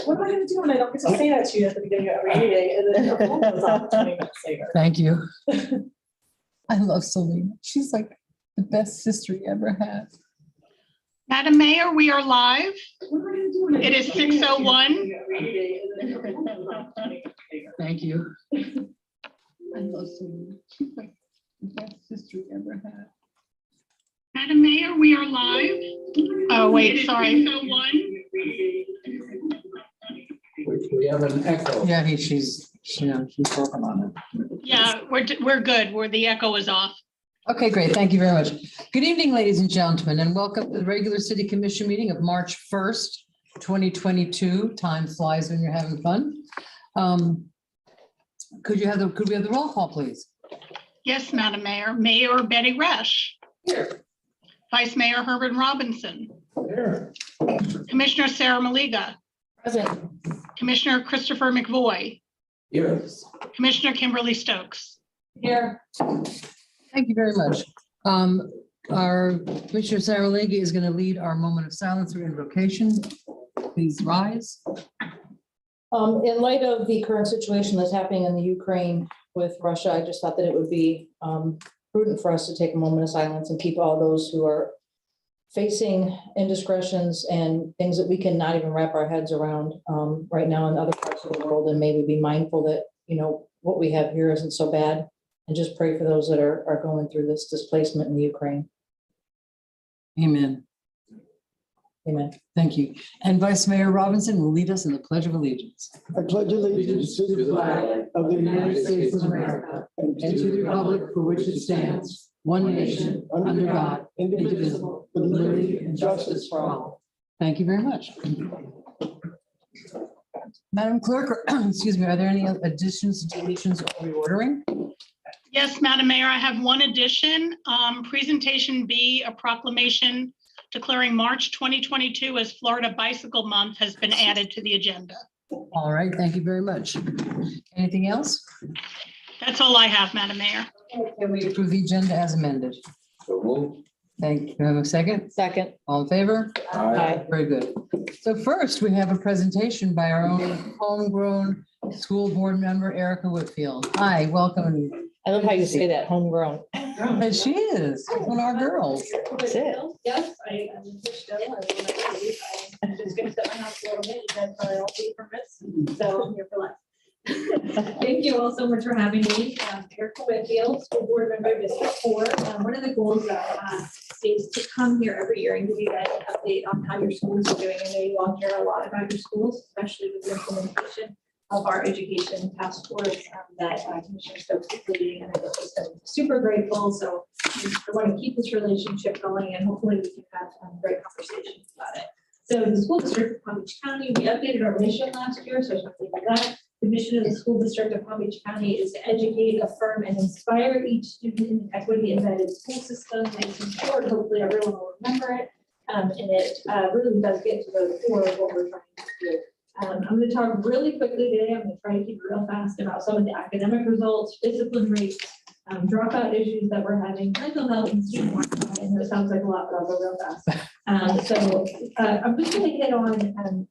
what am I going to do when I don't get to say that to you at the beginning of every meeting? And then your phone goes off 20 minutes later. Thank you. I love Selena. She's like the best sister you ever had. Madam Mayor, we are live. What am I going to do when I It is 6:01. Thank you. I love Selena. She's like the best sister you ever had. Madam Mayor, we are live. Oh, wait, sorry. 6:01. We have an echo. Yeah, she's working on it. Yeah, we're good. The echo is off. Okay, great. Thank you very much. Good evening, ladies and gentlemen, and welcome to the regular City Commission meeting of March 1st, 2022. Time flies when you're having fun. Could we have the roll call, please? Yes, Madam Mayor. Mayor Betty Resch. Here. Vice Mayor Herbert Robinson. Here. Commissioner Sarah Maliga. Present. Commissioner Christopher McVoy. Here. Commissioner Kimberly Stokes. Here. Thank you very much. Our Commissioner Sarah Leahy is going to lead our moment of silence or invocation. Please rise. In light of the current situation that's happening in the Ukraine with Russia, I just thought that it would be prudent for us to take a moment of silence and keep all those who are facing indiscretions and things that we cannot even wrap our heads around right now in other parts of the world, and maybe be mindful that, you know, what we have here isn't so bad, and just pray for those that are going through this displacement in the Ukraine. Amen. Amen. Thank you. And Vice Mayor Robinson will lead us in the Pledge of Allegiance. I pledge allegiance to the flag of the United States of America And to the republic for which it stands, one nation, under God, indivisible, with liberty and justice for all. Thank you very much. Madam Clerk, excuse me, are there any additions, deletions, or reordering? Yes, Madam Mayor, I have one addition. Presentation B, a proclamation declaring March 2022 as Florida Bicycle Month has been added to the agenda. All right, thank you very much. Anything else? That's all I have, Madam Mayor. Can we approve the agenda as amended? So move. Thank you. Do I have a second? Second. All in favor? Aye. Very good. So first, we have a presentation by our own homegrown school board member, Erica Whitfield. Hi, welcome. I love how you say that, homegrown. And she is one of our girls. That's it. Yes, I'm just going to set my house a little bit. You guys probably all pay permits, so I'm here for life. Thank you all so much for having me. Erica Whitfield, school board member, District 4. One of the goals that I have is to come here every year and give you guys an update on how your schools are doing. I know you all hear a lot about your schools, especially with the implementation of our education task force that Commissioner Stokes is leading, and I'm just super grateful. So I want to keep this relationship going, and hopefully we can have great conversations about it. So the school district of Palm Beach County, we updated our mission last year, so I just want to leave that. The mission of the school district of Palm Beach County is to educate, affirm, and inspire each student in an equity-embedded school system. Nice and short, hopefully everyone will remember it. And it really does get to the core of what we're trying to do. I'm going to talk really quickly today. I'm going to try to keep it real fast about some of the academic results, discipline rates, dropout issues that we're having, mental health, and student mortality. I know it sounds like a lot, but I'll go real fast. So I'm just going to hit on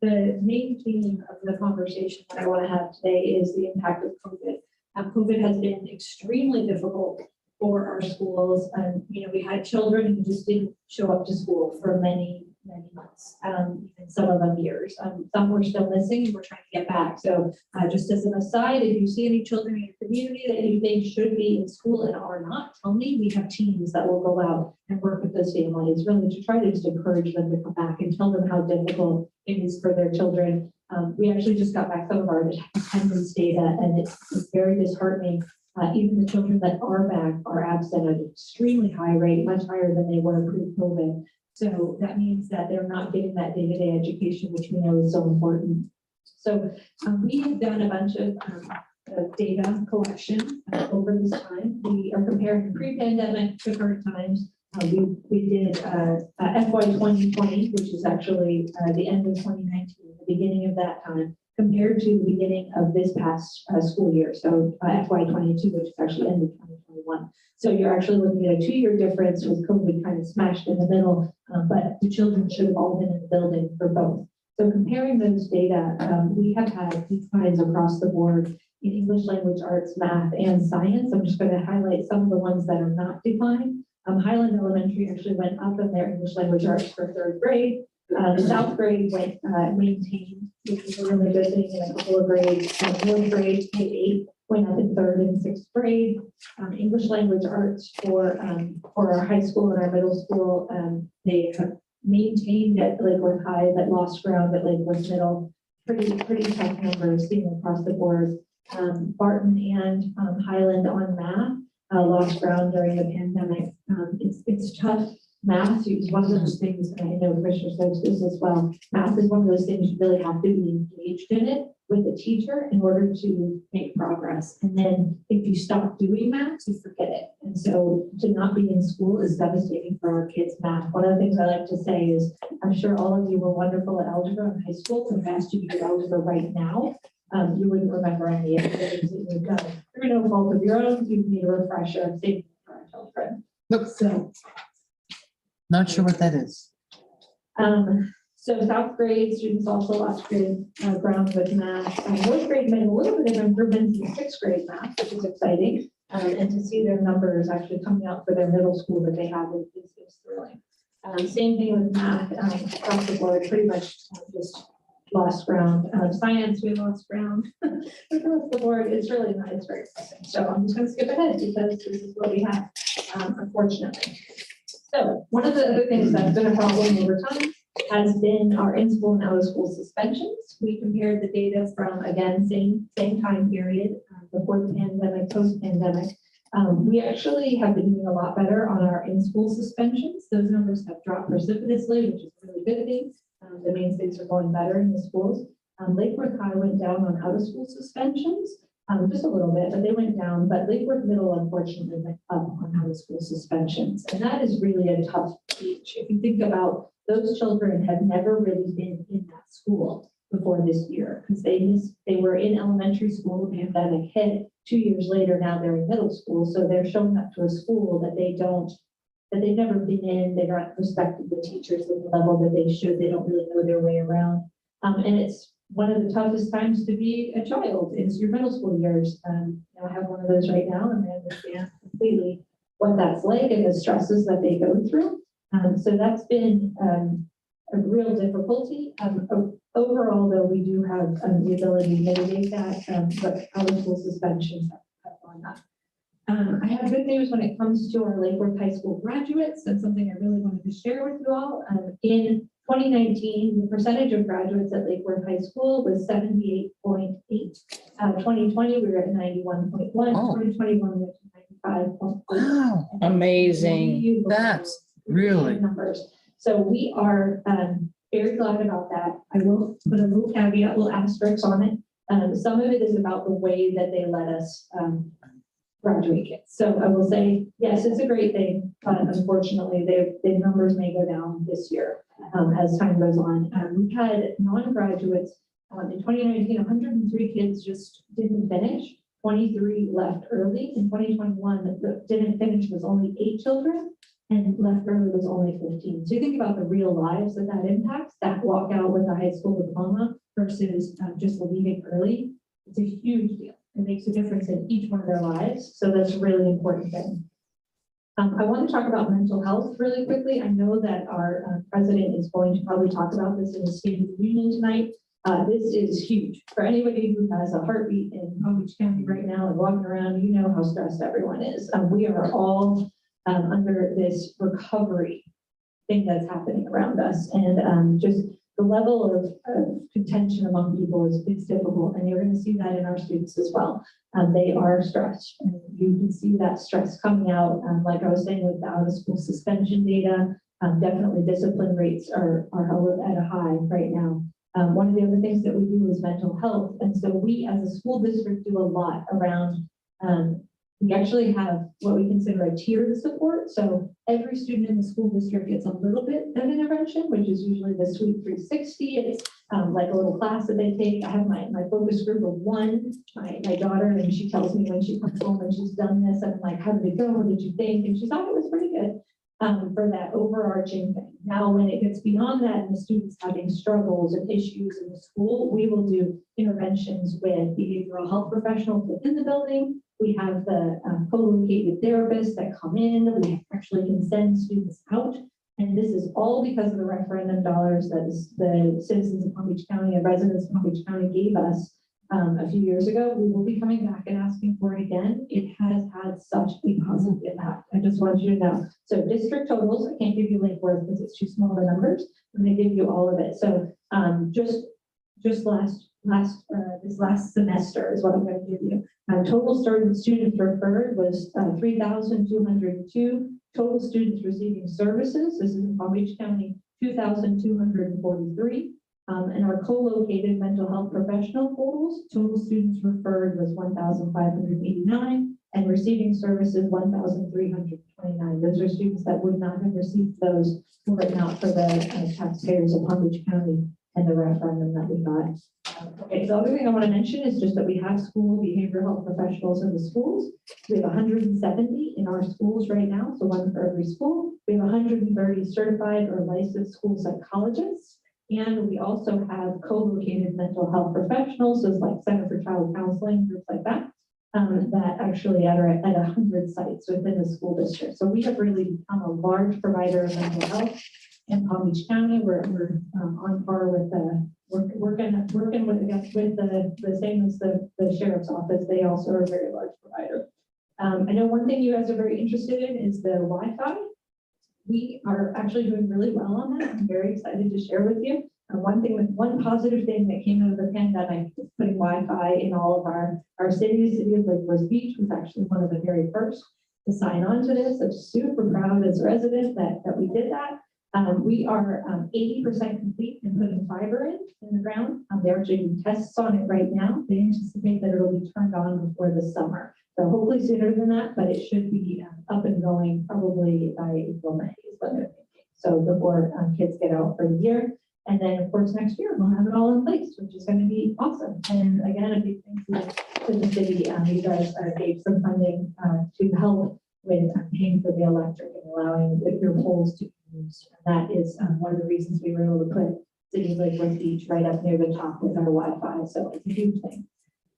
the main theme of the conversation that I want to have today is the impact of COVID. COVID has been extremely difficult for our schools. You know, we had children who just didn't show up to school for many months, and some of them years. Some we're still missing, and we're trying to get back. So just as an aside, if you see any children in your community that you think should be in school and are not, tell me. We have teams that will go out and work with those families, really to try to just encourage them to come back and tell them how difficult it is for their children. We actually just got back some of our attendance data, and it's very disheartening. Even the children that are back are absent at an extremely high rate, much higher than they were pre-COVID. So that means that they're not getting that day-to-day education, which we know is so important. So we have done a bunch of data collection over this time. We are comparing pre-pandemic to current times. We did FY 2020, which is actually the end of 2019, the beginning of that time, compared to the beginning of this past school year. So FY 22, which is actually end of 2021. So you're actually looking at a 2-year difference with COVID kind of smashed in the middle, but the children should have all been in the building for both. So comparing those data, we have had declines across the board in English language arts, math, and science. I'm just going to highlight some of the ones that are not declined. Highland Elementary actually went up in their English language arts for third grade. South grade went maintained, which is a really good thing in a couple of grades. Fourth grade, K-8 went up in third and sixth grade. English language arts for our high school and our middle school, they have maintained at Lakewood High, but lost ground at Lakewood Middle. Pretty tough numbers seen across the board. Barton and Highland on math lost ground during the pandemic. It's tough. Math is one of those things, and I know Commissioner says this as well. Math is one of those things you really have to be engaged in it with the teacher in order to make progress. And then if you stop doing math, you forget it. And so to not be in school is devastating for our kids' math. One of the things I like to say is, I'm sure all of you were wonderful at algebra in high school. If I asked you to do algebra right now, you wouldn't remember any of the things that you've done. Through no fault of your own, you need a refresher. Same for our children. Nope. So. Not sure what that is. So South grade students also lost good ground with math. Fourth grade made a little bit of improvements in sixth grade math, which is exciting. And to see their numbers actually coming out for their middle school that they have is thrilling. Same thing with math across the board, pretty much just lost ground. Science, we lost ground. Across the board, it's really not, it's very exciting. So I'm just going to skip ahead because this is what we have, unfortunately. So one of the other things that's been a problem over time has been our in-school and out-of-school suspensions. We compared the data from, again, same time period, before the pandemic, post-pandemic. We actually have been doing a lot better on our in-school suspensions. Those numbers have dropped precipitously, which is a really good thing. The mainstays are going better in the schools. Lakewood High went down on out-of-school suspensions. Just a little bit, but they went down. But Lakewood Middle, unfortunately, went up on out-of-school suspensions. And that is really a tough age. If you think about those children have never really been in that school before this year because they were in elementary school, the pandemic hit. 2 years later, now they're in middle school. So they're showing up to a school that they've never been in. They're not respecting the teachers at the level that they should. They don't really know their way around. And it's one of the toughest times to be a child is your middle school years. I have one of those right now, and I understand completely what that's like and the stresses that they go through. So that's been a real difficulty. Overall, though, we do have the ability to mitigate that, but out-of-school suspensions have gone up. I have good news when it comes to our Lakewood High School graduates. That's something I really wanted to share with you all. In 2019, the percentage of graduates at Lakewood High School was 78.8. 2020, we were at 91.1. Oh. 2021, we were at 95.4. Wow, Amazing. that's really. Numbers. So we are very glad about that. I will put a little caveat, little asterisk on it. Some of it is about the way that they let us graduate kids. So I will say, yes, it's a great thing, but unfortunately, the numbers may go down this year as time goes on. We had non-graduates in 2019, 103 kids just didn't finish. 23 left early. In 2021, that didn't finish was only 8 children, and left early was only 15. So you think about the real lives that impacts, that walk out with a high school diploma versus just leaving early. It's a huge deal. It makes a difference in each one of their lives. So that's a really important thing. I want to talk about mental health really quickly. I know that our president is going to probably talk about this in the State of the Union tonight. This is huge. For anybody who has a heartbeat in Palm Beach County right now and walking around, you know how stressed everyone is. We are all under this recovery thing that's happening around us. And just the level of contention among people is difficult. And you're going to see that in our students as well. They are stressed. And you can see that stress coming out, like I was saying, with the out-of-school suspension data. Definitely discipline rates are at a high right now. One of the other things that we do is mental health. And so we as a school district do a lot around, we actually have what we consider a tiered support. So every student in the school district gets a little bit of intervention, which is usually the Sweet 360. It's like a little class that they take. I have my focus group of 1, my daughter, and she tells me when she comes home and she's done this, and I'm like, how did it go? What did you think? And she thought it was pretty good. for that overarching thing. Now, when it gets beyond that and the students having struggles and issues in the school, we will do interventions with behavioral health professionals within the building. We have the co-located therapists that come in. We actually can send students out. And this is all because of the referendum dollars that the citizens of Palm Beach County and residents of Palm Beach County gave us a few years ago. We will be coming back and asking for it again. It has had such a positive impact. I just want you to know. So district totals, I can't give you Lake Worth because it's too small the numbers, and they give you all of it. So just this last semester is what I'm going to give you. Total students referred was 3,202. Total students receiving services, this is in Palm Beach County, 2,243. And our co-located mental health professional totals, total students referred was 1,589, and receiving services 1,329. Those are students that would not have received those were it not for the taxpayers of Palm Beach County and the referendum that we got. Okay, the other thing I want to mention is just that we have school behavioral health professionals in the schools. We have 170 in our schools right now, so one for every school. We have 130 certified or licensed school psychologists. And we also have co-located mental health professionals, so it's like Center for Child Counseling, groups like that, that actually are at 100 sites within the school district. So we have really become a large provider of mental health in Palm Beach County. We're on par with working with the same as the sheriff's office. They also are a very large provider. I know one thing you guys are very interested in is the Wi-Fi. We are actually doing really well on that. I'm very excited to share with you. One positive thing that came out of the pandemic is putting Wi-Fi in all of our cities. City of Lake Worth Beach was actually one of the very first to sign on to this. I'm super proud as a resident that we did that. We are 80% complete in putting fiber in the ground. They're actually doing tests on it right now. They anticipate that it'll be turned on before the summer. So hopefully sooner than that, but it should be up and going probably by April, May is what they're thinking. So before kids get out for the year. And then of course next year we'll have it all in place, which is going to be awesome. And again, a big thank you to the city. You guys gave some funding to help with paying for the electric and allowing your poles to use. And that is one of the reasons we were able to put City of Lake Worth Beach right up near the top with our Wi-Fi. So it's a huge thing.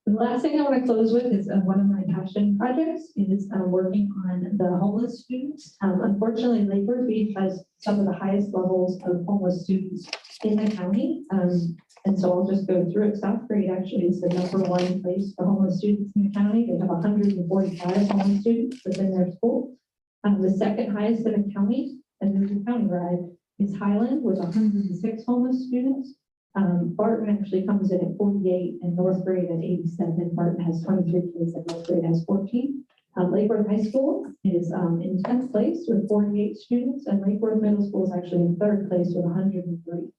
The last thing I want to close with is one of my passion projects is working on the homeless students. Unfortunately, Lake Worth Beach has some of the highest levels of homeless students in the county. And so I'll just go through it. South Grade actually is the #1 place for homeless students in the county. They have 145 homeless students within their school. The second highest in the county, and there's a county ride, is Highland with 106 homeless students. Barton actually comes in at 48 and North Grade at 87. Barton has 23 kids and North Grade has 14. Lake Worth High School is in 10th place with 48 students, and Lake Worth Middle School is actually in 3rd place with 103.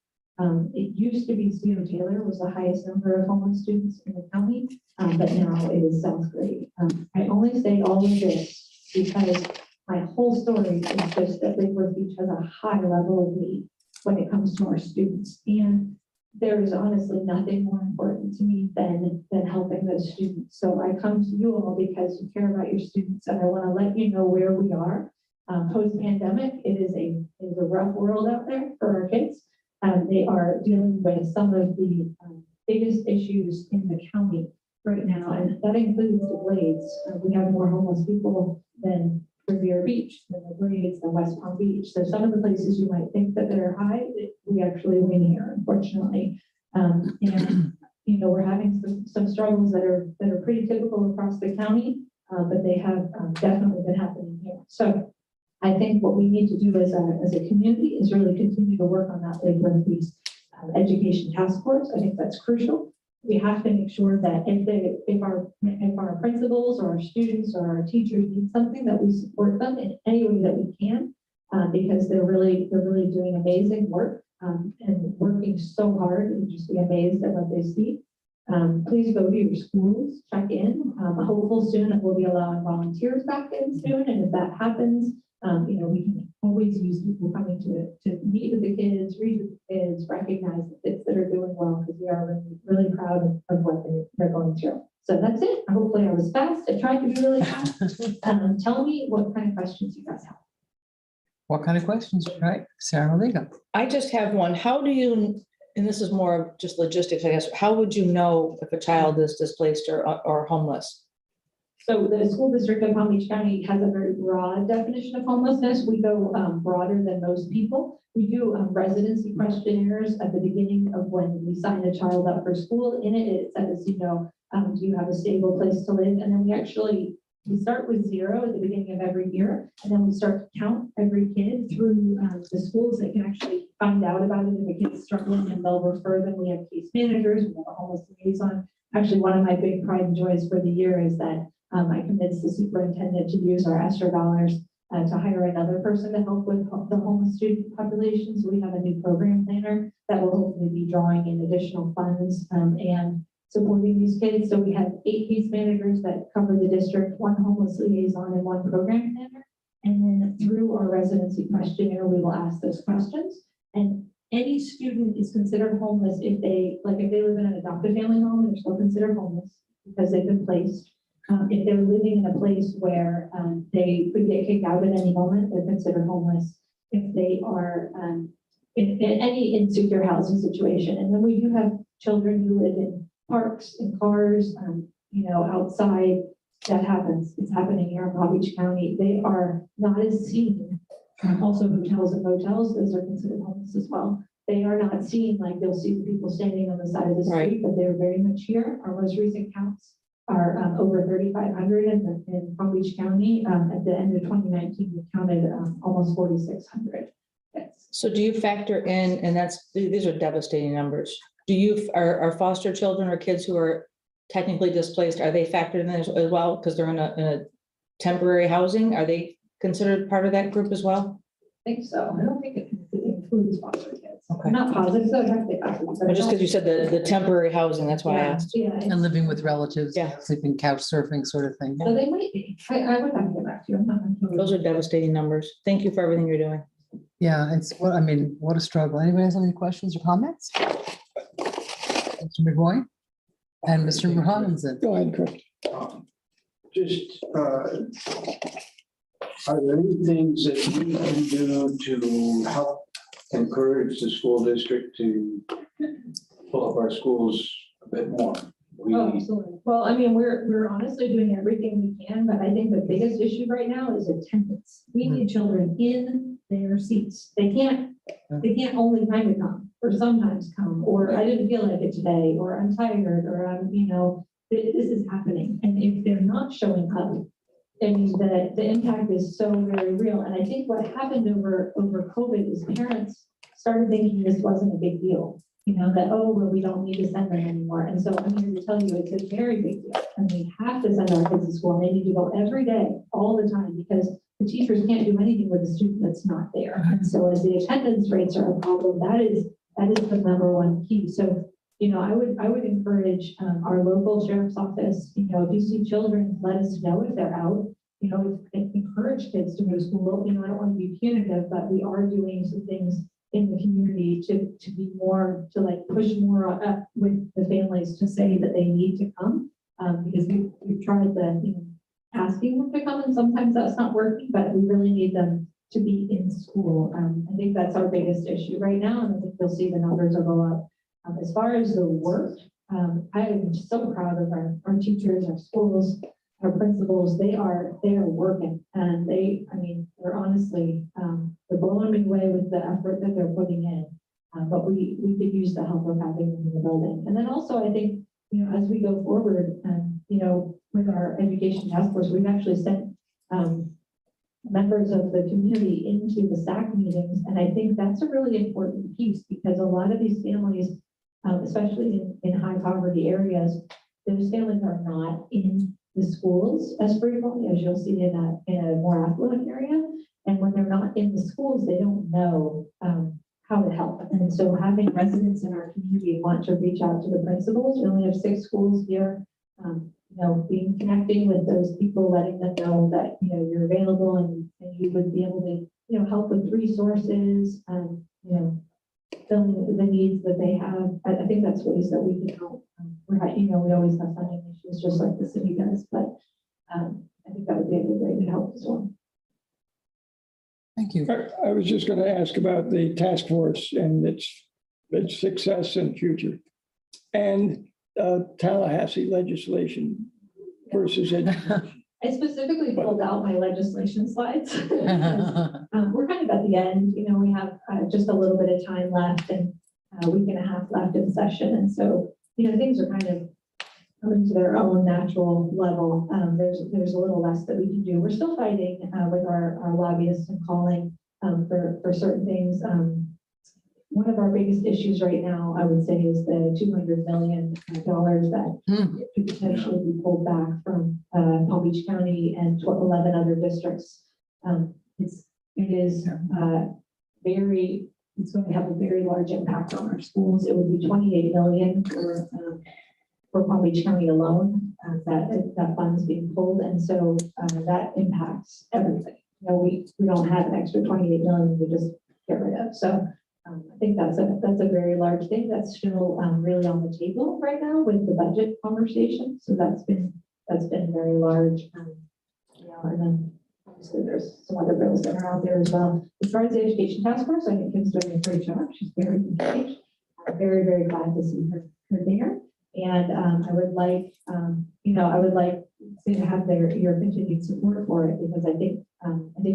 It used to be Stephen Taylor was the highest number of homeless students in the county, but now it is South Grade. I only say all of this because my whole story is just that Lake Worth Beach has a high level of need when it comes to our students. And there is honestly nothing more important to me than helping those students. So I come to you all because you care about your students, and I want to let you know where we are. Post-pandemic, it is a rough world out there for our kids. They are dealing with some of the biggest issues in the county right now, and that includes the Blades. We have more homeless people than Riviera Beach, than the Blades, than West Palm Beach. So some of the places you might think that they're high, we actually win here, unfortunately. And you know, we're having some struggles that are pretty typical across the county, but they have definitely been happening here. So I think what we need to do as a community is really continue to work on that Lake Worth Beach education task force. I think that's crucial. We have to make sure that if our principals or our students or our teachers need something, that we support them in any way that we can, because they're really doing amazing work and working so hard, and just be amazed at what they see. Please go to your schools, check in. Hopeful soon that we'll be allowing volunteers back in soon, and if that happens, you know, we can always use people coming to meet with the kids, read with the kids, recognize the kids that are doing well, because we are really proud of what they're going through. So that's it. Hopefully I was fast. I tried to be really fast. Tell me what kind of questions you guys have. What kind of questions, right? Sarah Lega. I just have one. How do you, and this is more of just logistics, I guess, how would you know if a child is displaced or homeless? So the school district of Palm Beach County has a very broad definition of homelessness. We go broader than most people. We do residency questionnaires at the beginning of when we sign a child up for school. In it, it says, you know, do you have a stable place to live? And then we start with 0 at the beginning of every year, and then we start to count every kid through the schools that can actually find out about it. If a kid's struggling, and they'll refer them. We have case managers, we have a homeless liaison. Actually, one of my big pride and joys for the year is that I convinced the superintendent to use our ESSER dollars to hire another person to help with the homeless student population. So we have a new program planner that will hopefully be drawing in additional funds and supporting these kids. So we have 8 case managers that cover the district, 1 homeless liaison, and 1 program planner. And then through our residency questionnaire, we will ask those questions. And any student is considered homeless if they live in an adoptive family home, and they're still considered homeless because they've been placed. If they're living in a place where they could get kicked out at any moment, they're considered homeless. If they are in any insecure housing situation. And then we do have children who live in parks and cars, outside. That happens. It's happening here in Palm Beach County. They are not as seen. Also, hotels and motels, those are considered homeless as well. They are not seen like you'll see the people standing on the side of the street, but they're very much here. Our most recent counts are over 3,500 in Palm Beach County. At the end of 2019, we counted almost 4,600. Yes. So do you factor in, and these are devastating numbers. Are foster children or kids who are technically displaced, are they factored in as well because they're in a temporary housing? Are they considered part of that group as well? I think so. I don't think it includes foster kids. Okay. I'm not positive, so I have to ask. But just because you said the temporary housing, that's why I asked. Yeah. And living with relatives, Yeah. sleeping couch surfing sort of thing. So they might be. I would have to get back to you. I'm not. Those are devastating numbers. Thank you for everything you're doing. Yeah, what a struggle. Anybody has any questions or comments? Mr. McGoy and Mr. Robinson. Go ahead, Chris. Are there any things that we can do to help encourage the school district to pull up our schools a bit more? Oh, absolutely. Well, I mean, we're honestly doing everything we can, but I think the biggest issue right now is attendance. We need children in their seats. They can't only kind of come or sometimes come, or I didn't feel like it today, or I'm tired, or this is happening. And if they're not showing up, I mean, the impact is so very real. And I think what happened over COVID is parents started thinking this wasn't a big deal. We don't need to send them anymore. And so I'm here to tell you it's a very big deal. And we have to send our kids to school. And they need to go every day, all the time, because the teachers can't do anything with a student that's not there. And so as the attendance rates are a problem, that is the number one key. So, I would encourage our local sheriff's office, if you see children, let us know if they're out. Encourage kids to go to school. I don't want to be punitive, but we are doing some things in the community to be more, to push more up with the families to say that they need to come, because we've tried asking them to come, and sometimes that's not working, but we really need them to be in school. I think that's our biggest issue right now, and I think you'll see the numbers will go up. As far as the work, I am so proud of our teachers, our schools, our principals. They are working, and they're honestly, they're blowing me away with the effort that they're putting in. But we could use the help of having them in the building. And then also, I think, as we go forward, with our education task force, we've actually sent members of the community into the SAC meetings. And I think that's a really important piece, because a lot of these families, especially in high poverty areas, those families are not in the schools as frequently as you'll see in a more affluent area. And when they're not in the schools, they don't know how to help. And so having residents in our community want to reach out to the principals. We only have 6 schools here. Connecting with those people, letting them know that you're available and you would be able to help with resources and filling the needs that they have. I think that's ways that we can help. We always have funding issues just like the city does, but I think that would be a good way to help as well. Thank you. I was just going to ask about the task force and its success and future. And Tallahassee legislation versus education. I specifically pulled out my legislation slides. We're kind of at the end, you know, we have just a little bit of time left and a week and a half left in session. And so, you know, things are kind of coming to their own natural level. There's a little less that we can do. We're still fighting with our lobbyists and calling for certain things. One of our biggest issues right now, I would say, is the $200 million that could potentially be pulled back from Palm Beach County and 11 other districts. It's going to have a very large impact on our schools. It would be $28 million for Palm Beach County alone, that fund's being pulled. And so that impacts everything. You know, we don't have an extra $28 million to just get rid of. So I think that's a very large thing that's still really on the table right now with the budget conversation. So that's been very large. You know, and then obviously there's some other bills that are out there as well. As far as the education task force, I think Kim's doing a great job. She's very engaged. I'm very, very glad to see her there. And I would like, you know, to have your continued support for it, because I think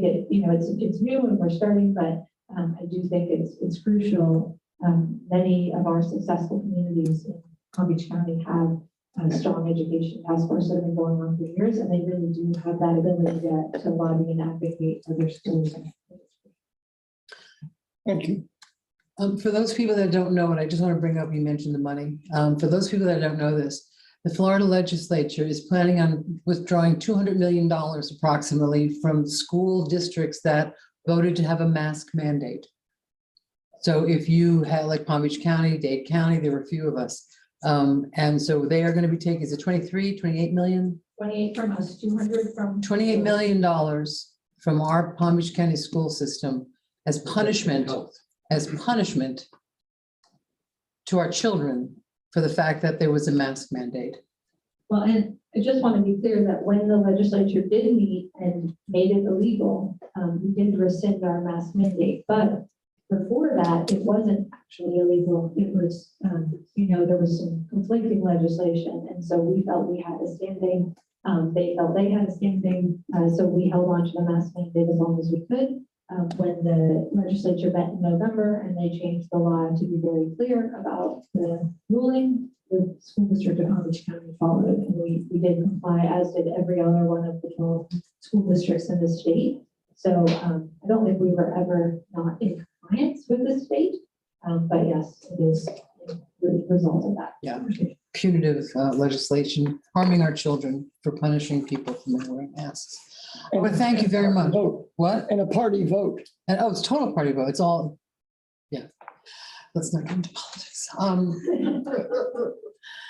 it, you know, it's new and we're starting, but I do think it's crucial. Many of our successful communities in Palm Beach County have a strong education task force that have been going on for years, and they really do have that ability to lobby and advocate for their schools. Thank you. For those people that don't know it, I just want to bring up, you mentioned the money. For those people that don't know this, the Florida legislature is planning on withdrawing $200 million approximately from school districts that voted to have a mask mandate. So if you had like Palm Beach County, Dade County, there were a few of us. And so they are going to be taking, is it 28 million? 28 from us, 200 from. $28 million from our Palm Beach County school system as punishment to our children for the fact that there was a mask mandate. Well, and I just want to be clear that when the legislature did meet and made it illegal, we did rescind our mask mandate. But before that, it wasn't actually illegal. It was, you know, there was some conflicting legislation. And so we felt we had a standing. They felt they had a standing. So we held on to the mask mandate as long as we could. When the legislature met in November and they changed the law to be very clear about the ruling, the school district of Palm Beach County followed, and we did comply, as did every other one of the 12 school districts in the state. So I don't think we were ever not in compliance with the state, but yes, it is the result of that. Yeah. Punitive legislation harming our children for punishing people for not wearing masks. But thank you very much. Vote. What? And a party vote. And oh, it's total party vote. It's all, yeah. Let's not get into politics.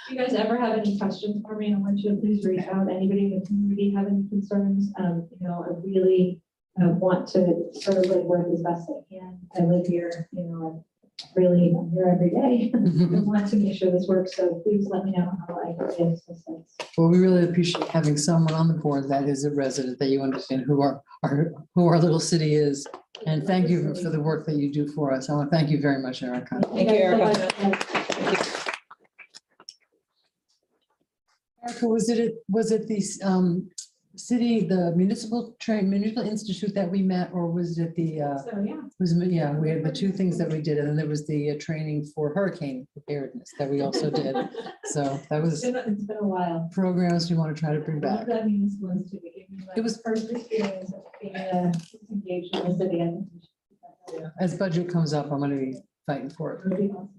If you guys ever have any questions for me, I want you to please reach out. Anybody in the community have any concerns? You know, I really want to sort of work as best I can. I live here, you know, I'm here every day. I want to make sure this works. So please let me know how I can get assistance. Well, we really appreciate having someone on the board that is a resident, that you understand who our little city is. And thank you for the work that you do for us. I want to thank you very much, Erica. Thank you, Erica. Erica, was it the municipal institute that we met, or was it the So yeah. we had the two things that we did, and then there was the training for hurricane preparedness that we also did. So that was It's been a while. programs we want to try to bring back. That means was to give you It was first experience of being engaged in the city. And As budget comes up, I'm going to be fighting for it. it'll be awesome.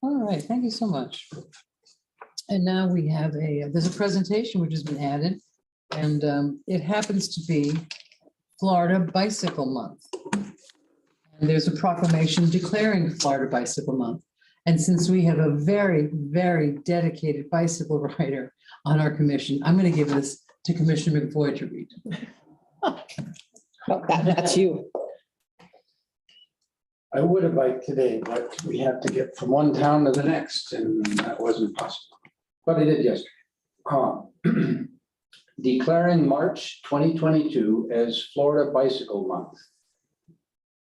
All right, thank you so much. And now we have there's a presentation which has been added, and it happens to be Florida Bicycle Month. And there's a proclamation declaring Florida Bicycle Month. And since we have a very, very dedicated bicycle rider on our commission, I'm going to give this to Commissioner McVoy to read. That's you. I would have liked today, but we had to get from one town to the next, and that wasn't possible. But I did yesterday. declaring March 2022 as Florida Bicycle Month.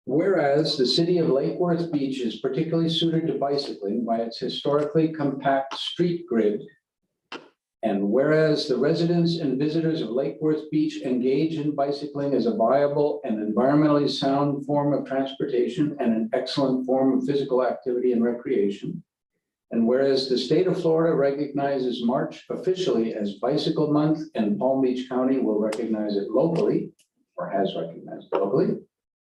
Whereas the city of Lake Worth Beach is particularly suited to bicycling by its historically compact street grid. And whereas the residents and visitors of Lake Worth Beach engage in bicycling as a viable and environmentally sound form of transportation and an excellent form of physical activity and recreation. And whereas the state of Florida recognizes March officially as Bicycle Month, and Palm Beach County will recognize it locally, or has recognized it locally.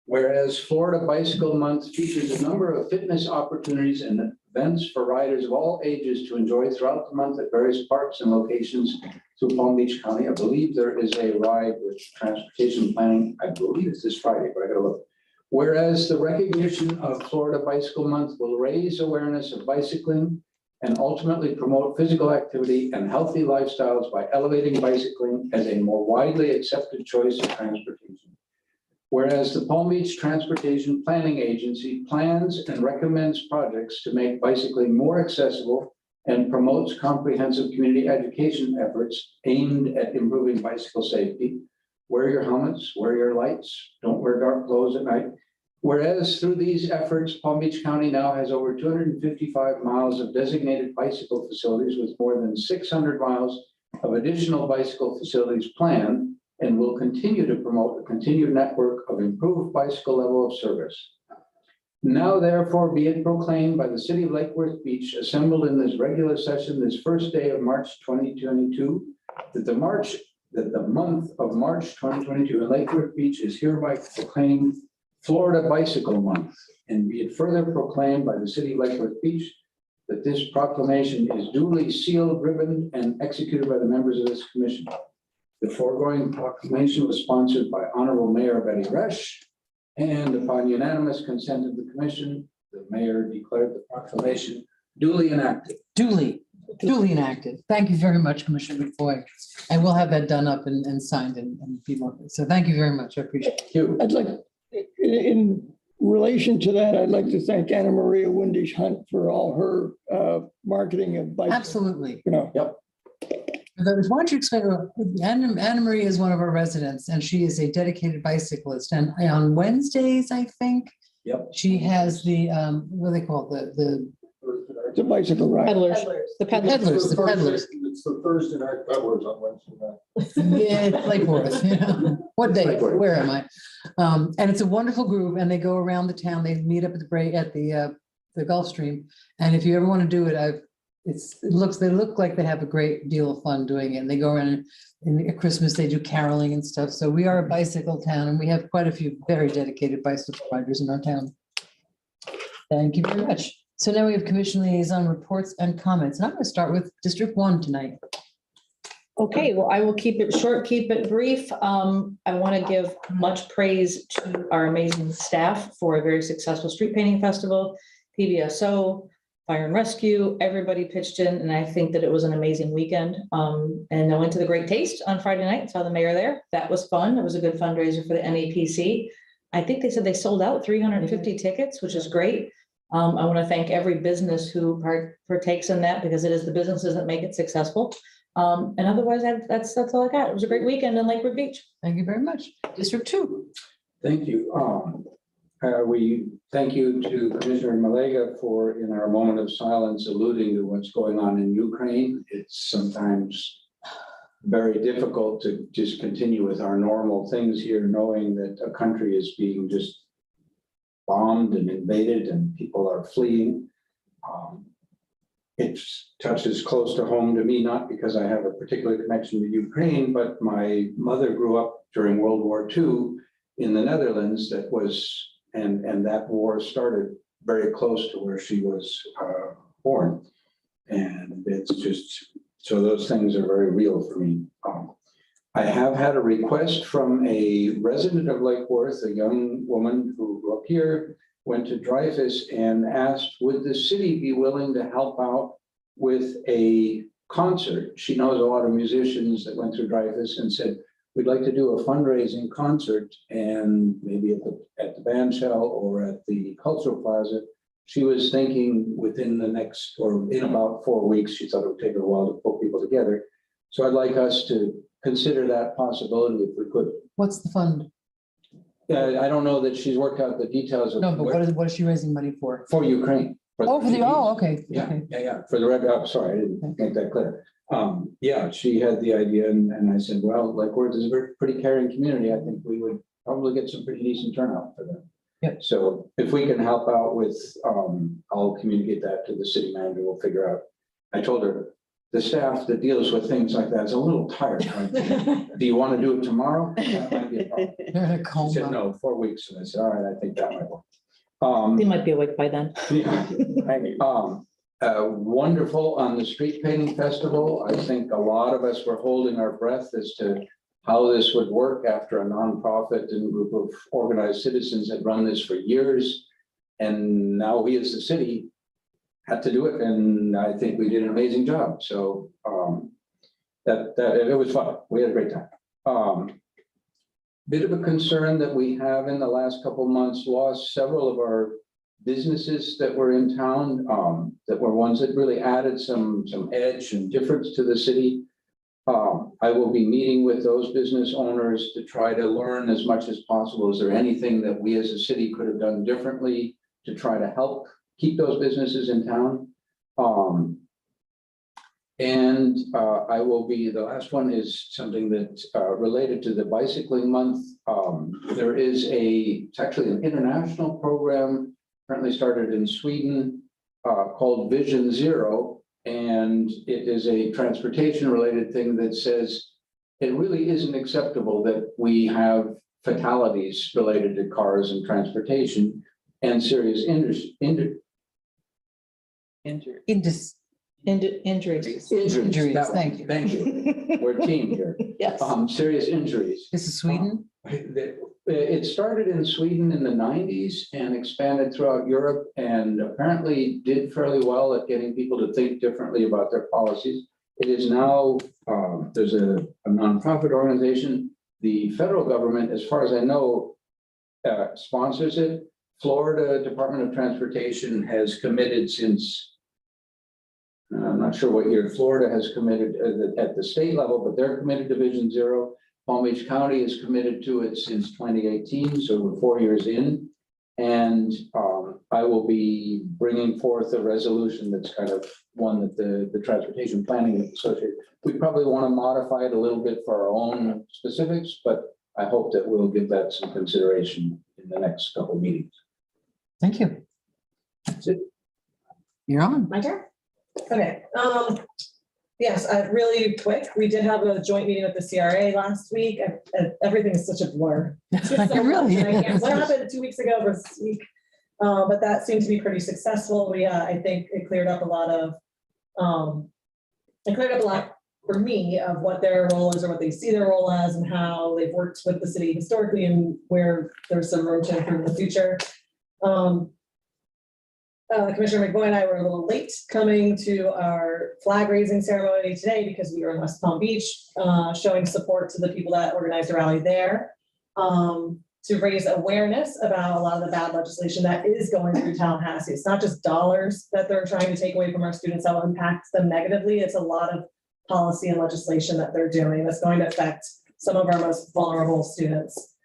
Whereas Florida Bicycle Month features a number of fitness opportunities and events for riders of all ages to enjoy throughout the month at various parks and locations through Palm Beach County. I believe there is a ride with transportation planning. I believe it's this Friday, but I gotta look. Whereas the recognition of Florida Bicycle Month will raise awareness of bicycling and ultimately promote physical activity and healthy lifestyles by elevating bicycling as a more widely accepted choice of transportation. Whereas the Palm Beach Transportation Planning Agency plans and recommends projects to make bicycling more accessible and promotes comprehensive community education efforts aimed at improving bicycle safety. Wear your helmets, wear your lights, don't wear dark clothes at night. Whereas through these efforts, Palm Beach County now has over 255 miles of designated bicycle facilities with more than 600 miles of additional bicycle facilities planned, and will continue to promote a continued network of improved bicycle level of service. Now therefore be it proclaimed by the city of Lake Worth Beach, assembled in this regular session this first day of March 2022, that the month of March 2022 in Lake Worth Beach is hereby proclaimed Florida Bicycle Month, and be it further proclaimed by the city of Lake Worth Beach that this proclamation is duly sealed, ribboned, and executed by the members of this commission. The foregoing proclamation was sponsored by Honorable Mayor Betty Resch, and upon unanimous consent of the commission, the mayor declared the proclamation duly enacted. Duly enacted. Thank you very much, Commissioner McFoy. And we'll have that done up and signed and people. So thank you very much. I appreciate it. Thank you. I'd like, in relation to that, I'd like to thank Anna Maria Windish Hunt for all her marketing of bicycles. Absolutely. You know, Why don't you explain, Anna Maria is one of our residents and she is a dedicated bicyclist. And on Wednesdays, I think, she has the, what do they call it? it's a bicycle ride. Peddlers, the peddlers. The peddlers. It's the Thursday night peddlers on Wednesday night. Yeah, it's Lake Worth, you know. What day? Lake Worth. Where am I? And it's a wonderful group and they go around the town. They meet up at the break at the Gulf Stream. And if you ever want to do it, they look like they have a great deal of fun doing it. And they go around and at Christmas, they do caroling and stuff. So we are a bicycle town and we have quite a few very dedicated bicycle riders in our town. Thank you very much. So now we have commission liaison reports and comments. And I'm going to start with District 1 tonight. Okay, well, I will keep it short, keep it brief. I want to give much praise to our amazing staff for a very successful street painting festival, PBSO, Fire and Rescue, everybody pitched in, and I think that it was an amazing weekend. And I went to the Great Taste on Friday night, saw the mayor there. That was fun. It was a good fundraiser for the NAPC. I think they said they sold out 350 tickets, which is great. I want to thank every business who partakes in that, because it is the businesses that make it successful. And otherwise, that's all I got. It was a great weekend in Lake Worth Beach. Thank you very much. District 2. Thank you. We thank you to Commissioner Malega for, in our moment of silence, alluding to what's going on in Ukraine. It's sometimes very difficult to just continue with our normal things here, knowing that a country is being just bombed and invaded and people are fleeing. It touches close to home to me, not because I have a particular connection to Ukraine, but my mother grew up during World War II in the Netherlands. That was, and that war started very close to where she was born. And it's just, so those things are very real for me. I have had a request from a resident of Lake Worth, a young woman who grew up here, went to Dreyfus and asked, would the city be willing to help out with a concert? She knows a lot of musicians that went through Dreyfus and said, we'd like to do a fundraising concert, and maybe at the band shell or at the Cultural Plaza. She was thinking within the next, or in about 4 weeks, she thought it would take her a while to pull people together. So I'd like us to consider that possibility if we could. What's the fund? I don't know that she's worked out the details of. No, but what is she raising money for? For Ukraine. Oh, for the, oh, okay. Yeah, Okay. yeah, for the red, oh, sorry, I didn't make that clear. Yeah, she had the idea and I said, well, Lake Worth is a pretty caring community. I think we would probably get some pretty decent turnout for them. Yep. So if we can help out with, I'll communicate that to the city manager. We'll figure out. I told her, the staff that deals with things like that is a little tired. Do you want to do it tomorrow? That might be a problem. They're in a She said, coma. no, 4 weeks. And I said, all right, I think that might work. They might be awake by then. Yeah. Wonderful on the street painting festival. I think a lot of us were holding our breath as to how this would work after a nonprofit and group of organized citizens had run this for years. And now we as the city had to do it. And I think we did an amazing job. So that it was fun. We had a great time. Bit of a concern that we have in the last couple of months, lost several of our businesses that were in town, that were ones that really added some edge and difference to the city. I will be meeting with those business owners to try to learn as much as possible. Is there anything that we as a city could have done differently to try to help keep those businesses in town? I will be, the last one is something that related to the bicycling month. There is it's actually an international program currently started in Sweden called Vision Zero. And it is a transportation related thing that says it really isn't acceptable that we have fatalities related to cars and transportation and serious injuries. Injuries. Injuries, That one. thank you. Thank you. We're a team here. Yes. Serious injuries. This is Sweden? It started in Sweden in the 90s and expanded throughout Europe and apparently did fairly well at getting people to think differently about their policies. It is now, there's a nonprofit organization. The federal government, as far as I know, sponsors it. Florida Department of Transportation has committed since, I'm not sure what year Florida has committed at the state level, but they're committed to Vision Zero. Palm Beach County is committed to it since 2018, so we're 4 years in. And I will be bringing forth a resolution that's kind of one that the Transportation Planning Association, we probably want to modify it a little bit for our own specifics, but I hope that we'll give that some consideration in the next couple of meetings. Thank you. That's it. You're on. My turn? Okay, yes, really quick, we did have a joint meeting with the CRA last week. Everything is such a blur. It's just so It really much, and I can't- is. What happened 2 weeks ago versus this week? But that seemed to be pretty successful. I think it cleared up a lot for me of what their role is or what they see their role as and how they've worked with the city historically and where there's some room to improve in the future. Commissioner McBoy and I were a little late coming to our flag raising ceremony today because we were in West Palm Beach, showing support to the people that organized a rally there, to raise awareness about a lot of the bad legislation that is going through Tallahassee. It's not just dollars that they're trying to take away from our students that will impact them negatively. It's a lot of policy and legislation that they're doing that's going to affect some of our most vulnerable students.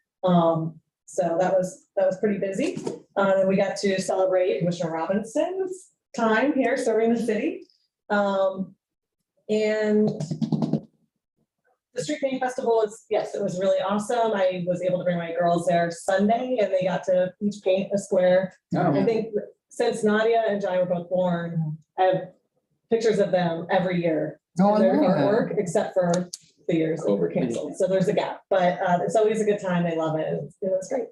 So that was pretty busy. We got to celebrate Commissioner Robinson's time here serving the city. And the street painting festival was, yes, it was really awesome. I was able to bring my girls there Sunday and they got to each paint a square. I think since Nadia and Jai were both born, I have pictures of them every year. Oh, I Their love that. artwork, except for the years that were canceled. So there's a gap, but it's always a good time. They love it. It was great.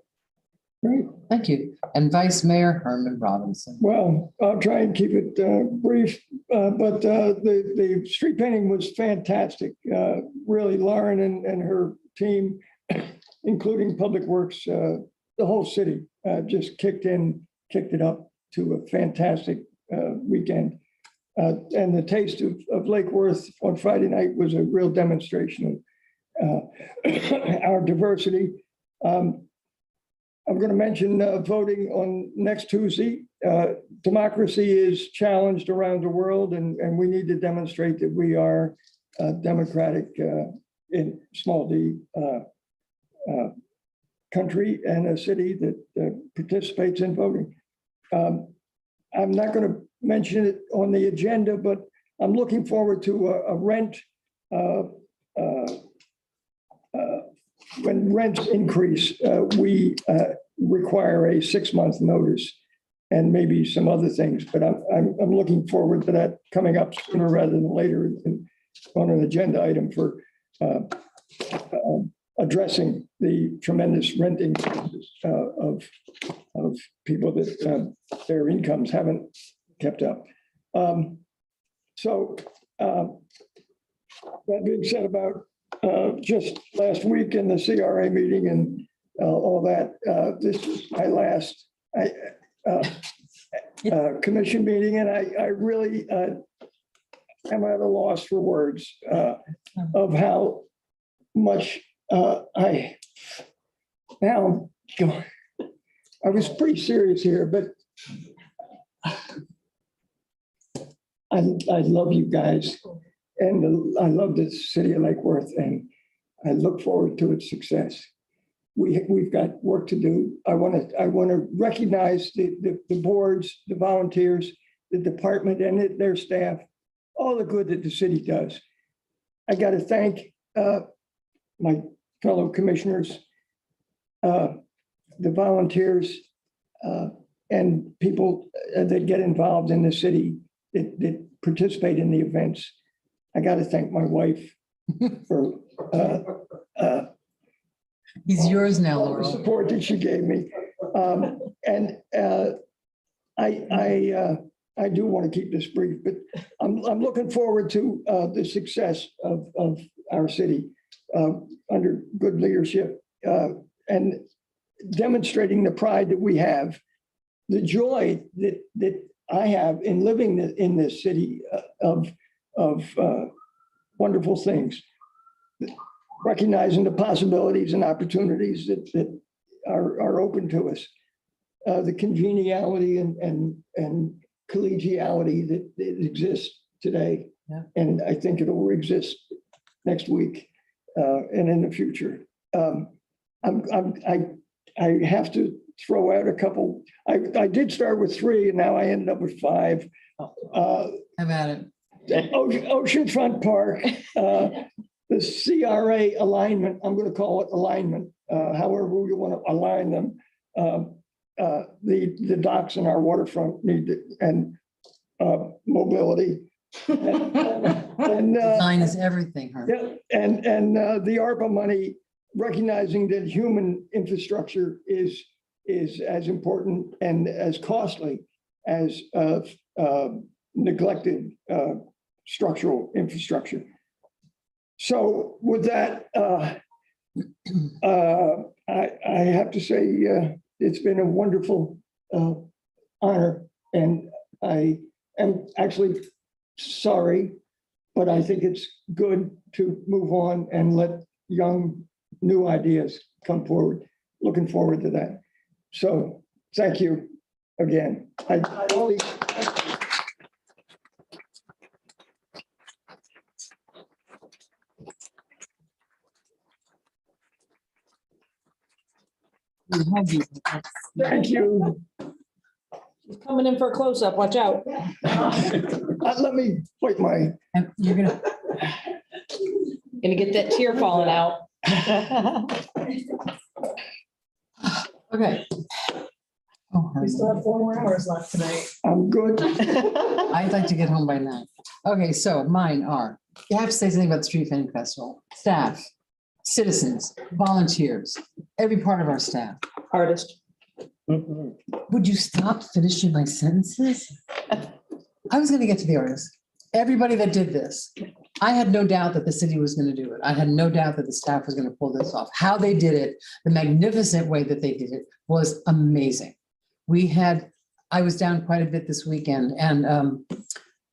Great, thank you. And Vice Mayor Herman Robinson. Well, I'll try and keep it brief, but the street painting was fantastic. Really, Lauren and her team, including Public Works, the whole city just kicked it up to a fantastic weekend. And the taste of Lake Worth on Friday night was a real demonstration of our diversity. I'm going to mention voting on next Tuesday. Democracy is challenged around the world, and we need to demonstrate that we are a democratic in small d country and a city that participates in voting. I'm not going to mention it on the agenda, but I'm looking forward to a rent. When rents increase, we require a 6-month notice and maybe some other things, but I'm looking forward to that coming up sooner rather than later on an agenda item for addressing the tremendous rent increases of people that their incomes haven't kept up. So that being said about just last week in the CRA meeting and all that, this is my last commission meeting, and I really am at a loss for words of how much I now. I was pretty serious here, but I love you guys, and I love the city of Lake Worth, and I look forward to its success. We've got work to do. I want to recognize the boards, the volunteers, the department and their staff, all the good that the city does. I got to thank my fellow commissioners, the volunteers, and people that get involved in the city that participate in the events. I got to thank my wife for He's yours now, all the Laurel. support that she gave me. And I do want to keep this brief, but I'm looking forward to the success of our city under good leadership and demonstrating the pride that we have, the joy that I have in living in this city of wonderful things, recognizing the possibilities and opportunities that are open to us, the congeniality and collegiality that exists today. Yeah. And I think it will exist next week and in the future. I have to throw out a couple. I did start with 3 and now I ended up with 5. Have at it. Oceanfront Park, the CRA alignment, I'm going to call it alignment, however we want to align them. The docks in our waterfront need and mobility. And Design is everything, huh? yeah, and the ARPA money, recognizing that human infrastructure is as important and as costly as neglected structural infrastructure. So with that, I have to say it's been a wonderful honor, and I am actually sorry, but I think it's good to move on and let young, new ideas come forward. Looking forward to that. So thank you again. I only. Thank you. He's coming in for a close-up, watch out. Let me point my. And you're gonna, Gonna get that tear falling out. okay. Oh, We still have 4 more hours left tonight. I'm good. I'd like to get home by 9. Okay, so mine are, you have to say something about the Street Vending Festival. Staff, citizens, volunteers, every part of our staff. Artist. Would you stop finishing my sentences? I was gonna get to the artists. Everybody that did this, I had no doubt that the city was gonna do it. I had no doubt that the staff was gonna pull this off. How they did it, the magnificent way that they did it was amazing. I was down quite a bit this weekend, and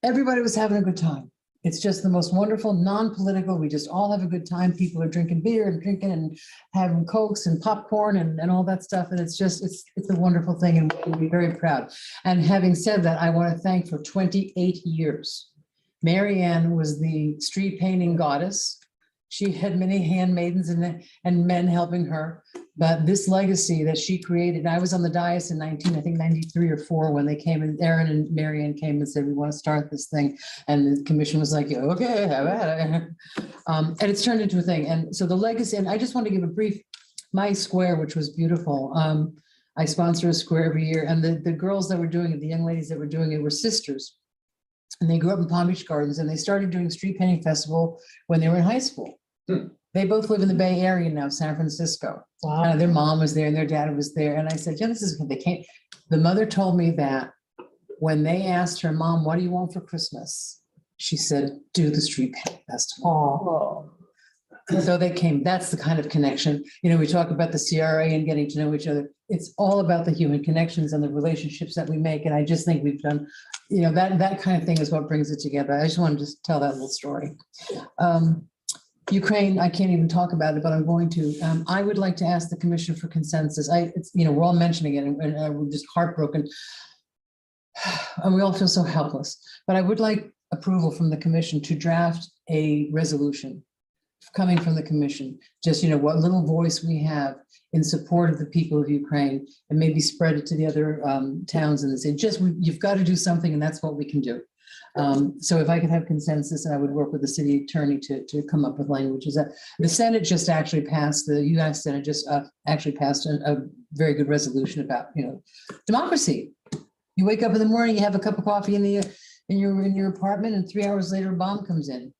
everybody was having a good time. It's just the most wonderful, non-political. We just all have a good time. People are drinking beer and drinking and having Cokes and popcorn and all that stuff. And it's a wonderful thing, and we'll be very proud. And having said that, I want to thank for 28 years. Mary Ann was the street painting goddess. She had many handmaidens and men helping her. But this legacy that she created, I was on the dais in 93 or 4 when they came and Aaron and Marianne came and said, we want to start this thing. And the commission was like, okay, have at it. And it's turned into a thing. And so the legacy, and I just want to give a brief, my square, which was beautiful. I sponsor a square every year, and the girls that were doing it, the young ladies that were doing it were sisters. And they grew up in Palm Beach Gardens, and they started doing street painting festival when they were in high school. They both live in the Bay Area now, San Francisco. Wow. Their mom was there and their dad was there. And I said, yeah, this is, they can't. The mother told me that when they asked her, Mom, what do you want for Christmas? She said, do the street painting festival. So they came, that's the kind of connection. You know, we talk about the CRA and getting to know each other. It's all about the human connections and the relationships that we make. And I just think we've done, you know, that kind of thing is what brings it together. I just wanted to tell that little story. Ukraine, I can't even talk about it, but I'm going to. I would like to ask the commission for consensus. You know, we're all mentioning it and we're just heartbroken. And we all feel so helpless. But I would like approval from the commission to draft a resolution coming from the commission, just, you know, what little voice we have in support of the people of Ukraine, and maybe spread it to the other towns in the city. Just, you've got to do something, and that's what we can do. So if I could have consensus, and I would work with the city attorney to come up with languages. The Senate just actually passed, the US Senate just actually passed a very good resolution about, you know, democracy. You wake up in the morning, you have a cup of coffee in your apartment, and 3 hours later a bomb comes in.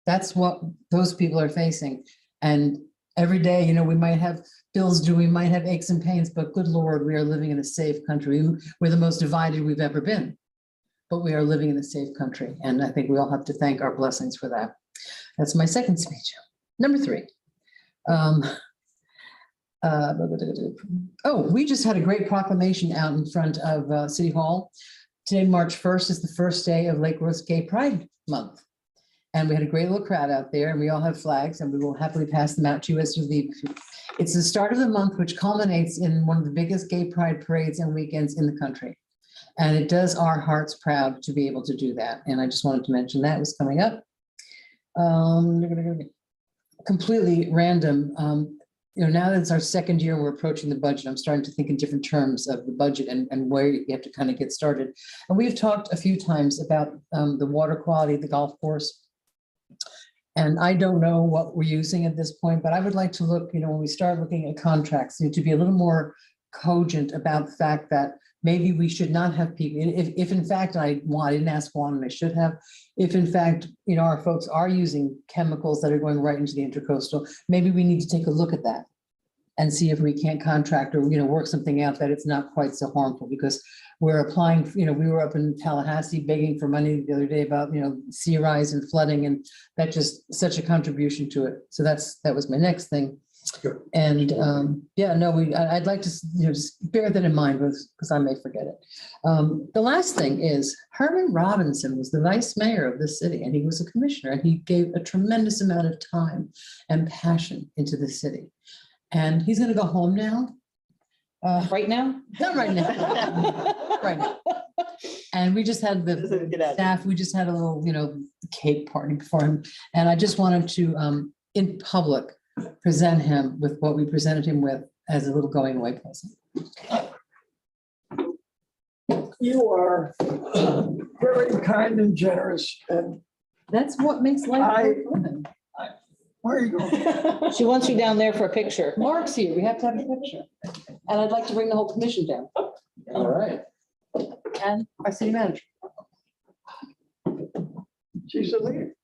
That's what those people are facing. And every day, you know, we might have bills due, we might have aches and pains, but good Lord, we are living in a safe country. We're the most divided we've ever been, but we are living in a safe country. And I think we all have to thank our blessings for that. That's my second speech. Number 3. We just had a great proclamation out in front of City Hall. Today, March 1st, is the first day of Lake Worth's Gay Pride Month. And we had a great little crowd out there, and we all have flags, and we will happily pass them out to you as you leave. It's the start of the month, which culminates in one of the biggest gay pride parades and weekends in the country. And it does our hearts proud to be able to do that. And I just wanted to mention that was coming up. Completely random. You know, now that it's our second year, we're approaching the budget. I'm starting to think in different terms of the budget and where you have to kind of get started. And we've talked a few times about the water quality of the golf course. And I don't know what we're using at this point, but I would like to look, you know, when we start looking at contracts, to be a little more cogent about the fact that maybe we should not have people, if in fact, I didn't ask Juan and I should have, if in fact, you know, our folks are using chemicals that are going right into the intercoastal, maybe we need to take a look at that and see if we can't contract or, you know, work something out that it's not quite so harmful, because we're applying, you know, we were up in Tallahassee begging for money the other day about, you know, sea rise and flooding, and that just such a contribution to it. So that was my next thing. And I'd like to, you know, just bear that in mind because I may forget it. The last thing is Herman Robinson was the vice mayor of this city, and he was a commissioner, and he gave a tremendous amount of time and passion into the city. And he's going to go home now. Right now? Not right now. Right now. And we just had the staff, we just had a little, you know, cake party for him. And I just wanted to, in public, present him with what we presented him with as a little going away present. You are very kind and generous, and That's what makes life worth living. where are you going? She wants you down there for a picture. Mark's here, we have to have a picture. And I'd like to bring the whole commission down. All right. And our city manager. She's a leader.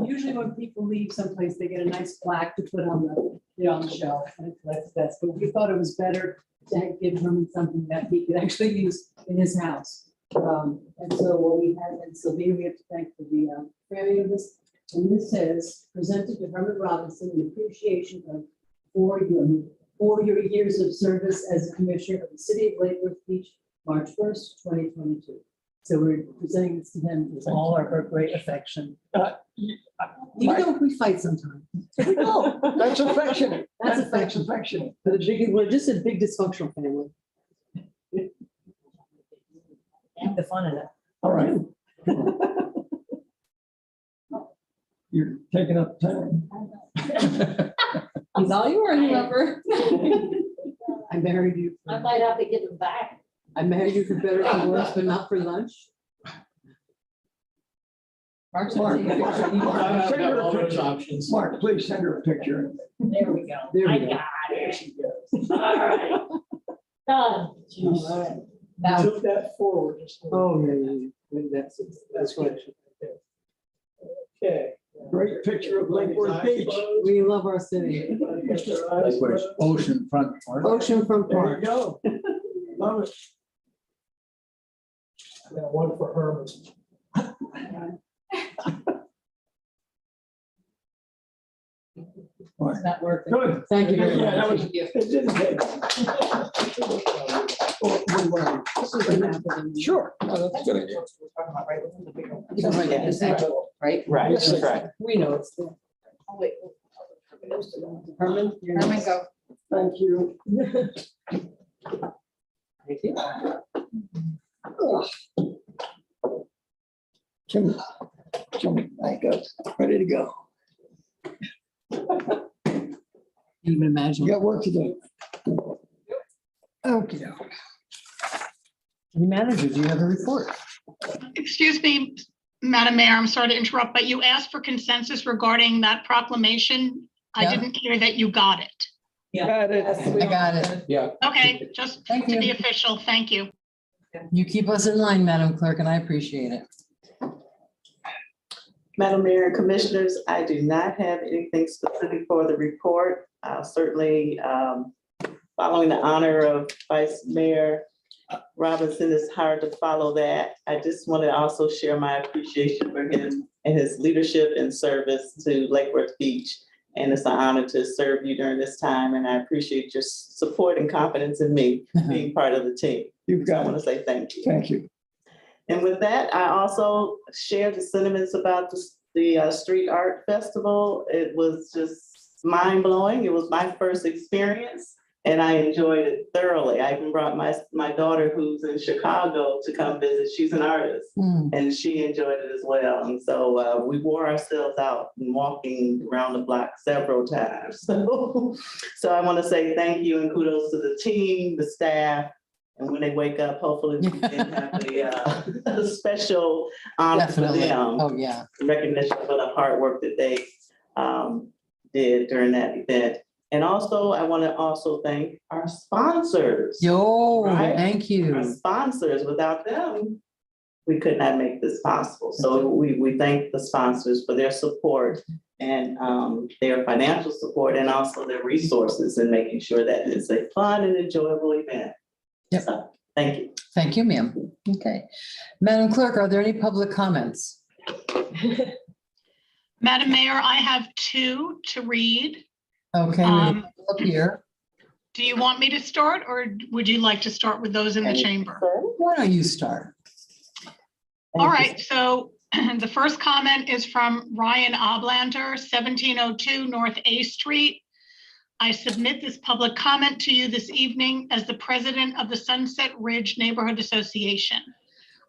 Usually when people leave someplace, they get a nice plaque to put on the, you know, on the shelf, and that's best. But we thought it was better to give him something that he could actually use in his house. And so what we had, and Sylvia, we have to thank for the framing of this. And this says, presented to Herman Robinson in appreciation of for your years of service as a commissioner of the city of Lake Worth Beach, March 1st, 2022. So we're presenting this to him with all our great affection. Even though we fight sometimes. No, that's affectionate. That's That's affectionate. We're just a big dysfunctional family. The fun in it. All right. you're taking up time. He's all yours, remember? I married you. I might have to give them back. I married you for better or worse, but not for lunch. Mark's Mark, gonna take a picture. Mark, send her a All those picture. options. Mark, please send her a picture. There we go. There we I go. got it. All right. Done. Now, Took that forward. Oh, yeah. That's right. Okay. Great picture of Lake Worth Beach. We love our city. Like where it's ocean front. Park. Ocean from There you Park. go. Love it. I got one for Herman. it's not working. Good. Thank you very Yeah, that much. was, it didn't take. Oh, don't worry. Sure. Oh, that's a good idea. It's actual, right? Right, Yes, that's right. We know it's there. Oh, wait. Herman? you're Herman, next. go. Thank you. Thank you. Jim, I got, ready to go. You can imagine. You got work to do. Okay. City manager, do you have a report? Excuse me, Madam Mayor, I'm sorry to interrupt, but you asked for consensus regarding that proclamation. I Yeah. didn't hear that you got it. Got it. I got it. Yeah. Okay, just Thank to be you. official, thank you. You keep us in line, Madam Clerk, and I appreciate it. Madam Mayor and Commissioners, I do not have anything specific for the report. Certainly, following the honor of Vice Mayor Robinson, it's hard to follow that. I just want to also share my appreciation for him and his leadership and service to Lake Worth Beach. And it's an honor to serve you during this time. And I appreciate your support and confidence in me being part of the team. You've So I got want it. to say thank you. Thank you. And with that, I also share the sentiments about the Street Art Festival. It was just mind blowing. It was my first experience and I enjoyed it thoroughly. I even brought my daughter who's in Chicago to come visit. She's an artist and she enjoyed it as well. And so we wore ourselves out and walking around the block several times. So I want to say thank you and kudos to the team, the staff. And when they wake up, hopefully we can have a special honor for Definitely. them, Oh, yeah. recognition for the hard work that they did during that event. And also, I want to also thank our sponsors. Yo, Right. thank Our you. sponsors, without them, we could not make this possible. So we thank the sponsors for their support and their financial support and also their resources in making sure that it's a fun and enjoyable event. Yep. So, thank you. Thank you, ma'am. Okay. Madam Clerk, are there any public comments? Madam Mayor, I have two to read. Okay, Um, up here. Do you want me to start or would you like to start with those in the chamber? Why don't you start? All right, so the first comment is from Ryan Oblander, 1702 North A Street. I submit this public comment to you this evening as the president of the Sunset Ridge Neighborhood Association.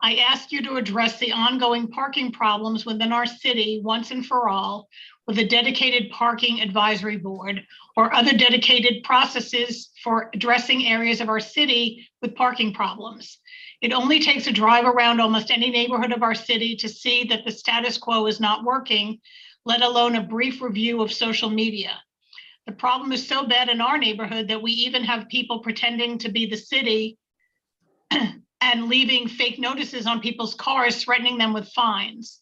I ask you to address the ongoing parking problems within our city once and for all with a dedicated parking advisory board or other dedicated processes for addressing areas of our city with parking problems. It only takes a drive around almost any neighborhood of our city to see that the status quo is not working, let alone a brief review of social media. The problem is so bad in our neighborhood that we even have people pretending to be the city and leaving fake notices on people's cars, threatening them with fines.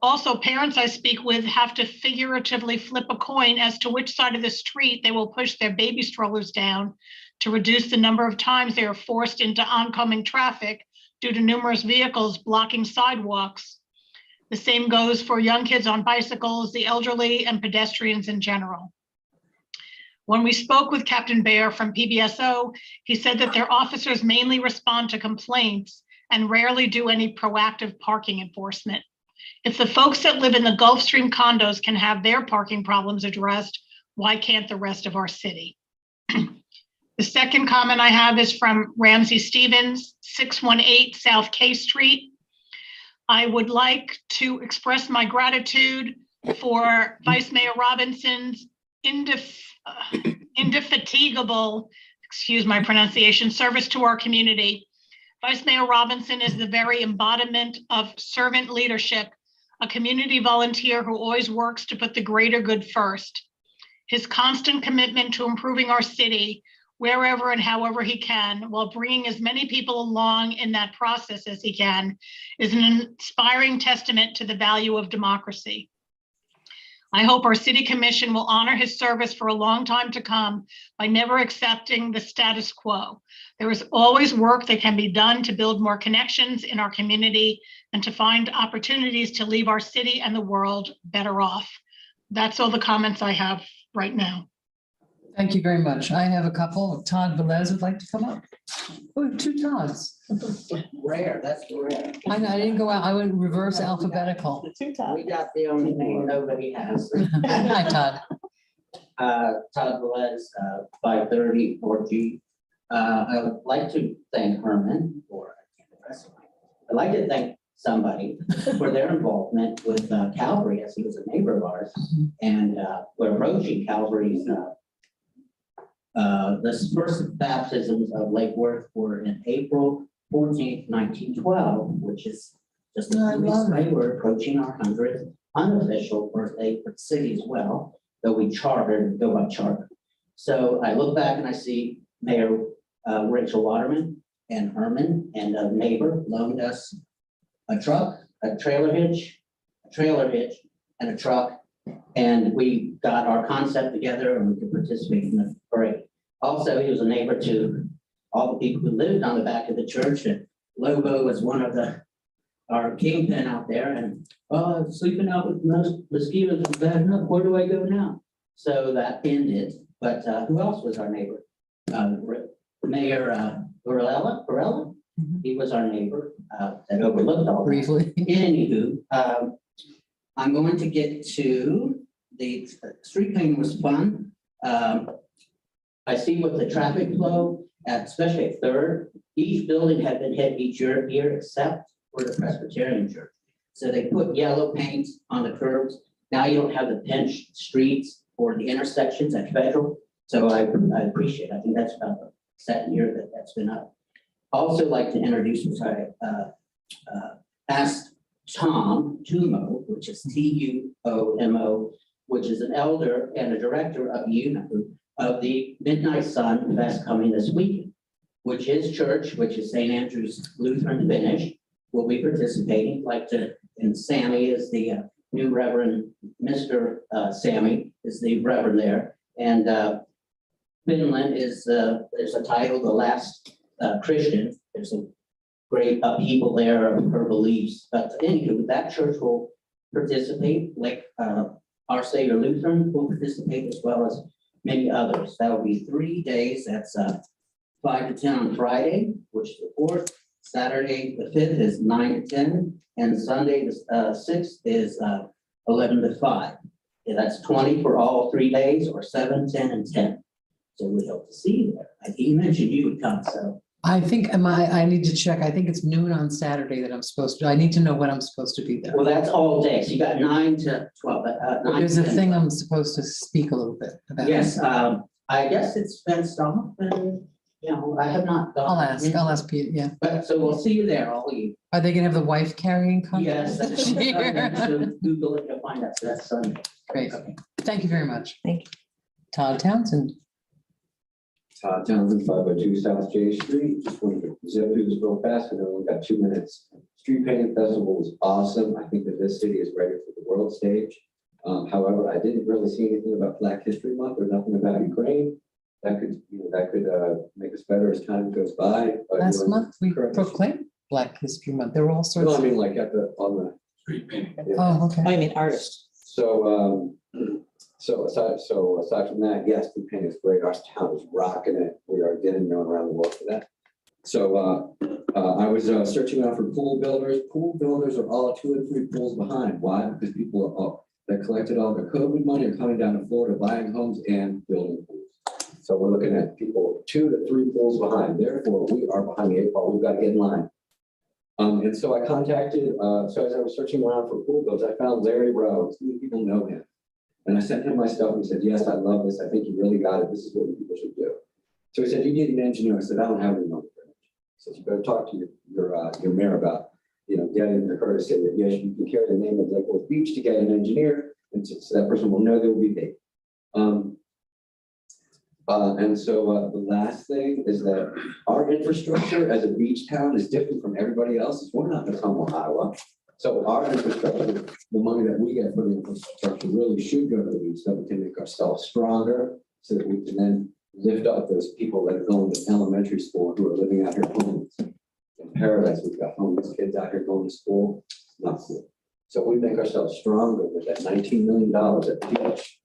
Also, parents I speak with have to figuratively flip a coin as to which side of the street they will push their baby strollers down to reduce the number of times they are forced into oncoming traffic due to numerous vehicles blocking sidewalks. The same goes for young kids on bicycles, the elderly, and pedestrians in general. When we spoke with Captain Baer from PBSO, he said that their officers mainly respond to complaints and rarely do any proactive parking enforcement. If the folks that live in the Gulfstream condos can have their parking problems addressed, why can't the rest of our city? The second comment I have is from Ramsey Stevens, 618 South K Street. I would like to express my gratitude for Vice Mayor Robinson's indefatigable, excuse my pronunciation, service to our community. Vice Mayor Robinson is the very embodiment of servant leadership, a community volunteer who always works to put the greater good first. His constant commitment to improving our city wherever and however he can, while bringing as many people along in that process as he can, is an inspiring testament to the value of democracy. I hope our city commission will honor his service for a long time to come by never accepting the status quo. There is always work that can be done to build more connections in our community and to find opportunities to leave our city and the world better off. That's all the comments I have right now. Thank you very much. I have a couple. Todd Velez would like to come up. Oh, two Todds. Rare, that's rare. I know, I didn't go out. I went reverse alphabetical. We got the only name nobody has. Hi, Todd. Todd Velez, 530 4G. I would like to thank Herman for, I'd like to thank somebody for their involvement with Calvary, as he was a neighbor of ours. And we're approaching Calvary's, the first baptisms of Lake Worth were in April 14th, 1912, which is just a few weeks away. We're approaching our 100th unofficial birthday for the city as well, though we chartered, go by charter. So I look back and I see Mayor Rachel Waterman and Herman and a neighbor loaned us a truck, a trailer hitch, and a truck. And we got our concept together and we could participate in the parade. Also, he was a neighbor to all the people who lived on the back of the church. And Lobo was one of our kingpin out there. And, oh, sleeping out with mosquitoes is bad enough. Where do I go now? So that ended. But who else was our neighbor? Mayor Varela. He was our neighbor that overlooked all that. Briefly. Anywho, I'm going to get to the street painting was fun. I see with the traffic flow, especially at Third, each building had been hit each year except for the Presbyterian Church. So they put yellow paint on the curbs. Now you don't have the pinched streets or the intersections at Federal. So I appreciate it. I think that's about the second year that's been up. Also like to introduce, which I asked Tom Tumo, which is Tuomo, which is an elder and a director of of the Midnight Sun that's coming this weekend, which is church, which is St. Andrew's Lutheran Finish, will be participating. And Sammy is the new Reverend, Mr. Sammy is the Reverend there. And Finland is, there's a title, The Last Christian. There's a great upheaval there of her beliefs. But anyway, that church will participate, like Our Savior Lutheran will participate, as well as many others. That will be 3 days. That's 5 to 10 on Friday, which is the 4th. Saturday, the 5th is 9 to 10. And Sunday, the 6th is 11 to 5. Yeah, that's 20 for all 3 days, or 7, 10, and 10. So we hope to see you there. He mentioned you would come, so. I think I need to check. I think it's noon on Saturday that I'm supposed to. I need to know when I'm supposed to be there. Well, that's all day. So you got 9 to 12. 9 There's to a 10. thing I'm supposed to speak a little bit about. Yes, I guess it's fenced off, and I have not. I'll ask Pete, yeah. But so we'll see you there, all of you. Are they gonna have the wife carrying contest Yes, that's this year? so Google it to find out. So that's Sunday. Great. Okay. Thank you very much. Thank you. Todd Townsend. Todd Townsend, 502 South J Street. Just wanted to zip through this real fast. I know we've got 2 minutes. Street Painting Festival was awesome. I think that this city is ready for the world stage. However, I didn't really see anything about Black History Month or nothing about Ukraine. That could make us better as time goes by. But, Last month, we correct. proclaimed Black History Month. There were all sorts No, I of. mean, like on the. Street painting. Yeah. Oh, okay. I mean, artist. So aside from that, yes, the paint is great. Our town is rocking it. We are getting known around the world for that. So I was searching out for pool builders. Pool builders are all 2 and 3 pools behind. Why? Because people that collected all their COVID money are coming down to Florida, buying homes and building pools. So we're looking at people 2 to 3 pools behind. Therefore, we are behind the 8 ball. We've got to get in line. And so I contacted, so as I was searching around for pool bills, I found Larry Rowe. Many people know him. And I sent him my stuff and he said, yes, I love this. I think you really got it. This is what people should do. So he said, you need an engineer. I said, I don't have any money for an engineer. He said, you better talk to your mayor about, getting her to say that, yes, you can carry the name of Lake Worth Beach to get an engineer. And so that person will know they will be paid. And so the last thing is that our infrastructure as a beach town is different from everybody else's. We're not in Tacoma, Iowa. So our infrastructure, the money that we get for the infrastructure really should go to the beach, so we can make ourselves stronger, so that we can then lift up those people that are going to elementary school who are living out here homeless. In Paradise, we've got homeless kids out here going to school, not cool. So we make ourselves stronger with that $19 million at the beach.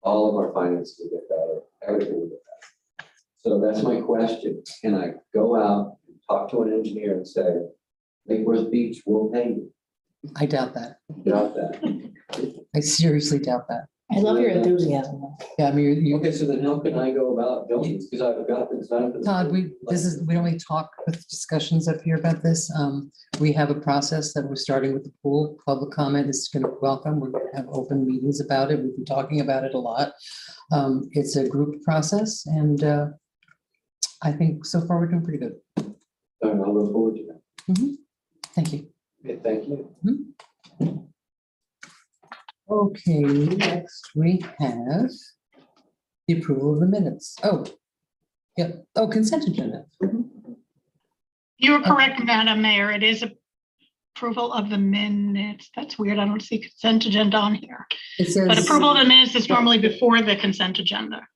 All of our finances will get better, everything will get better. So that's my question. Can I go out and talk to an engineer and say, Lake Worth Beach will pay you? I doubt that. Doubt that. I seriously doubt that. I love your enthusiasm. Yeah, I mean, you, Okay, so then how can I go about doing this? Because I've got the design for the. Todd, we don't really talk with discussions up here about this. We have a process that we're starting with the pool. Public comment is going to be welcome. We're going to have open meetings about it. We've been talking about it a lot. It's a group process, and I think so far we're doing pretty good. I'll look forward to that. Thank you. Okay, thank you. Okay, next we have the approval of the minutes. Oh, yeah. Oh, consent agenda. You are correct, Madam Mayor. It is approval of the minutes. That's weird. I don't see consent agenda on here. It says. But approval of the minutes is normally before the consent agenda.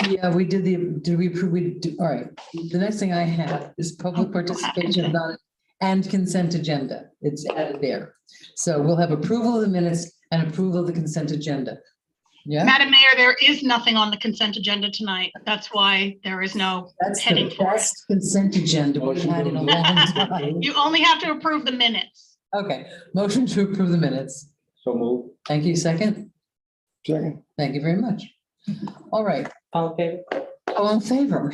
Yeah, we did did we approve, all right. The next thing I have is public participation and consent agenda. It's added there. So we'll have approval of the minutes and approval of the consent agenda. Yeah, Madam Mayor, there is nothing on the consent agenda tonight. That's why there is no that's heading the for it. best consent agenda we've had in a long time. You only have to approve the minutes. Okay, motion to approve the minutes. So move. Thank you. Second. Second. Thank you very much. All right, All in favor? all in favor?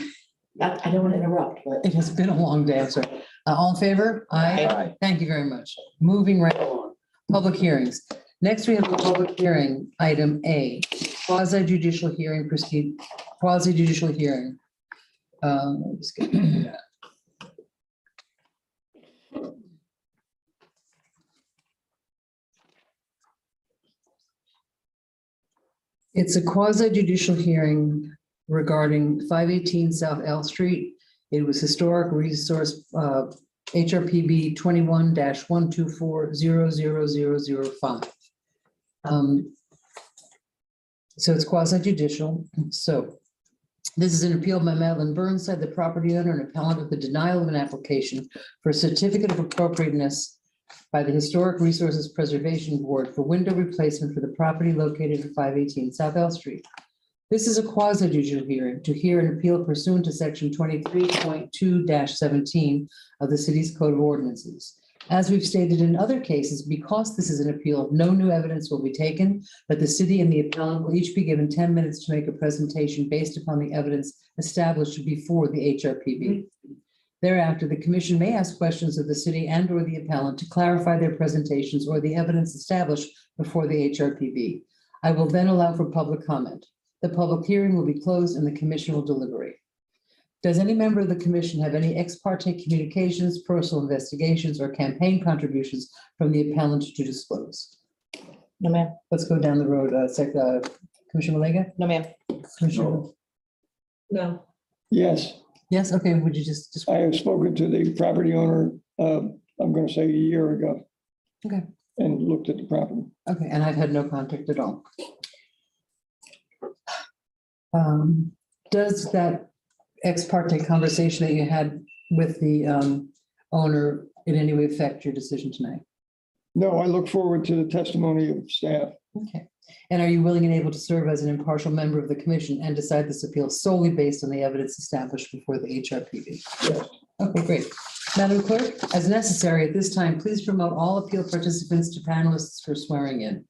I don't want to interrupt, but. It has been a long day, sir. All in favor? Aye. Thank you very much. Moving right along. Public hearings. Next, we have a public hearing, item A, quasi-judicial hearing proceed, quasi-judicial hearing. Let's get to that. It's a quasi-judicial hearing regarding 518 South L Street. It was historic resource, HRPB 21-124-00005. So it's quasi-judicial. So this is an appeal by Madeline Burnside, the property owner and appellant of the denial of an application for a certificate of appropriateness by the Historic Resources Preservation Board for window replacement for the property located at 518 South L Street. This is a quasi-judicial hearing to hear an appeal pursuant to section 23.2-17 of the city's code of ordinances. As we've stated in other cases, because this is an appeal, no new evidence will be taken, but the city and the appellant will each be given 10 minutes to make a presentation based upon the evidence established before the HRPB. Thereafter, the commission may ask questions of the city and or the appellant to clarify their presentations or the evidence established before the HRPB. I will then allow for public comment. The public hearing will be closed and the commission will deliberate. Does any member of the commission have any ex parte communications, personal investigations, or campaign contributions from the appellant to disclose? No, ma'am. Let's go down the road. Commissioner Malega? No, ma'am. Commissioner? No. Yes, Yes, okay, would you just I have spoken to the property owner, I'm going to say a year ago. Okay. And looked at the property. okay, and I've had no contact at all. Does that ex parte conversation that you had with the owner in any way affect your decision tonight? No, I look forward to the testimony of staff. Okay. And are you willing and able to serve as an impartial member of the commission and decide this appeal solely based on the evidence established before the HRPB? Yes. Okay, great. Madam Clerk, as necessary at this time, please promote all appeal participants to panelists for swearing in.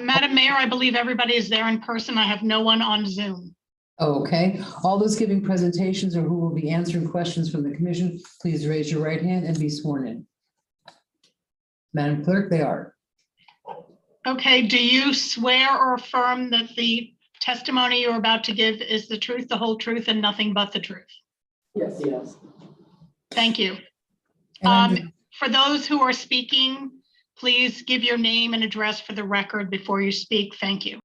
Madam Mayor, I believe everybody is there in person. I have no one on Zoom. Okay, all those giving presentations or who will be answering questions from the commission, please raise your right hand and be sworn in. Madam Clerk, they are. Okay, do you swear or affirm that the testimony you're about to give is the truth, the whole truth, and nothing but the truth? Yes, yes. Thank you. And under- For those who are speaking, please give your name and address for the record before you speak. Thank you.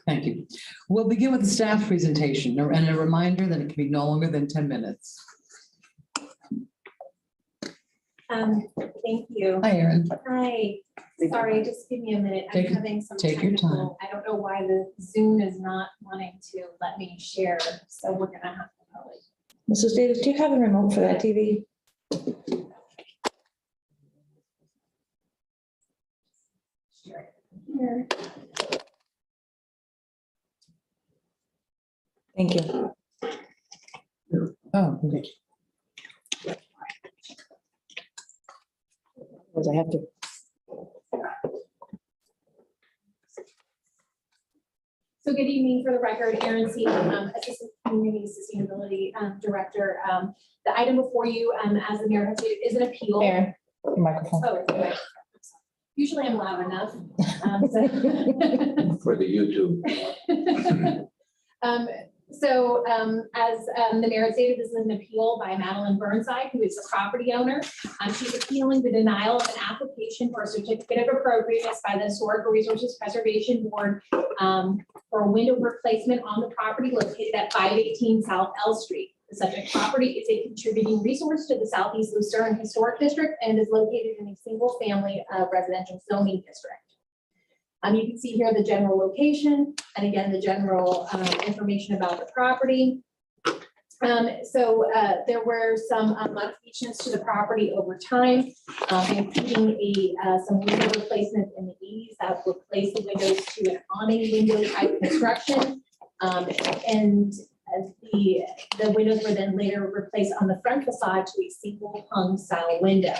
Thank you. We'll begin with the staff presentation and a reminder that it can be no longer than 10 minutes. Thank you. Hi, Erin. Hi, sorry, just give me a minute. I'm Take your- having some take your time. technical, I don't know why the Zoom is not wanting to let me share, so we're gonna have to probably. Mrs. Davis, do you have a remote for that TV? Share it here. Thank you. Oh, okay. Because I have to. So good evening, for the record, Erin C., Assistant Community Sustainability Director. The item before you, as the mayor has stated, is an appeal. Aaron, your microphone. Oh, it's okay. Usually I'm loud enough. For the YouTube. As the mayor stated, this is an appeal by Madeline Burnside, who is the property owner. She's appealing the denial of an application for a certificate of appropriateness by the Historical Resources Preservation Board for a window replacement on the property located at 518 South L Street. The subject property is a contributing resource to the Southeast Lucerne Historic District and is located in a single-family residential zoning district. You can see here the general location and again, the general information about the property. There were some modifications to the property over time, including some window replacement in the 80s that replaced the windows to an awning window type construction. The windows were then later replaced on the front facade to a single hung style window.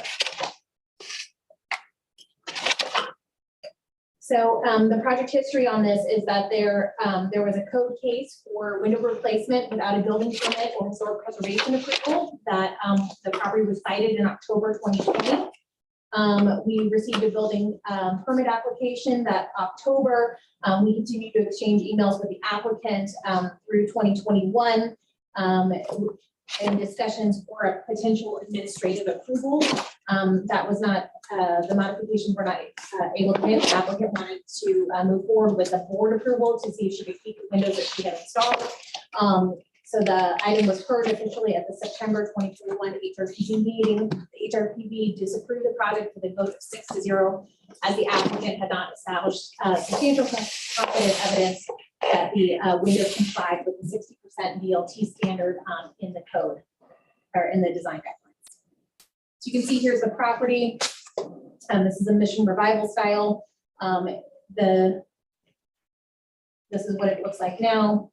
So the project history on this is that there was a code case for window replacement without a building permit or historic preservation approval that the property was cited in October 2020. We received a building permit application that October. We continued to exchange emails with the applicant through 2021 and discussions for a potential administrative approval. That was not, the modifications were not able to hit. The applicant wanted to move forward with a board approval to see if she could keep the windows that she had installed. So the item was heard officially at the September 2021 HRPB meeting. The HRPB disapproved the project with a vote of 6-0, as the applicant had not established substantial competent evidence that the windows complied with the 60% VLT standard in the code or in the design guidelines. So you can see here's the property. This is a mission revival style. This is what it looks like now.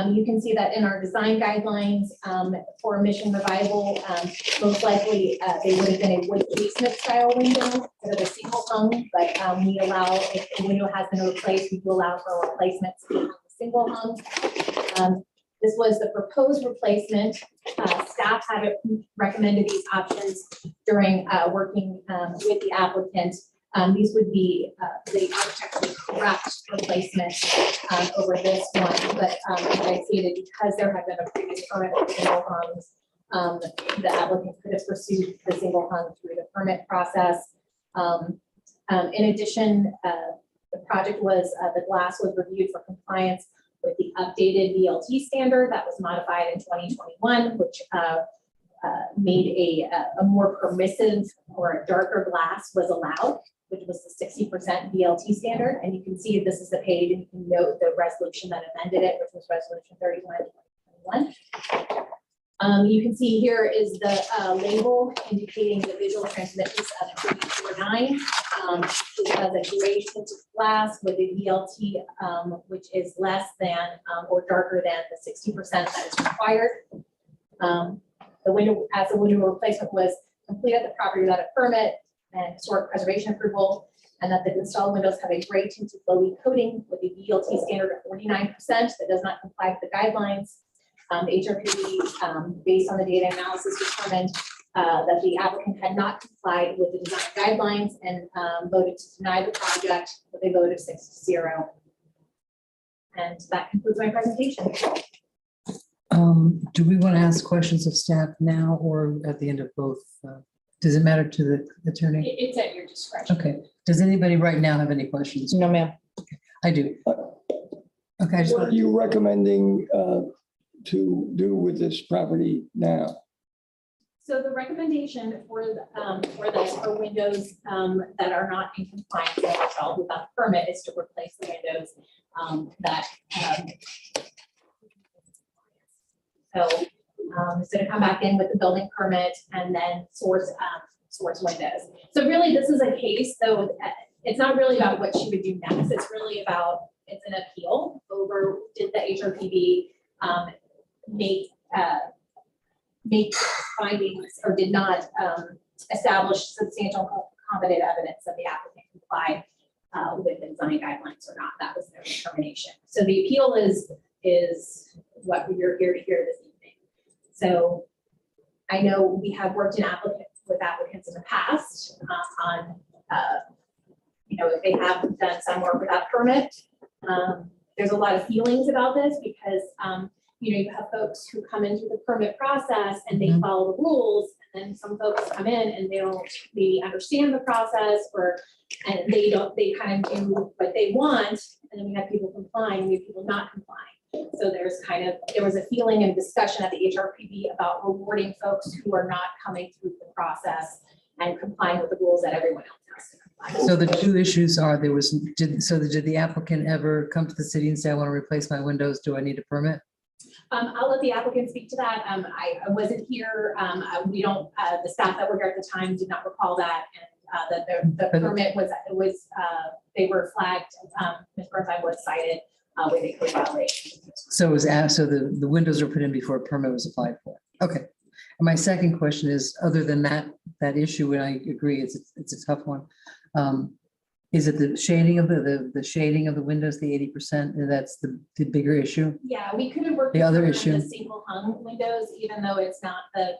You can see that in our design guidelines for a mission revival, most likely they would have been a wood casement style window instead of a single hung, but we allow, if the window has been replaced, we do allow for replacements to the single hung. This was the proposed replacement. Staff had recommended these options during working with the applicant. These would be the architecturally correct replacement over this one, but as I stated, because there had been a previous permit for single hungs, the applicant could have pursued the single hung through the permit process. In addition, the project was, the glass was reviewed for compliance with the updated VLT standard that was modified in 2021, which made a more permissive or a darker glass was allowed, which was the 60% VLT standard. And you can see this is the page, and you can note the resolution that amended it, which was resolution 31 of 2021. You can see here is the label indicating the visual transmittance of 349. It has a gray tinted glass with a VLT, which is less than or darker than the 60% that is required. The window, as the window replacement was complete at the property without a permit, and historic preservation approval, and that the installed windows have a gray tinted low coating with a VLT standard of 49% that does not comply with the guidelines. The HRPD, based on the data analysis, determined that the applicant had not complied with the design guidelines and voted to deny the project with a vote of 6-0. And that concludes my presentation. Do we want to ask questions of staff now or at the end of both? Does it matter to the attorney? It's at your discretion. Okay. Does anybody right now have any questions? No, ma'am. I do. Okay. I just What are want, you recommending to do with this property now? So the recommendation for this for windows that are not in compliance or installed without permit is to replace the windows that so to come back in with the building permit and then source windows. So really, this is a case, though, it's not really about what she would do next. It's really about, it's an appeal over, did the HRPB make findings or did not establish substantial competent evidence that the applicant complied with the design guidelines or not. That was their determination. So the appeal is what we're here to hear this evening. So I know we have worked with applicants in the past on, if they have done some work without permit. There's a lot of feelings about this because, you have folks who come into the permit process and they follow the rules, and then some folks come in and they don't maybe understand the process and they kind of do what they want, and then we have people complying, we have people not complying. So there was a feeling and discussion at the HRPB about rewarding folks who are not coming through the process and complying with the rules that everyone else has to comply with. so the two issues are did the applicant ever come to the city and say, I want to replace my windows? Do I need a permit? I'll let the applicant speak to that. I wasn't here. We don't, the staff that were here at the time did not recall that, and that the permit was, they were flagged. Ms. Bertheim was cited with a code violation. So it was asked, so the windows were put in before a permit was applied for. Okay. And my second question is, other than that issue, and I agree, it's a tough one. Is it the shading of the shading of the windows, the 80%? And that's the bigger issue? Yeah, we could have worked. The other on issue. The single hung windows, even though it's not the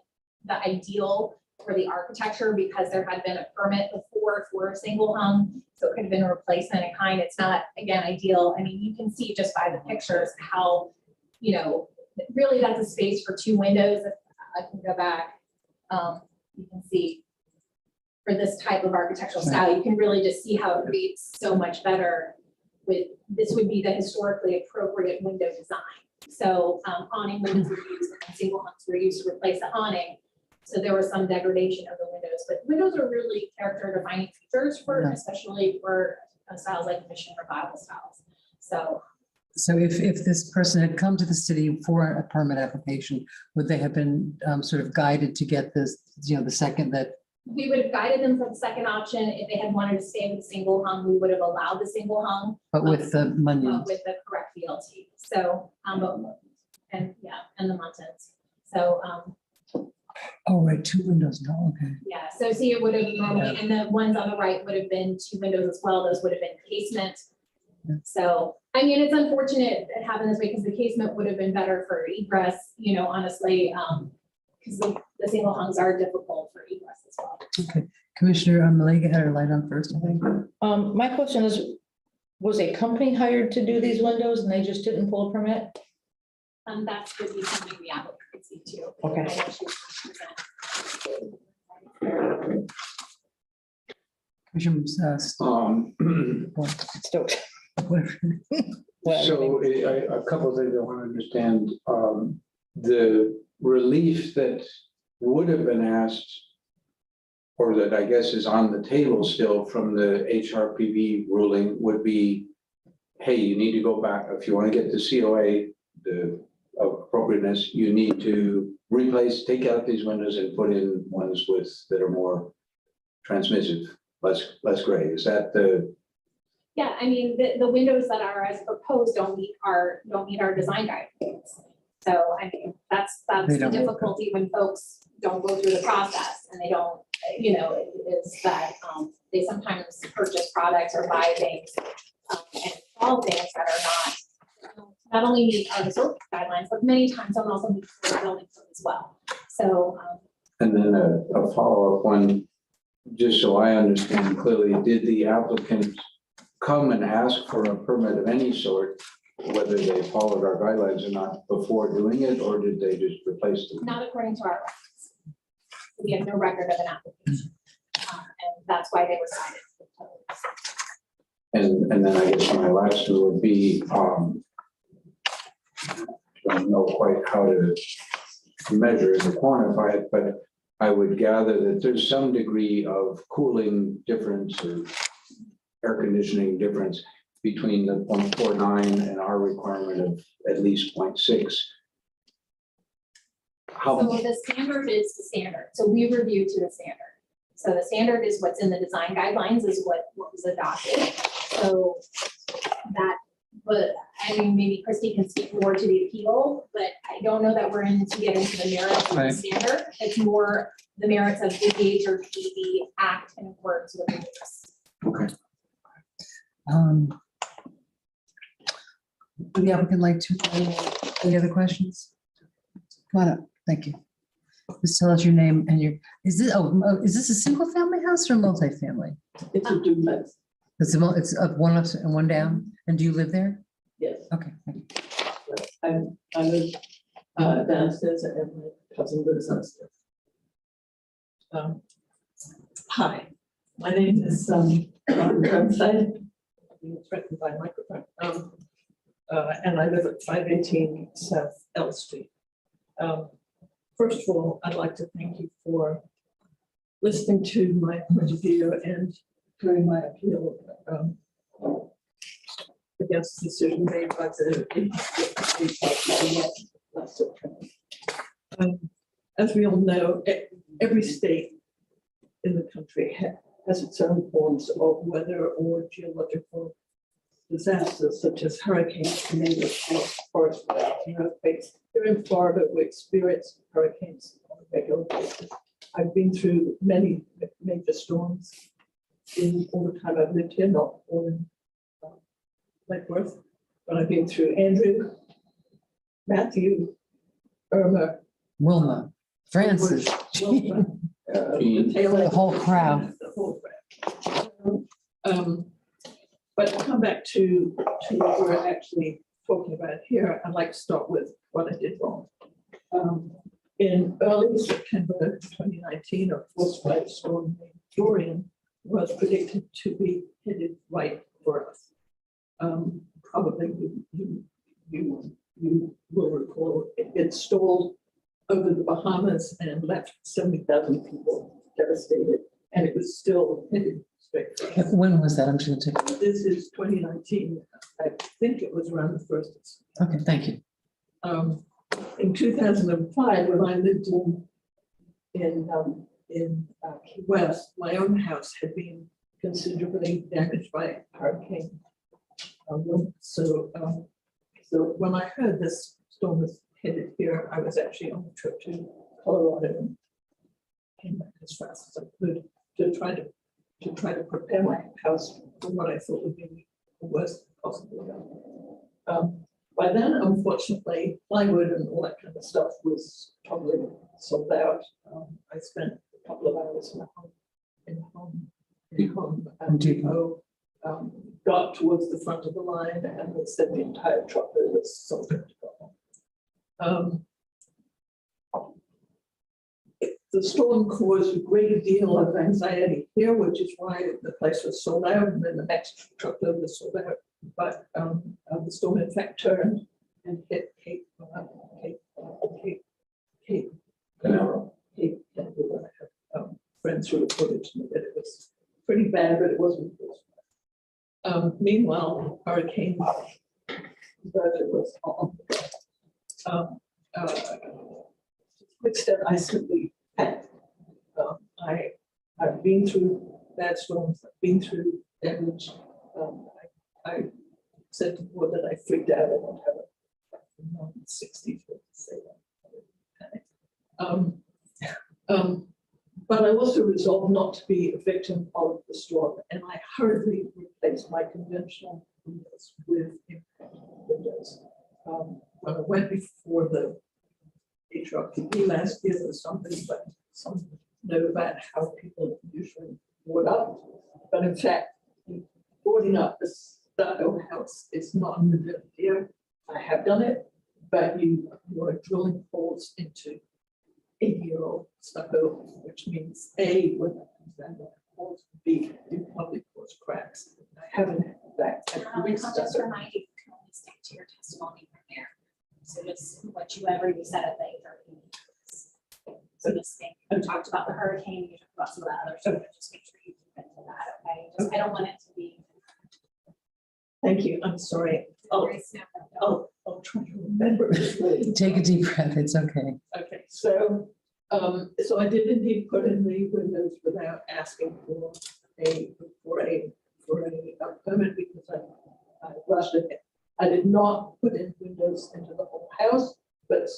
ideal for the architecture, because there had been a permit before for a single hung. So it could have been a replacement in kind. It's not, again, ideal. I mean, you can see just by the pictures how, really that's a space for two windows. If I can go back, you can see for this type of architectural style, you can really just see how it reads so much better with, this would be the historically appropriate window design. So awning windows were used and single hungs were used to replace the awning. So there was some degradation of the windows, but windows are really character defining features for, especially for styles like mission revival styles. So if this person had come to the city for a permit application, would they have been sort of guided to get this, the second that? We would have guided them for the second option. If they had wanted to stay with the single hung, we would have allowed the single hung. But with the money. With the correct VLT. So, and the muntins. So, Oh, right, two windows, no, okay. yeah, so see, it would have normally, and the ones on the right would have been two windows as well. Those would have been casement. Yeah. So, I mean, it's unfortunate it happened this way because the casement would have been better for egress, honestly, because the single hungs are difficult for egress as well. Okay, Commissioner Malega had her light on first, I think. My question is, was a company hired to do these windows and they just didn't pull a permit? That's would be something the applicant could see too. Okay. I know she was gonna present. Commissioner, Stoked. So a couple of things I want to understand. The relief that would have been asked, or that I guess is on the table still from the HRPB ruling, would be, hey, you need to go back, if you want to get the COA, the appropriateness, you need to take out these windows and put in ones that are more transmissive, less gray. Is that the? Yeah, I mean, the windows that are as proposed don't meet our design guidelines. So I mean, that's the difficulty when folks don't go through the process and they don't, you know, it's that, they sometimes purchase products or buy things, and install things that are not only meet our historic guidelines, but many times don't also meet the building code as well. So, And then a follow-up one, just so I understand clearly, did the applicant come and ask for a permit of any sort, whether they followed our guidelines or not before doing it, or did they just replace them? not according to our records. We have no record of an application, and that's why they were cited. And then I guess my last two would be, don't know quite how to measure it or quantify it, but I would gather that there's some degree of cooling difference or air conditioning difference between the 0.49 and our requirement of at least 0.6. How, So the standard is the standard, so we review to the standard. So the standard is what's in the design guidelines is what was adopted. So that, but I mean, maybe Christy can speak more to the appeal, but I don't know that we're in to get into the merits of the Right. standard. It's more the merits of did the HRPD act in accordance with the rules. okay. Would the applicant like to, any other questions? Come on up, thank you. Just tell us your name and your, is this a single family house or a multifamily? It's a duplex, It's up one up and one down, and do you live there? yes. Okay, thank you. I live downstairs and my cousin lives upstairs. Hi, my name is, I'm threatened by microphone. And I live at 518 South L Street. First of all, I'd like to thank you for listening to my point of view and hearing my appeal against the decision made by the last September. As we all know, every state in the country has its own forms of weather or geological disasters such as hurricanes, tornadoes, forest fires, and earthquakes. Here in Florida, we experience hurricanes on a regular basis. I've been through many major storms in all the time I've lived here, not all in Lake Worth, but I've been through Andrew, Matthew, Irma, Wilma, Francis, Wilma, the whole crowd. the whole crowd. But to come back to what we're actually talking about here, I'd like to start with what I did wrong. In early September 2019, a force five storm named Dorian was predicted to be headed right for us. Probably you will recall it stalled over the Bahamas and left 70,000 people devastated, and it was still headed straight for us. When was that? I'm just gonna take, This is 2019. I think it was around the 1st. okay, thank you. In 2005, when I lived in Key West, my own house had been considerably damaged by Hurricane Wilma. So when I heard this storm was headed here, I was actually on a trip to Colorado and came back as fast as I could to try to prepare my house for what I thought would be the worst possible. By then, unfortunately, plywood and all that kind of stuff was probably sold out. I spent a couple of hours in Home Depot, got towards the front of the line, and they said the entire truckload was sold out. The storm caused a great deal of anxiety here, which is why the place was sold out, and then the next truckload was sold out. But the storm in fact turned and hit Cape Canaveral. I have friends who reported to me that it was pretty bad, but it wasn't. Meanwhile, Hurricane Bertha was on. Which step I simply had. I've been through bad storms. I've been through damage. I said to the board that I freaked out. I don't have a 60s to say that. But I also resolved not to be a victim of the storm, and I hurriedly replaced my conventional windows with impact windows. When I went before the HRPP last year, there was something, but some know about how people usually board up. But in fact, boarding up a stucco house is not a good idea. I have done it, but you are drilling holes into 80-year-old stucco, which means A, when that comes down, the holes, B, you probably cause cracks. I haven't had that. I'll just remind you, you can only stick to your testimony from there. So just whatever you said at the HRP. So just think, we talked about the hurricane, you talked about some of the other stuff, just make sure you keep it to that, okay? Just, I don't want it to be. Thank you, I'm sorry. I'll try to remember. Take a deep breath, it's okay. Okay, so, so I did indeed put in the windows without asking for a permit because I rushed it. I did not put in windows into the whole house, but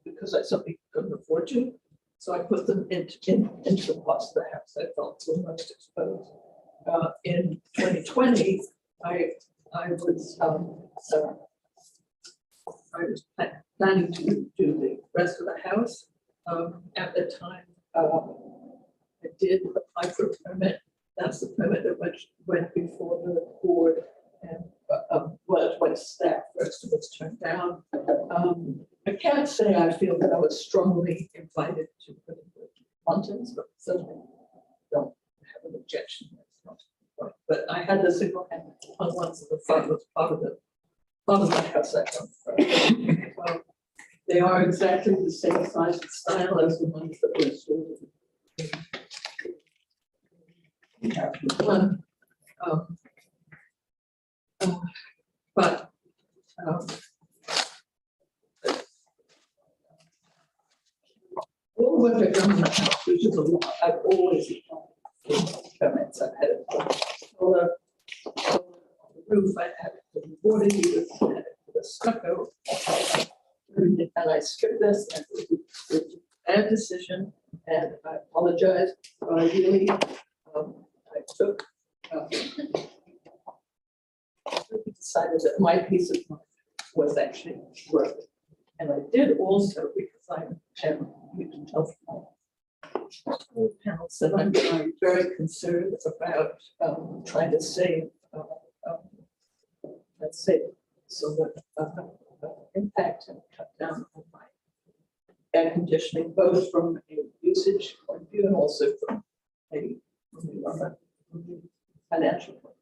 because I simply couldn't afford to. So I put them into the parts of the house I felt were most exposed. In 2020, I was planning to do the rest of the house. At the time, I did apply for a permit. That's the permit that went before the board, and when staff first was turned down. I can't say I feel that I was strongly invited to put in the mountains, but certainly don't have an objection. That's not the point. But I had the single hand on once in the front was part of the house I come from. Well, they are exactly the same size and style as the ones that were installed. But all what I've done in the house, which is a lot, I've always permits. I've had it solar on the roof, I had it for the water heaters, I had it for the stucco. And I skipped this, and it was a bad decision, and I apologize, but I really, I decided that my peace of mind was actually worth it. And I did also, because you can tell from my panels that I'm very concerned about trying to save, let's say, so that impact and cut down on my air conditioning, both from a usage point of view and also from a financial point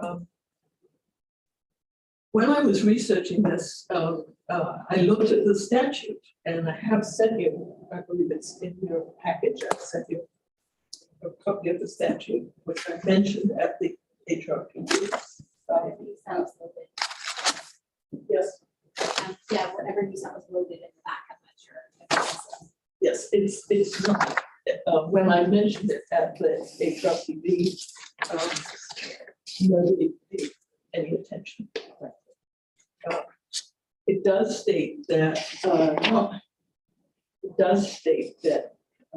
of view. When I was researching this, I looked at the statute, and I have sent you, I believe it's in your package, I've sent you a copy of the statute, which I mentioned at the HRPP. Yes. Yeah, whatever you said was loaded in the back, I'm not sure. Yes, it's not. When I mentioned it at the HRPP, nobody paid any attention. It does state that, I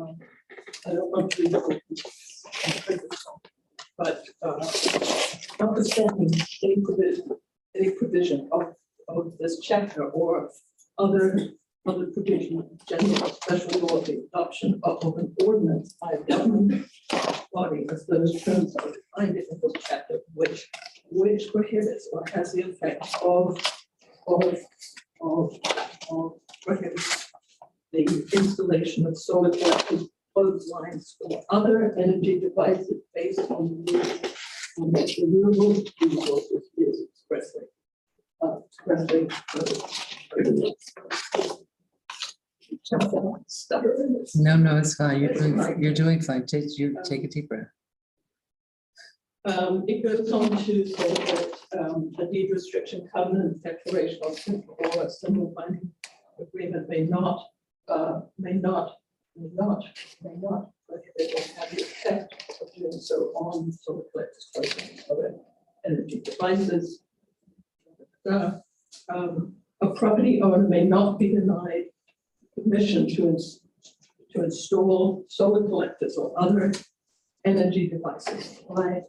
don't want to read it, but notwithstanding any provision of this chapter or other provision, general or special law, the adoption of an ordinance by a government body, as those terms are defined in this chapter, which prohibits or has the effect of prohibits the installation of solar collectors, clotheslines, or other energy devices based on renewable resources is expressly. No, it's fine. You're doing fine. Take a deep breath. It goes on to say that the deed restriction covenant declaration or a single binding agreement may not prohibit or have the effect of doing so on solar collectors, clothing, other energy devices. A property owner may not be denied permission to to install solar collectors or other energy devices by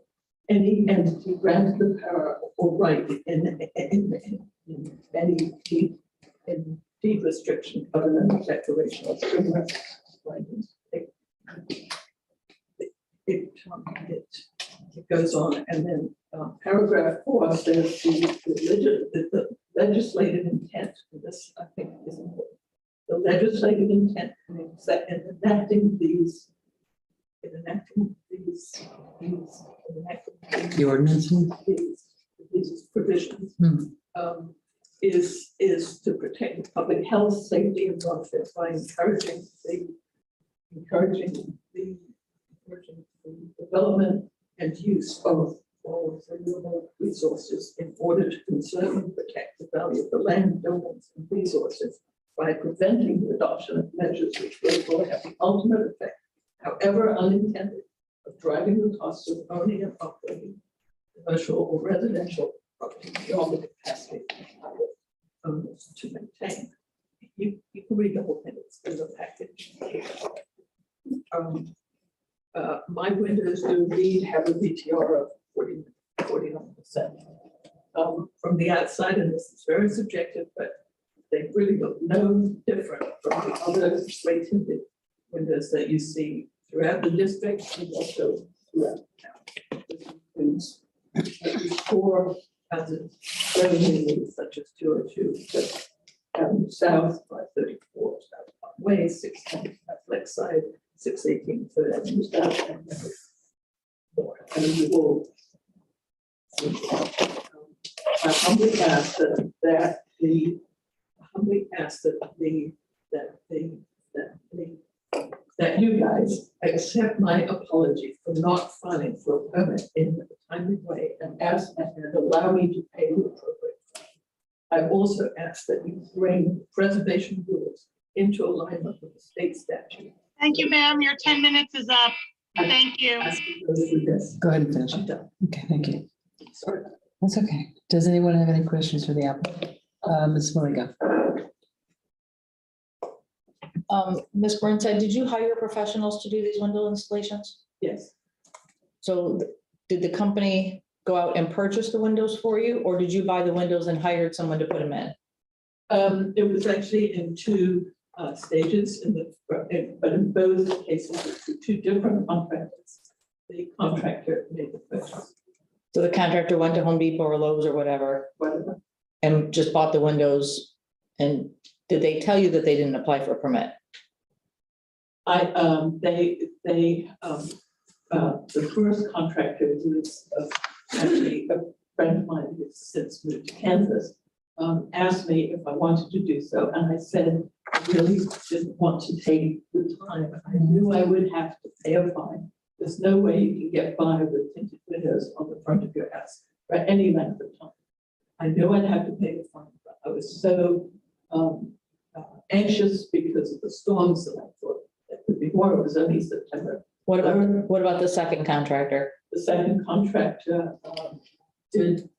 any entity granted the power or right in any deed restriction of an declaration of similar writings. It goes on, and then paragraph 4 says the legislative intent, this I think is important. The legislative intent in enacting these The ordinances. these provisions Hmm. is to protect public health, safety, and welfare by encouraging the development and use of renewable resources in order to conserve and protect the value of the land, buildings, and resources by preventing the adoption of measures which will have the ultimate effect, however unintended, of driving the costs of owning and operating commercial or residential property beyond the capacity of owners to maintain. You can read the whole thing, it's in the package. My windows do indeed have a BTR of 49%. From the outside, and this is very subjective, but they really look no different from the other spray tinted windows that you see throughout the district and also throughout the town. This includes at least 4 houses, revenue such as 202, Avenue South, 534, South Parkway, 610, Lakeside, 618, Third Avenue South, and more. And we will I humbly ask that you guys accept my apology for not filing for a permit in a timely way and allow me to pay the appropriate fine. I also ask that you bring preservation rules into alignment with the state statute. Thank you, ma'am. Your 10 minutes is up. Thank you. Go ahead and finish. I'm done. Okay, thank you. Sorry. That's okay. Does anyone have any questions for the applicant? Ms. Mulligan. Ms. Burnside, did you hire professionals to do these window installations? Yes. So did the company go out and purchase the windows for you, or did you buy the windows and hired someone to put them in? It was actually in 2 stages, but in both cases, with 2 different contractors. The contractor made the purchase. So the contractor went to Home Depot or Lowe's or whatever Whatever. and just bought the windows. And did they tell you that they didn't apply for a permit? The first contractor, who is actually a friend of mine who's since moved to Kansas, asked me if I wanted to do so, and I said I really didn't want to take the time. I knew I would have to pay a fine. There's no way you can get by with tinted windows on the front of your house for any length of time. I knew I'd have to pay the fine, but I was so anxious because of the storms that I thought there could be more. It was only September. What about the second contractor? The second contractor did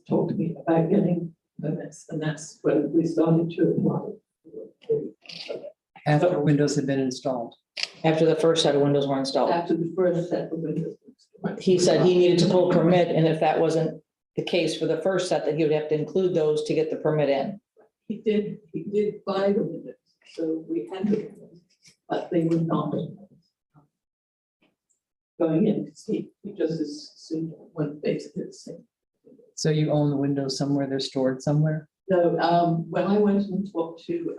talk to me about getting permits, and that's when we started to apply. After windows have been installed. After the first set of windows were installed? After the first set of windows. He said he needed to pull a permit, and if that wasn't the case for the first set, that he would have to include those to get the permit in. He did buy the windows, so we had the windows, but they were not going in, because he just assumed one basically the same. So you own the windows somewhere, they're stored somewhere? So when I went and talked to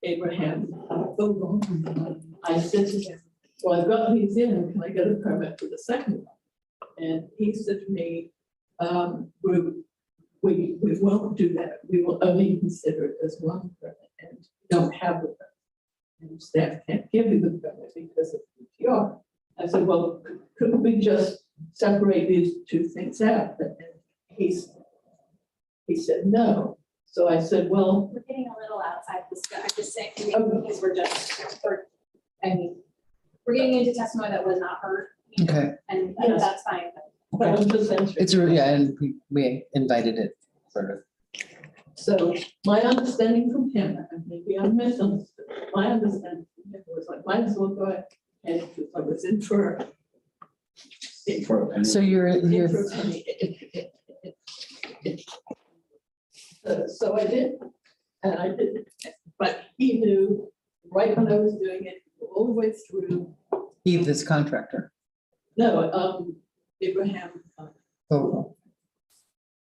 Abraham, I said to him, well, I've got these in, can I get a permit for the second one? And he said to me, we won't do that. We will only consider it as one permit, and you don't have the permit. And staff can't give you the permit because of PTR. I said, well, couldn't we just separate these 2 things out? And he said no. So I said, well, We're getting a little outside the scope. I'm just saying, because we're getting into testimony that was not heard. Okay. And Yes. that's fine. but I'm just answering. It's, yeah, and we invited it sort of. So my understanding from him, and maybe I misunderstood, my understanding from him was like, might as well go ahead, because I was in for. For a penny. So you're, in for a penny. So I did, and I did, but he knew right when I was doing it, all the way through. Eve, this contractor. No, Abraham. Oh,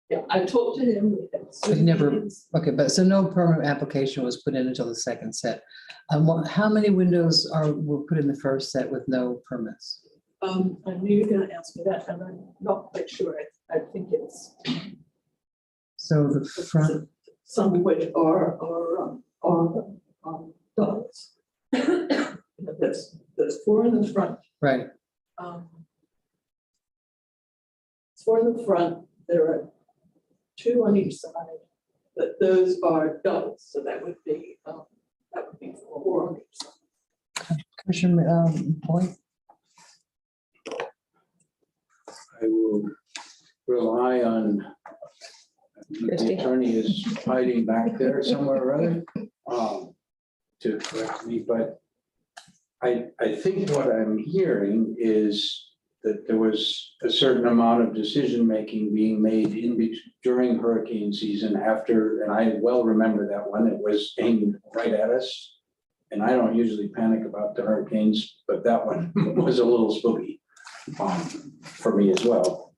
Yeah, I talked to him. We had But he never- meetings. okay, but so no permanent application was put in until the second set. How many windows were put in the first set with no permits? I knew you were gonna ask me that, and I'm not quite sure. I think it's So the front, some of which are dogs. There's 4 in the front. right, It's 4 in the front. There are 2 on each side, but those are dogs, so that would be 4 on each side. Commissioner Point, I will rely on, the Christie. attorney is hiding back there somewhere or other, to correct me, but I think what I'm hearing is that there was a certain amount of decision-making being made during hurricane season after, and I well remember that one, it was aimed right at us. And I don't usually panic about the hurricanes, but that one was a little spooky for me as well.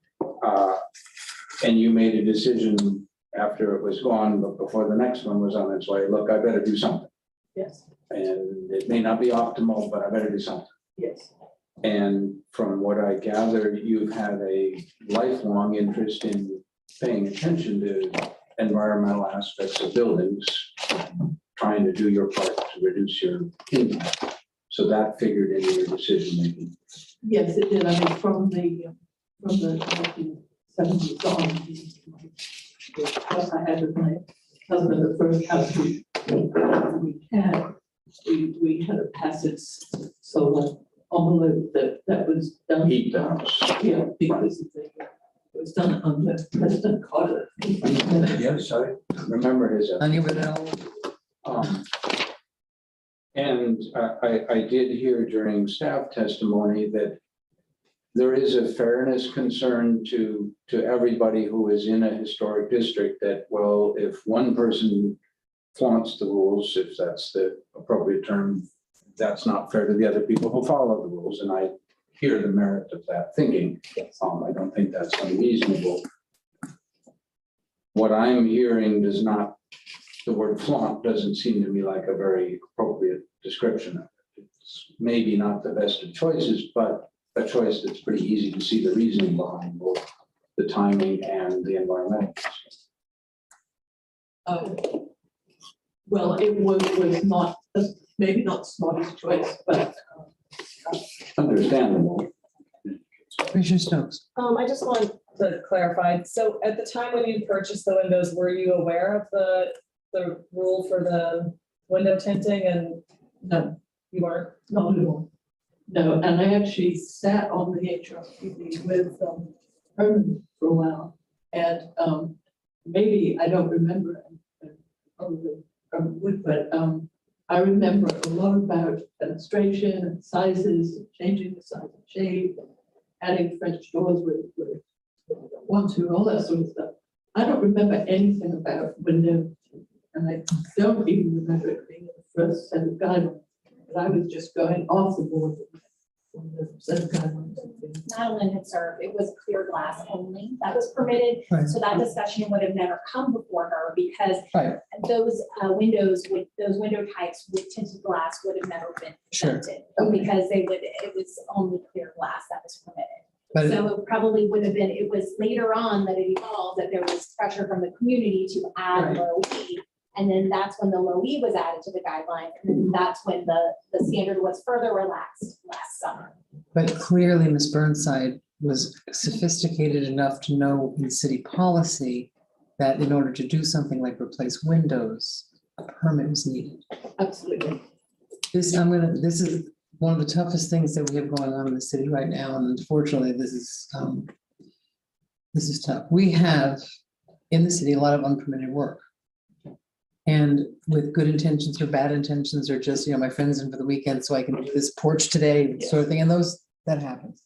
And you made a decision after it was gone, but before the next one was on its way, look, I better do something. Yes, And it may not be optimal, but I better do something. yes. And from what I gather, you've had a lifelong interest in paying attention to environmental aspects of buildings, trying to do your part to reduce your impact. So that figured into your decision making. Yes, it did. I mean, from the 1970s on, the house I had with my husband, the first house we had a passive solar envelope that was done. Heat the house. Yeah, because it was done under President Carter. Yes, I remember his. on you with it all. And I did hear during staff testimony that there is a fairness concern to everybody who is in a historic district that, well, if one person flaunts the rules, if that's the appropriate term, that's not fair to the other people who follow the rules. And I hear the merit of that thinking. I don't think that's unreasonable. What I'm hearing does not, the word flaunt doesn't seem to me like a very appropriate description of it. It's maybe not the best of choices, but a choice that's pretty easy to see the reasoning behind both the timing and the environmental. Well, it was not, maybe not the smartest choice, but Understandable. Commissioner Stokes. I just want to clarify, so at the time when you purchased the windows, were you aware of the rule for the window tinting and no, you weren't? not at all. No, and I actually sat on the HRPD with Herman for a while, and maybe I don't remember, and probably would, but I remember a lot about fenestration and sizes, changing the size and shape, adding French doors with 1, 2, all that sort of stuff. I don't remember anything about window, and I don't even remember it being the first set of guidelines. But I was just going off the board on the set of guidelines. Madeline had served, it was clear glass only that was permitted. Right. So that discussion would have never come before her because Right. those window types with tinted glass would have never been Sure. presented. Because it was only clear glass that was permitted. But So it probably would have been, it was later on that it evolved, that there was pressure from the community to add Right. low E. And then that's when the low E was added to the guideline. And then that's when the standard was further relaxed last summer. But clearly, Ms. Burnside was sophisticated enough to know in city policy that in order to do something like replace windows, a permit was needed. Absolutely. This is one of the toughest things that we have going on in the city right now, and unfortunately, this is tough. We have in the city a lot of unpermitted work. And with good intentions or bad intentions, or just, my friends in for the weekend, so I can do this porch today sort of thing, and that happens.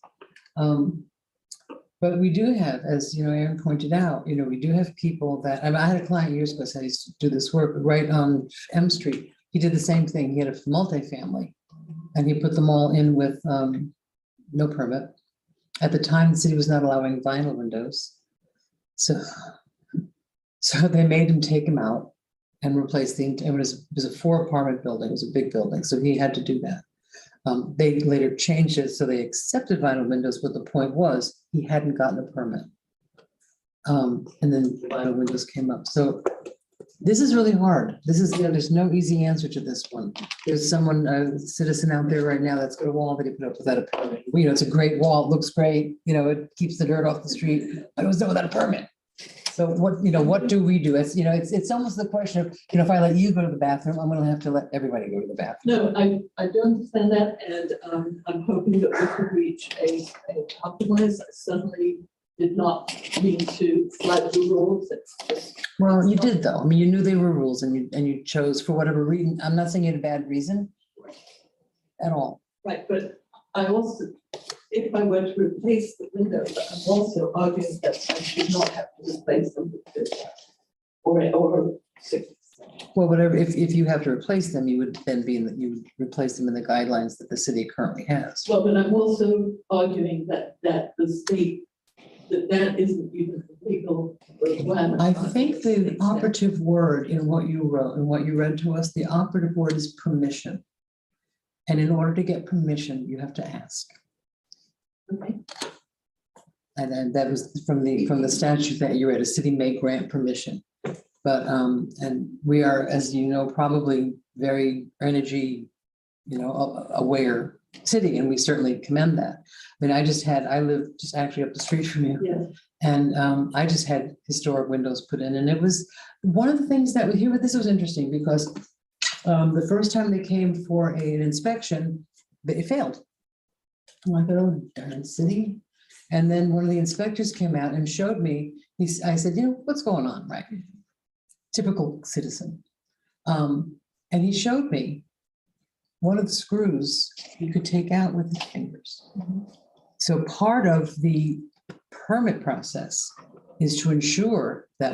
But we do have, as Aaron pointed out, we do have people that, I had a client years ago said he used to do this work right on M Street. He did the same thing. He had a multifamily and he put them all in with no permit. At the time, the city was not allowing vinyl windows. So they made him take them out and replace it was a 4-apartment building. It was a big building. So he had to do that. They later changed it, so they accepted vinyl windows, but the point was, he hadn't gotten a permit. And then the vinyl windows came up. So this is really hard. This is, there's no easy answer to this one. There's someone, a citizen out there right now that's got a wall that he put up without a permit. It's a great wall, it looks great, it keeps the dirt off the street, but it was done without a permit. So what do we do? It's almost the question of, if I let you go to the bathroom, I'm gonna have to let everybody go to the bathroom. No, I do understand that, and I'm hoping that we can reach a compromise. I certainly did not mean to flood the rules. It's just. Well, you did though. You knew they were rules and you chose for whatever reason. I'm not saying you had a bad reason at all. Right, but I also, if I were to replace the windows, I'm also arguing that I should not have to replace them with this or six. Well, whatever, if you have to replace them, you would then you would replace them in the guidelines that the city currently has. Well, but I'm also arguing that the state, that isn't even a legal requirement. I think the operative word in what you wrote and what you read to us, the operative word is permission. And in order to get permission, you have to ask. Okay. And then that was from the statute that you read, a city may grant permission. But, and we are, as you know, probably very energy, aware city, and we certainly commend that. I live just actually up the street from you. Yeah. And I just had historic windows put in, and it was one of the things that was here, but this was interesting because the first time they came for an inspection, it failed. I thought, oh, darn city. And then one of the inspectors came out and showed me, I said, what's going on, right? Typical citizen. And he showed me one of the screws you could take out with his fingers. So part of the permit process is to ensure that,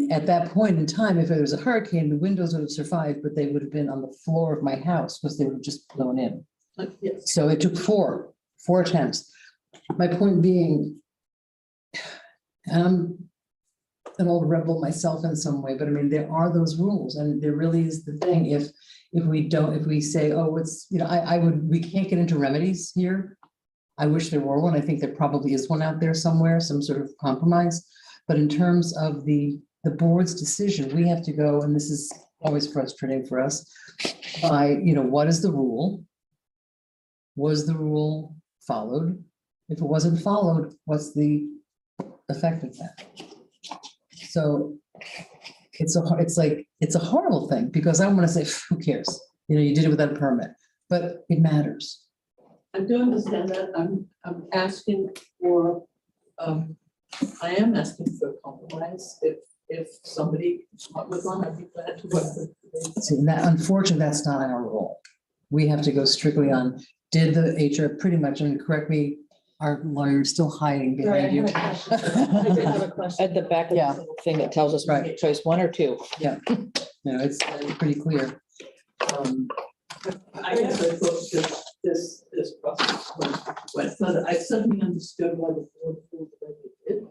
at that point in time, if there was a hurricane, the windows would have survived, but they would have been on the floor of my house because they were just blown in. Yes. So it took four attempts. My point being, I'm an old rebel myself in some way, but there are those rules, and there really is the thing. If we say, oh, it's, we can't get into remedies here. I wish there were one. I think there probably is one out there somewhere, some sort of compromise. But in terms of the board's decision, we have to go, and this is always frustrating for us, by, what is the rule? Was the rule followed? If it wasn't followed, what's the effect of that? So it's a horrible thing, because I want to say, who cares? You did it without a permit, but it matters. I do understand that. I'm asking for, I am asking for a compromise. If somebody was on, I'd be glad to work with them. See, unfortunately, that's not our role. We have to go strictly on, did the HR pretty much, correct me, our lawyer's still hiding behind you. I did have a question. At the back of Yeah. the thing that tells us, Right. choice 1 or 2. Yeah, it's pretty clear. I guess I thought this process went further. I certainly understood why the board pulled the way it did.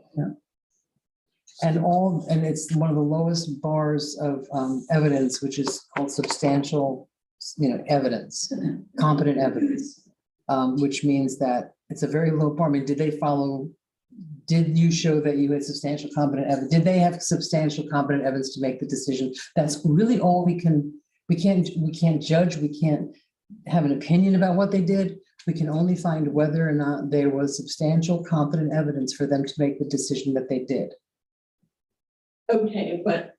And it's one of the lowest bars of evidence, which is called substantial, evidence, competent evidence, which means that it's a very low bar. Did you show that you had substantial competent evidence? Did they have substantial competent evidence to make the decision? That's really all we can't judge. We can't have an opinion about what they did. We can only find whether or not there was substantial competent evidence for them to make the decision that they did. Okay, but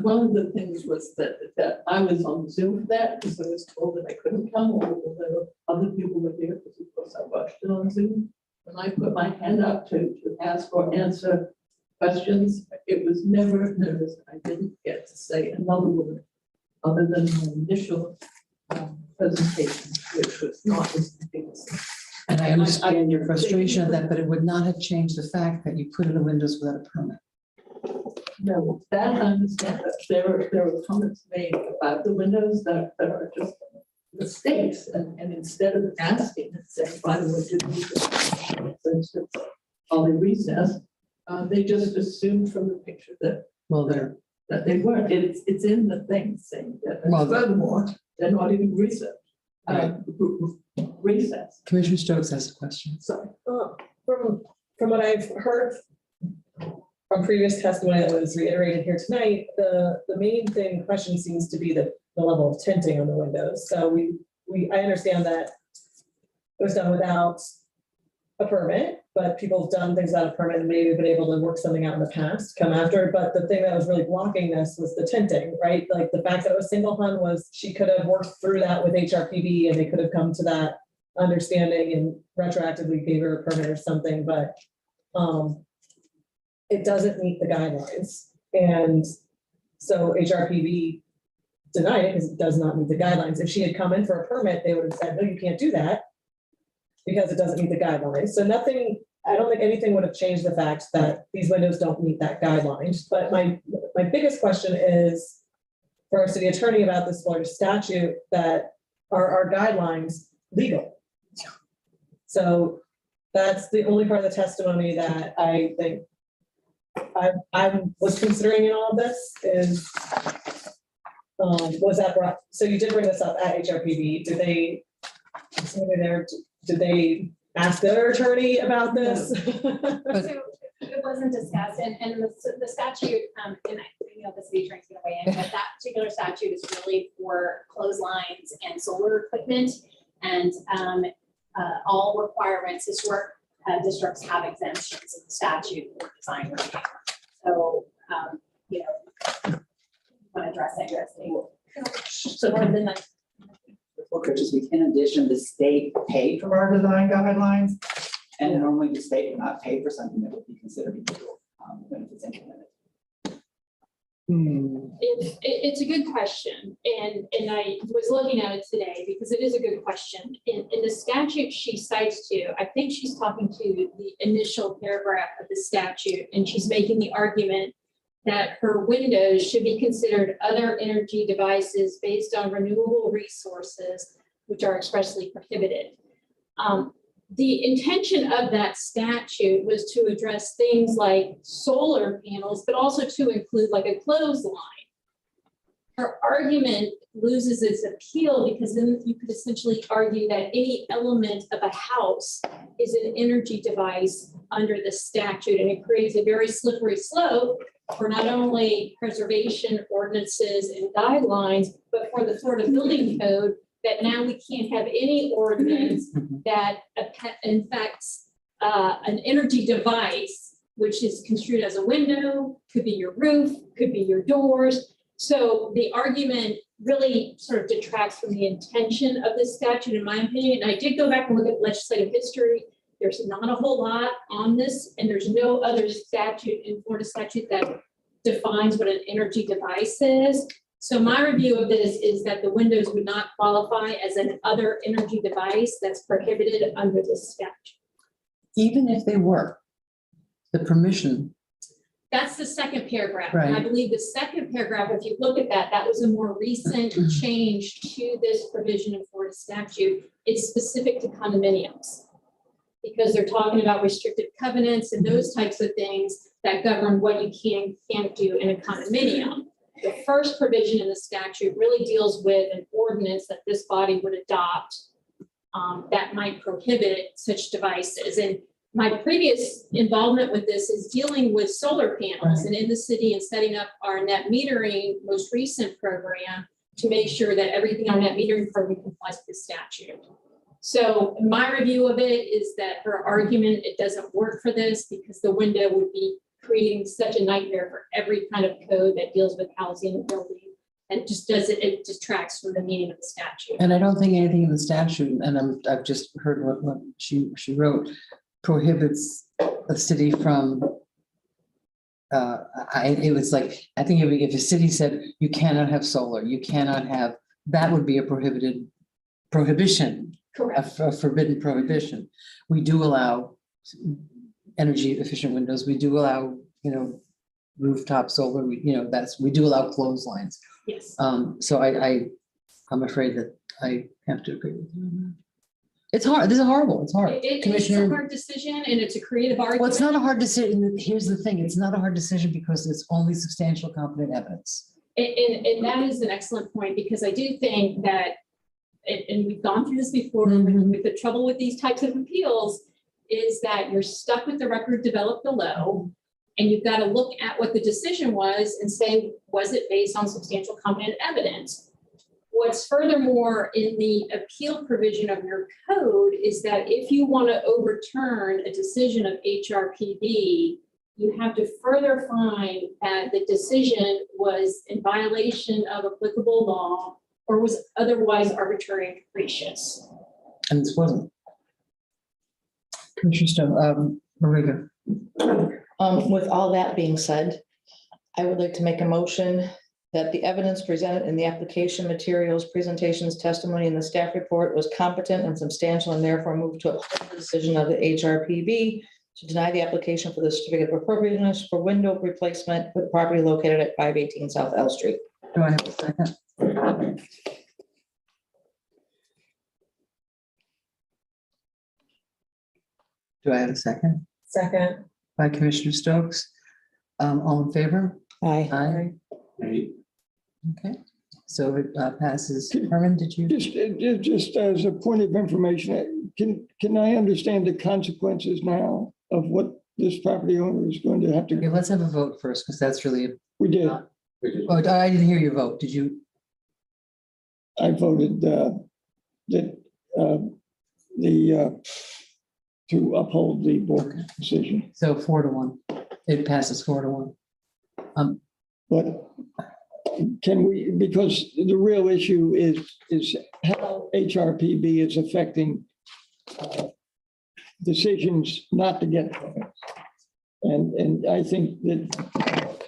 one of the things was that I was on Zoom for that, because I was told that I couldn't come, although other people were there, because of course I watched it on Zoom. When I put my hand up to ask or answer questions. It was never noticed. I didn't get to say another word other than my initial presentation, which was not as ambiguous. And I understand your frustration of that, but it would not have changed the fact that you put in the windows without a permit. No, that I understand, that there were comments made about the windows that are just mistakes, and instead of asking and saying, by the way, did we since it's only recess, they just assumed from the picture that Well, there, that they weren't. It's in the thing saying that. And Well, furthermore, they're not even recess. Recess. Commissioner Stokes has a question. Sorry. From what I've heard from previous testimony that was reiterated here tonight, the main question seems to be the level of tinting on the windows. So I understand that it was done without a permit, but people have done things without a permit and maybe been able to work something out in the past, come after. But the thing that was really blocking this was the tinting, right? Like the fact that it was single hung was she could have worked through that with HRPB and they could have come to that understanding and retroactively gave her a permit or something, but it doesn't meet the guidelines. And so HRPB denied it because it does not meet the guidelines. If she had come in for a permit, they would have said, no, you can't do that because it doesn't meet the guidelines. So nothing, I don't think anything would have changed the fact that these windows don't meet that guidelines. But my biggest question is for our city attorney about this Florida statute, that are our guidelines legal? So that's the only part of the testimony that I think I was considering in all of this is, was that brought, so you did bring this up at HRPB. Did they, somebody there, did they ask their attorney about this? So it wasn't discussed, and the statute, and I know the city attorney's gonna weigh in, but that particular statute is really for clotheslines and solar equipment, and all requirements, historic districts have exemptions in the statute for design review. So, you know, want to address that, So because we, in addition, the state paid for our design guidelines, and normally the state would not pay for something that would be considered illegal when it's implemented. It's a good question, and I was looking at it today because it is a good question. In the statute she cites to, I think she's talking to the initial paragraph of the statute, and she's making the argument that her windows should be considered other energy devices based on renewable resources, which are expressly prohibited. The intention of that statute was to address things like solar panels, but also to include like a clothesline. Her argument loses its appeal because then you could essentially argue that any element of a house is an energy device under the statute, and it creates a very slippery slope for not only preservation ordinances and guidelines, but for the Florida Building Code, that now we can't have any ordinance that infects an energy device, which is construed as a window, could be your roof, could be your doors. So the argument really sort of detracts from the intention of this statute, in my opinion. And I did go back and look at legislative history. There's not a whole lot on this, and there's no other statute in Florida statute that defines what an energy device is. So my review of this is that the windows would not qualify as an other energy device that's prohibited under this statute. Even if they were, the permission. That's the second paragraph. Right. And I believe the second paragraph, if you look at that, that was a more recent change to this provision in Florida statute. It's specific to condominiums because they're talking about restrictive covenants and those types of things that govern what you can't do in a condominium. The first provision in the statute really deals with an ordinance that this body would adopt that might prohibit such devices. And my previous involvement with this is dealing with solar panels and in the city and setting up our net metering most recent program to make sure that everything on our net metering program complies with the statute. So my review of it is that her argument, it doesn't work for this because the window would be creating such a nightmare for every kind of code that deals with housing and building. And it detracts from the meaning of the statute. And I don't think anything in the statute, and I've just heard what she wrote, prohibits a city from it was like, I think if a city said, you cannot have solar, you cannot have, that would be a prohibition, Correct. a forbidden prohibition. We do allow energy efficient windows. We do allow, rooftop solar, we do allow clotheslines. Yes. So I'm afraid that I have to agree with you on that. It's hard. This is horrible. It's hard. It's a Commissioner, hard decision and it's a creative argument. well, it's not a hard decision. Here's the thing. It's not a hard decision because it's only substantial competent evidence. And that is an excellent point, because I do think that, and we've gone through this before, Mhm. with the trouble with these types of appeals is that you're stuck with the record developed below, and you've got to look at what the decision was and say, was it based on substantial competent evidence? What's furthermore in the appeal provision of your code is that if you want to overturn a decision of HRPB, you have to further find that the decision was in violation of applicable law or was otherwise arbitrary and capricious. And this wasn't. Commissioner Stowe, Marika. With all that being said, I would like to make a motion that the evidence presented in the application materials, presentations, testimony, and the staff report was competent and substantial, and therefore move to uphold the decision of the HRPB to deny the application for the certificate of appropriateness for window replacement with property located at 518 South L Street. Do I have a second? Do I have a second? Second. By Commissioner Stokes. All in favor? Aye. Aye. Okay, so it passes. Herman, did you? Just as a point of information, can I understand the consequences now of what this property owner is going to have Okay, to? let's have a vote first, because that's really, We did. oh, I didn't hear your vote. Did you? I voted that to uphold the board decision. So 4-1. It passes 4-1. But can we, because the real issue is how HRPB is affecting decisions not to get permits. And I think that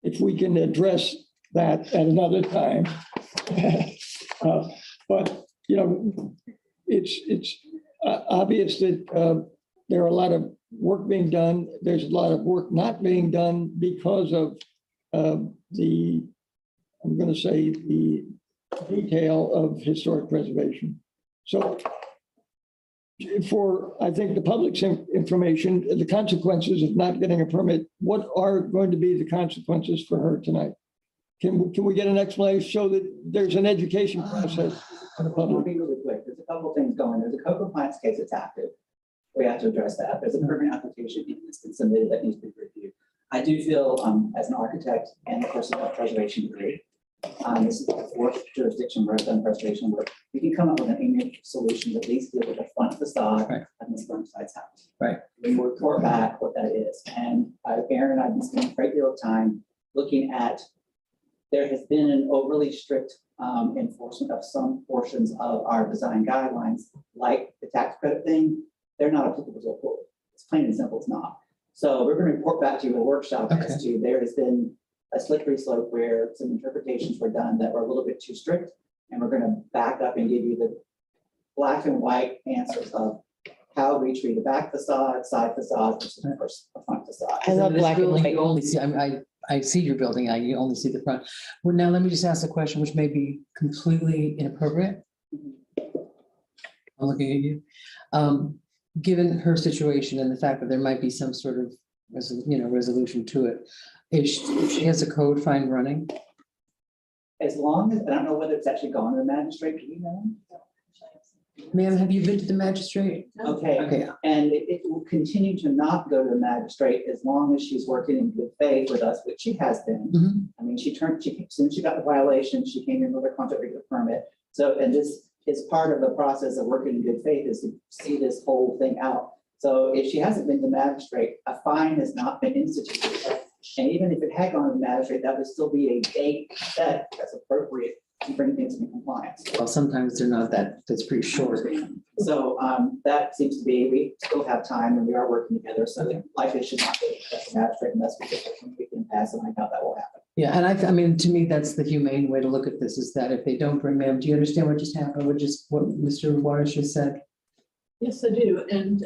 if we can address that at another time. But, it's obvious that there are a lot of work being done. There's a lot of work not being done because of the detail of historic preservation. So for, I think, the public's information, the consequences of not getting a permit, what are going to be the consequences for her tonight? Can we get an explanation so that there's an education process for the I'll public? be really quick. There's a couple things going. There's a code compliance case that's active. We have to address that. There's a permit application that's been submitted that needs to be reviewed. I do feel, as an architect and of course a preservation degree, this is the fourth jurisdiction where I've done preservation work. We can come up with an amiable solution to at least deal with the front facade of Ms. Burnside's house. Right. We will report back what that is. And Aaron and I have been spending a great deal of time looking at, there has been an overly strict enforcement of some portions of our design guidelines, like the tax credit thing. They're not applicable to a pool. It's plain and simple, it's not. So we're going to report back to you in a workshop as to there has been a slippery slope where some interpretations were done that were a little bit too strict. And we're going to back up and give you the black and white answers of how we treat a back facade, side facade versus a front facade. I love This black and building, white. you only see, I see your building, you only see the front. Well, now let me just ask a question which may be completely inappropriate. I'm looking at you. Given her situation and the fact that there might be some sort of resolution to it, if she has a code fine running, As long as, I don't know whether it's actually gone to the magistrate, do you know? ma'am, have you been to the magistrate? Okay, Okay, and it will continue to not go to the magistrate as long as she's working in good faith with us, which she has been. Mhm. I mean, as soon as she got the violation, she came in with her contract regular permit. So, and this is part of the process of working in good faith, is to see this whole thing out. So if she hasn't been to the magistrate, a fine has not been instituted. And even if it had gone to the magistrate, that would still be a date set that's appropriate to bring things into compliance. Well, sometimes they're not that's pretty short. So that seems to be, we still have time and we are working together, so that likely should not be a magistrate unless we can pass, and I doubt that will happen. Yeah, and I mean, to me, that's the humane way to look at this, is that if they don't bring them, do you understand what just happened, what Mr. Waters just said? Yes, I do, and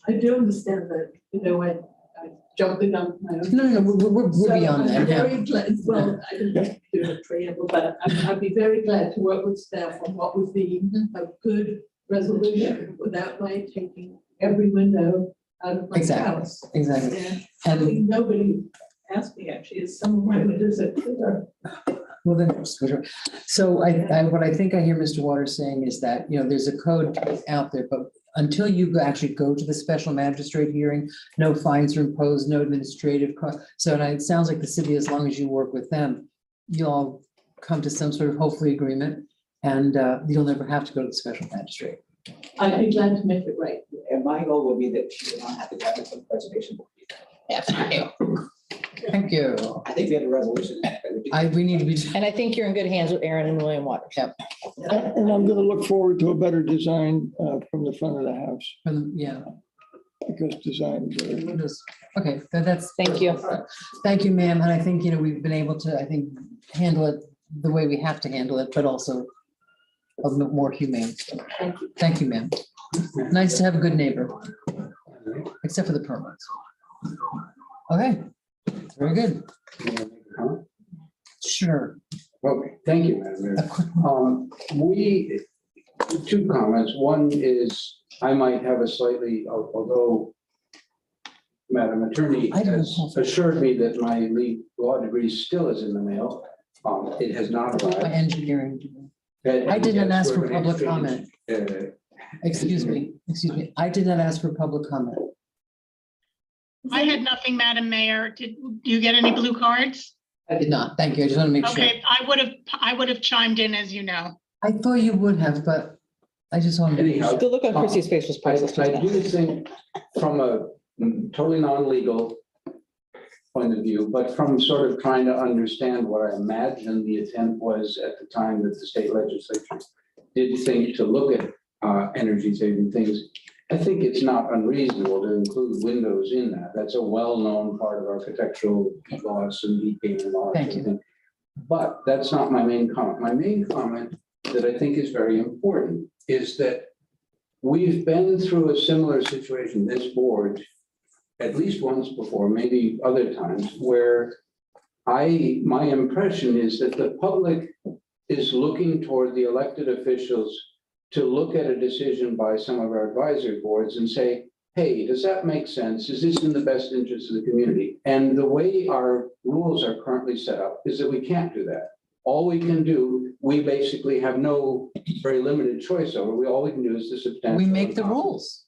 I do understand that, I jumped the gun. No, we're So beyond I'm that now. very glad, well, I didn't do a preamble, but I'd be very glad to work with staff on what would be a good resolution without my taking every window out of my house. Exactly. And And nobody asked me, actually, is some of my windows are clear. well, then, so what I think I hear Mr. Waters saying is that, there's a code out there, but until you actually go to the special magistrate hearing, no fines are imposed, no administrative cost. So it sounds like the city, as long as you work with them, you'll come to some sort of hopefully agreement, and you'll never have to go to the special magistrate. I'd be glad to make it right. And my goal will be that she will not have to go to the preservation board. Thank you. I think we have a resolution. We need to be. And I think you're in good hands with Aaron and William Waters. Yep. And I'm going to look forward to a better design from the front of the house, Yeah. because design. Okay, that's. Thank you. Thank you, ma'am. And I think, we've been able to, handle it the way we have to handle it, but also a bit more humane. Thank you, ma'am. Nice to have a good neighbor, except for the permits. Okay, very good. Sure. Okay, thank you, Madam Mayor. Two comments. One is, I might have a slightly, although Madam Attorney has assured me that my law degree still is in the mail. It has not My arrived. engineering. I did not ask for public comment. Uh, Excuse me. I did not ask for public comment. I had nothing, Madam Mayor. Did you get any blue cards? I did not. Thank you. I just want to make sure. Okay, I would have chimed in, as you know. I thought you would have, but I just wanted to. Anyhow, The look on Chrissy's face was priceless just I now. do think from a totally non-legal point of view, but from sort of trying to understand what I imagine the intent was at the time that the state legislature did think to look at energy saving things. I think it's not unreasonable to include windows in that. That's a well-known part of architectural loss and heat gain and all that. Thank you. Thing. But that's not my main comment. My main comment that I think is very important is that we've been through a similar situation, this board, at least once before, maybe other times, where my impression is that the public is looking toward the elected officials to look at a decision by some of our advisory boards and say, hey, does that make sense? Is this in the best interest of the community? And the way our rules are currently set up is that we can't do that. All we can do, we basically have no very limited choice over. All we can do is the substantial. We make the rules.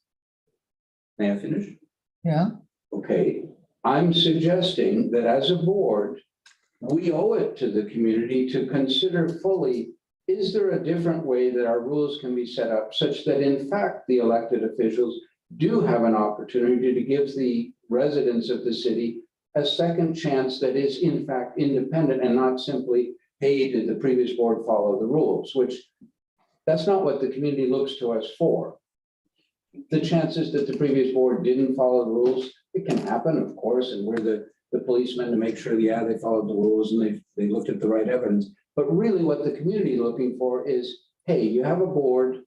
May I finish? Yeah. Okay, I'm suggesting that as a board, we owe it to the community to consider fully, is there a different way that our rules can be set up such that in fact, the elected officials do have an opportunity to give the residents of the city a second chance that is in fact independent and not simply, hey, did the previous board follow the rules, which that's not what the community looks to us for. The chances that the previous board didn't follow the rules, it can happen, of course, and we're the policemen to make sure, yeah, they followed the rules and they looked at the right evidence. But really what the community is looking for is, hey, you have a board,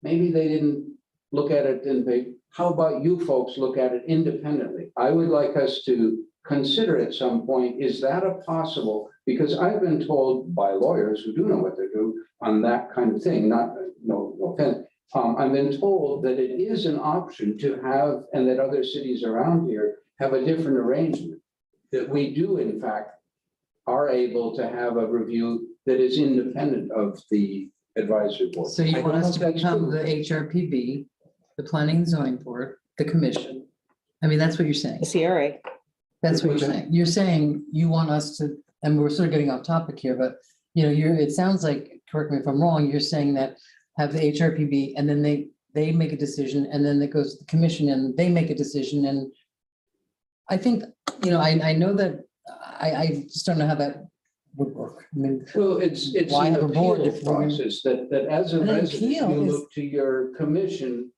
maybe they didn't look at it, how about you folks look at it independently? I would like us to consider at some point, is that a possible? Because I've been told by lawyers who do know what they do on that kind of thing, no offense. I've been told that it is an option to have, and that other cities around here have a different arrangement, that we do in fact are able to have a review that is independent of the advisory board. So you want us to become the HRPB, the Planning and Zoning Board, the commission. I mean, that's what you're saying. The CRA. That's what you're saying. You're saying you want us to, and we're sort of getting off topic here, but it sounds like, correct me if I'm wrong, you're saying that have the HRPB and then they make a decision and then it goes to the commission and they make a decision. And I think, I know that I just don't know how would work. I mean, Well, it's Why an have a board appeal if we're gonna- process that as a An resident, appeal you is- look to your commission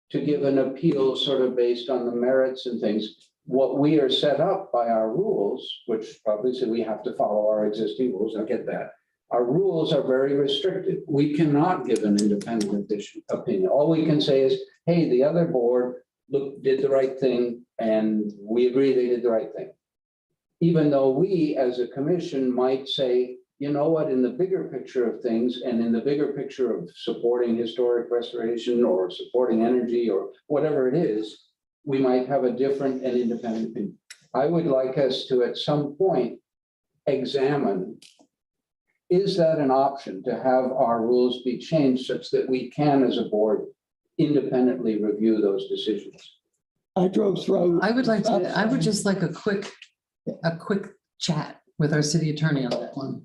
to give an appeal sort of based on the merits and things. What we are set up by our rules, which obviously we have to follow our existing rules, I get that. Our rules are very restricted. We cannot give an independent opinion. All we can say is, hey, the other board did the right thing and we agree they did the right thing. Even though we, as a commission, might say, you know what, in the bigger picture of things and in the bigger picture of supporting historic restoration or supporting energy or whatever it is, we might have a different and independent opinion. I would like us to, at some point, examine, is that an option to have our rules be changed such that we can, as a board, independently review those decisions? I drove through. I would just like a quick chat with our city attorney on that one.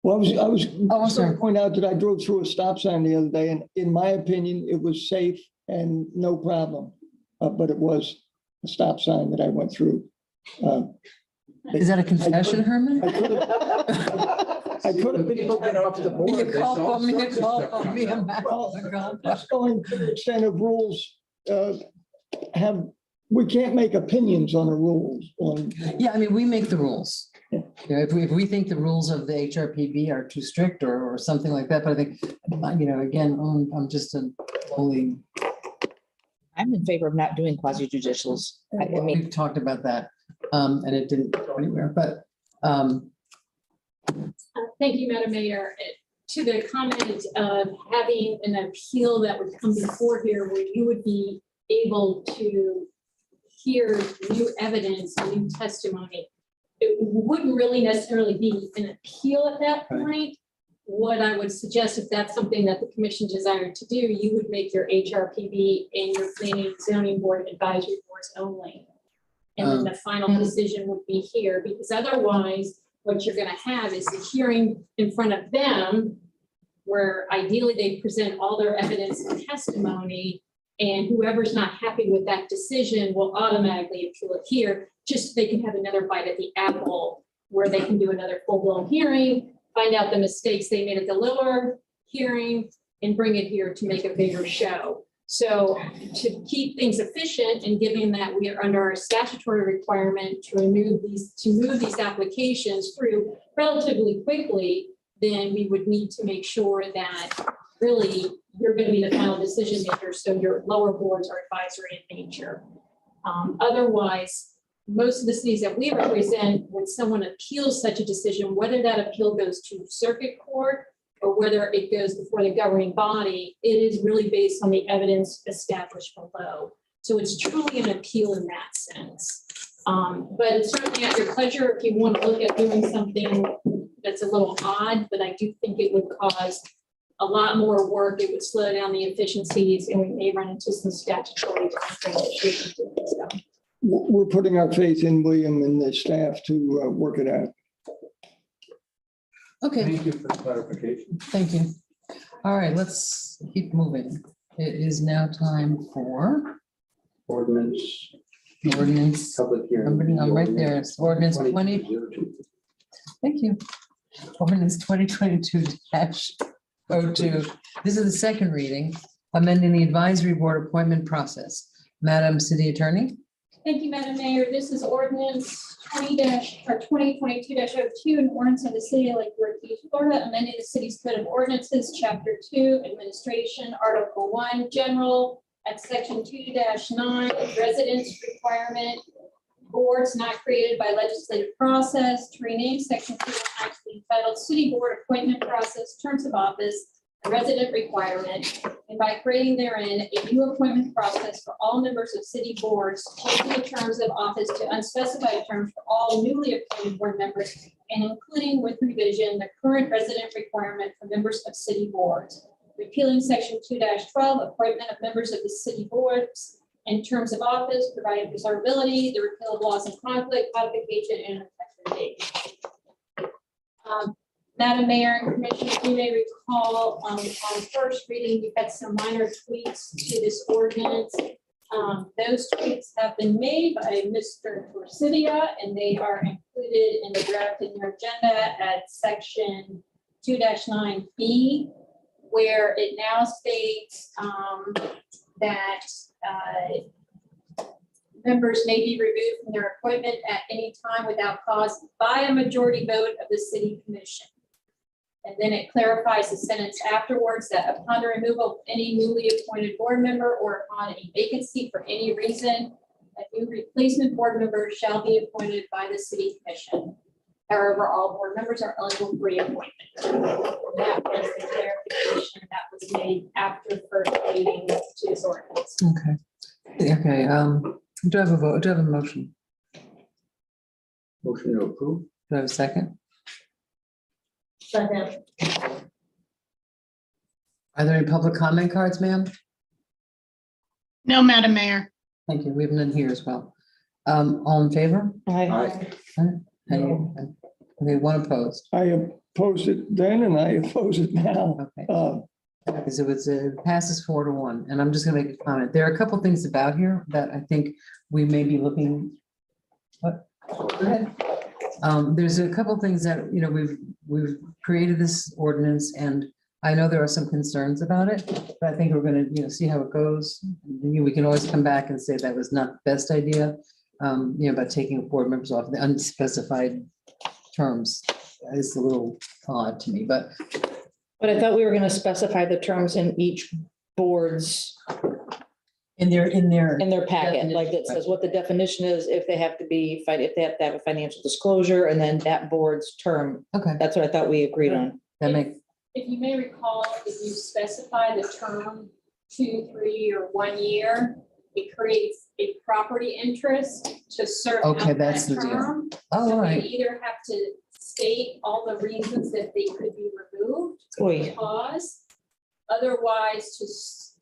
Well, I was I'm going sorry. to point out that I drove through a stop sign the other day, and in my opinion, it was safe and no problem. But it was a stop sign that I went through. Is that a confession, Herman? I could have been. People get off the board. You there's call all for me, sorts of call stuff for me. comes I'm up. back. Well, Oh, God. that's going to the extent of rules. We can't make opinions on the rules on. Yeah, I mean, we make the rules. You know, if we think the rules of the HRPB are too strict or something like that, but I think, you know, again, I'm just a only, I'm in favor of not doing quasi-judicials. I mean, we've talked about that, and it didn't go anywhere, but, Thank you, Madam Mayor. To the comment of having an appeal that would come before here where you would be able to hear new evidence, new testimony. It wouldn't really necessarily be an appeal at that point. What I would suggest, if that's something that the commission desired to do, you would make your HRPB and your planning and zoning board advisory boards only. And then the final decision would be here, because otherwise what you're gonna have is a hearing in front of them where ideally they present all their evidence and testimony, and whoever's not happy with that decision will automatically appeal it here, just so they can have another bite at the apple where they can do another full-blown hearing, find out the mistakes they made at the lower hearing, and bring it here to make a bigger show. So to keep things efficient and given that we are under our statutory requirement to move these applications through relatively quickly, then we would need to make sure that really you're going to be the final decision maker. So your lower boards are advisory in nature. Otherwise, most of the cities that we represent, when someone appeals such a decision, whether that appeal goes to circuit court or whether it goes before the governing body, it is really based on the evidence established below. So it's truly an appeal in that sense. But it's certainly at your pleasure if you want to look at doing something that's a little odd, but I do think it would cause a lot more work. It would slow down the efficiencies, and we may run into some statutory issues. We're putting our faith in William and the staff to work it out. okay, Thank you for the clarification. thank you. All right, let's keep moving. It is now time for Ordinance, ordinance. public hearing. I'm right there. It's ordinance 20. 2202. Thank you. Ordinance 2022-02. This is the second reading, amending the advisory board appointment process. Madam City Attorney? Thank you, Madam Mayor. This is ordinance 2022-02, an ordinance of the city of Lake Worth Beach, Florida, amending the city's code of ordinances, chapter 2, administration, article 1, general, at section 2-9, residence requirement, boards not created by legislative process, to rename section 2 actually entitled city board appointment process, terms of office, and resident requirement, and by creating therein a new appointment process for all members of city boards, changing the terms of office to unspecified terms for all newly appointed board members, and including with revision the current resident requirement for members of city boards. Repealing section 2-12, appointment of members of the city boards in terms of office, providing preservability, the repeal of laws in conflict, codification, and effective date. Madam Mayor and Commissioners, you may recall on first reading, we had some minor tweaks to this ordinance. Those tweaks have been made by Mr. Torsidia, and they are included in the draft in your agenda at section 2-9B, where it now states that members may be removed from their appointment at any time without cause by a majority vote of the city commission. And then it clarifies the sentence afterwards that upon the removal of any newly appointed board member or upon a vacancy for any reason, a new replacement board member shall be appointed by the city commission. However, all board members are eligible for reappointment. That was the clarification that was made after first reading to this ordinance. Okay. Okay, do I have a vote? Do I have a motion? Motion to approve? Do I have a second? Second. Are there any public comment cards, ma'am? No, Madam Mayor. Thank you. We have none here as well. All in favor? Aye. Okay, one opposed. I opposed it then and I oppose it now. Okay. Because it passes 4-1, and I'm just gonna make a comment. There are a couple things about here that I think we may be looking. What? Go ahead. There's a couple things that, you know, we've created this ordinance, and I know there are some concerns about it, but I think we're gonna, you know, see how it goes. We can always come back and say that was not the best idea, you know, about taking board members off the unspecified terms is a little odd to me, but I thought we were gonna specify the terms in each board's, in their in their packet, like it says what the definition is, if they have to be, if they have to have a financial disclosure, and then that board's term. okay, That's what I thought we agreed on. that makes, If you may recall, if you specify the term 2, 3, or 1 year, it creates a property interest to serve. Okay, out that's that the deal. term. oh, So all we right, either have to state all the reasons that they could be removed, Oy. cause, otherwise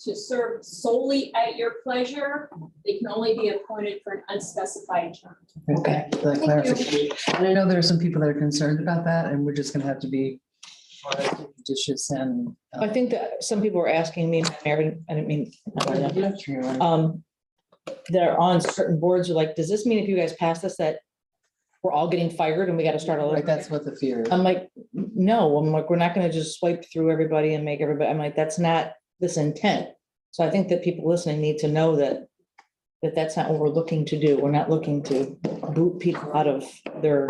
to serve solely at your pleasure, they can only be appointed for an unspecified term. okay, for that clarification. And I know there are some people that are concerned about that, and we're just gonna have to be judicious and. I think that some people were asking me, Mary, I didn't mean, True. that are on certain boards are like, does this mean if you guys pass this, that we're all getting fired and we gotta start all over? Right, that's what the fear is. I'm like, no, I'm like, we're not gonna just swipe through everybody and make everybody, I'm like, that's not this intent. So I think that people listening need to know that that's not what we're looking to do. We're not looking to boot people out of their,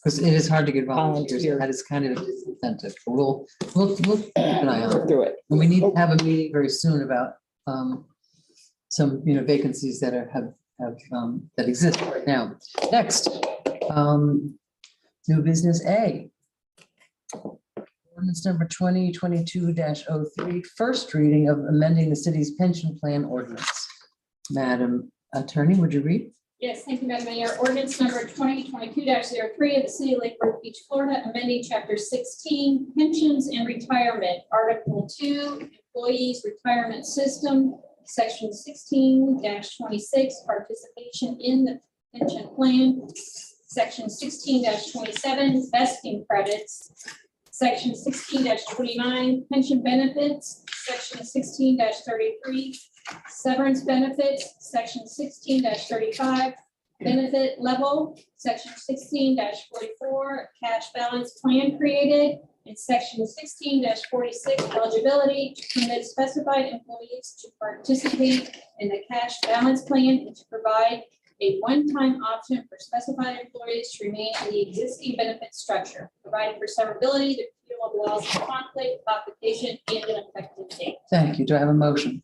Because it is hard to get volunteers, Volunteer. that is kind of incentive, but we'll keep an eye on it. work through it. And we need to have a meeting very soon about some, you know, vacancies that have that exist right now. Next, new business A. Ordinance number 2022-03, first reading of amending the city's pension plan ordinance. Madam Attorney, would you read? Yes, thank you, Madam Mayor. Ordinance number 2022-03 of the City of Lake Worth Beach, Florida, amending Chapter 16, Pensions and Retirement, Article 2, Employees Retirement System, Section 16-26, Participation in the Pension Plan, Section 16-27, Vesting Credits, Section 16-29, Pension Benefits, Section 16-33, Severance Benefits, Section 16-35, Benefit Level, Section 16-44, Cash Balance Plan created, and Section 16-46, Eligibility to permit specified employees to participate in the Cash Balance Plan and to provide a one-time option for specified employees to remain in the existing benefit structure, providing for severability, the repeal of laws of conflict, application, and an effective date. Thank you. Do I have a motion?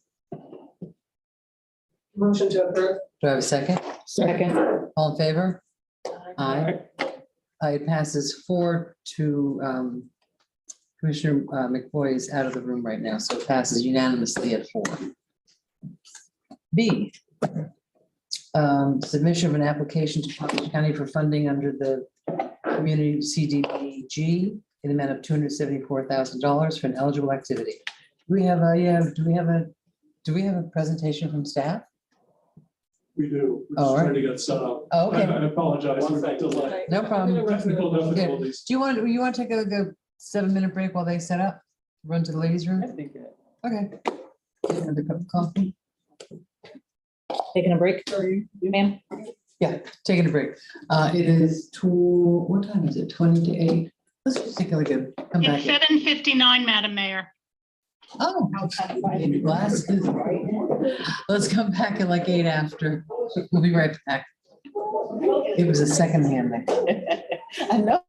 Motion to approve. Do I have a second? Second, All in favor? Aye. It passes 4 to Commissioner McFoy is out of the room right now, so it passes unanimously at 4. B. Submission of an application to Palm Beach County for funding under the community Cdbg in the amount of $274,000 for an eligible activity. Do we have a presentation from staff? We do. We're All just right. trying to get set up. Oh, okay. I apologize for that delay. No problem. Technical difficulties. Do you want to take a 7-minute break while they set up? Run to the ladies' room? Okay. Get another cup of coffee. taking a break, ma'am? Yeah, taking a break. It is what time is it? 20 to 8. Let's just take a look at, come back. It's 7:59, Madam Mayor. Oh, glasses. Let's come back at like 8 after. We'll be right back. It was a second hand there. I know.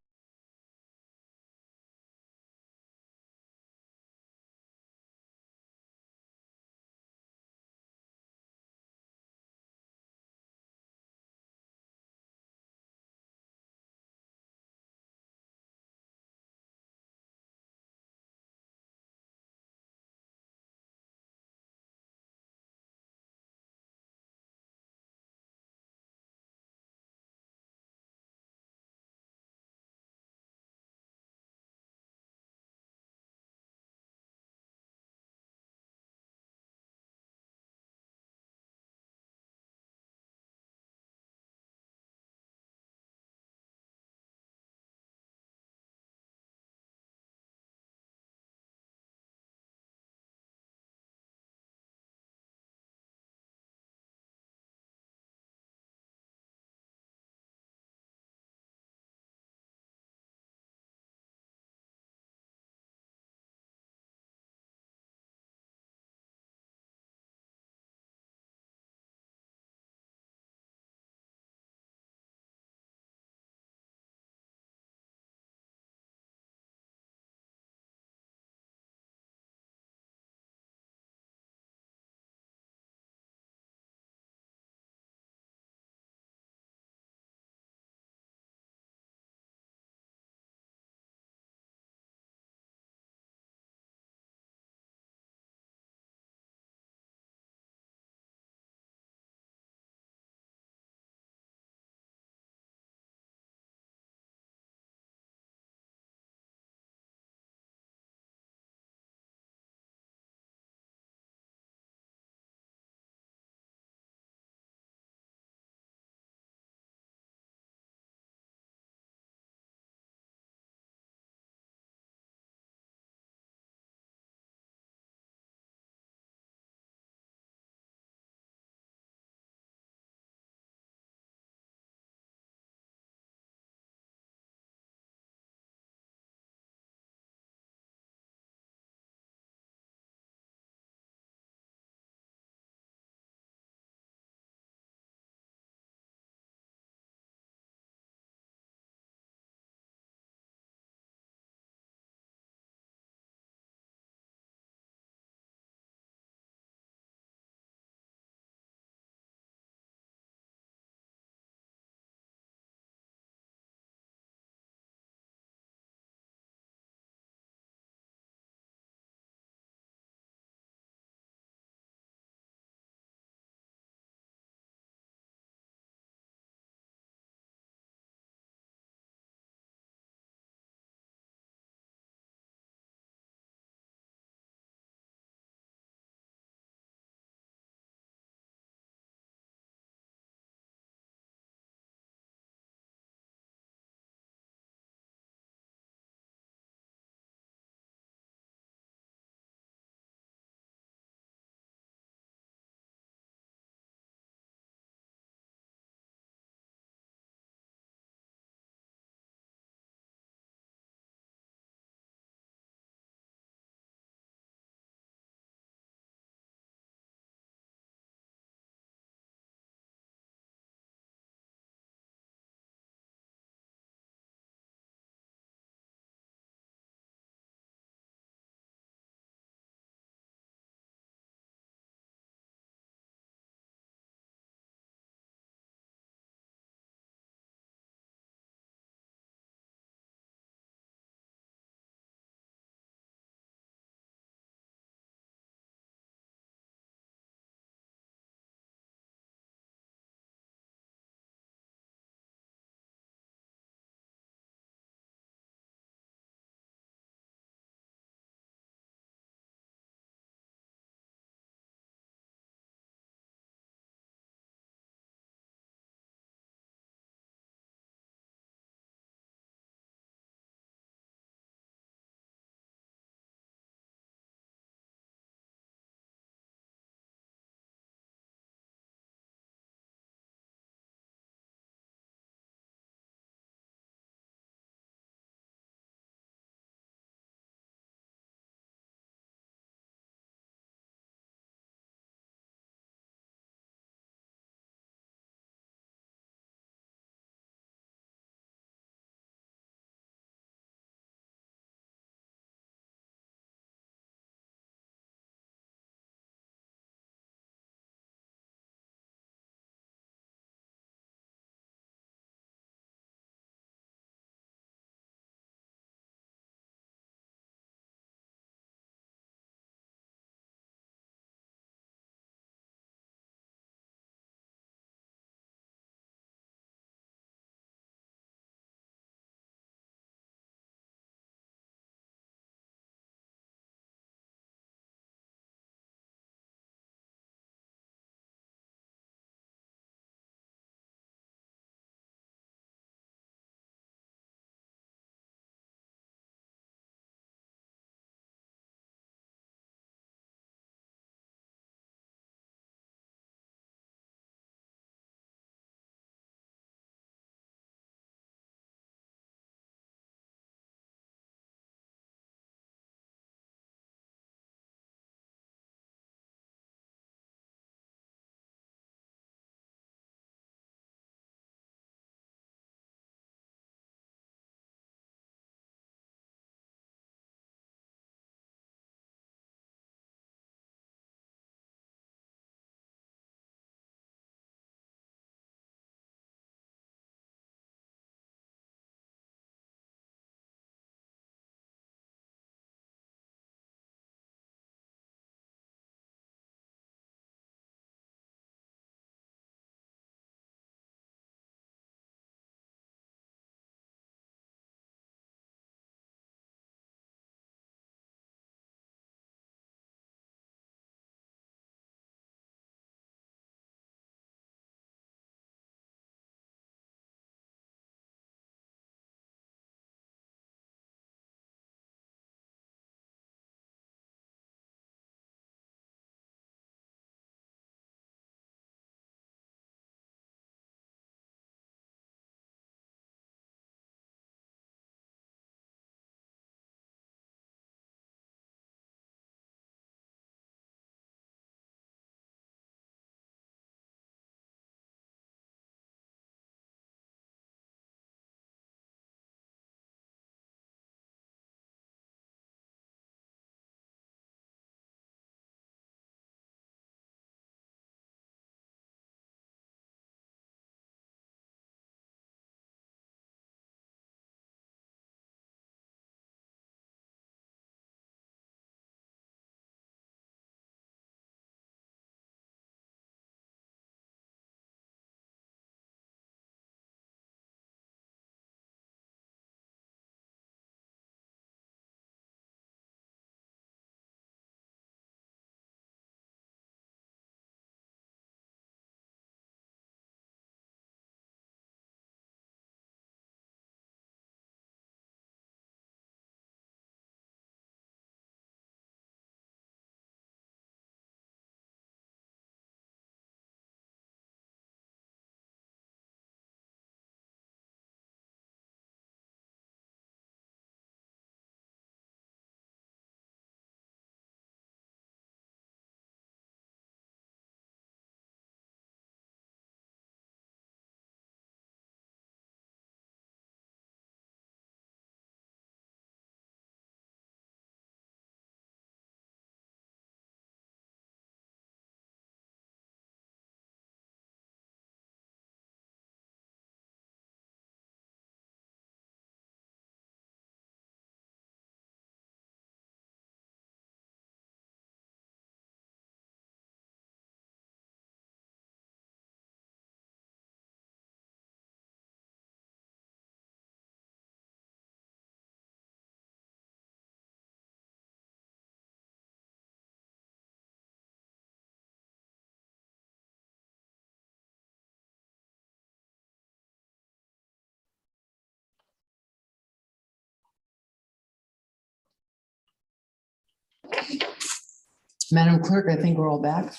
Madam Clerk, I think we're all back.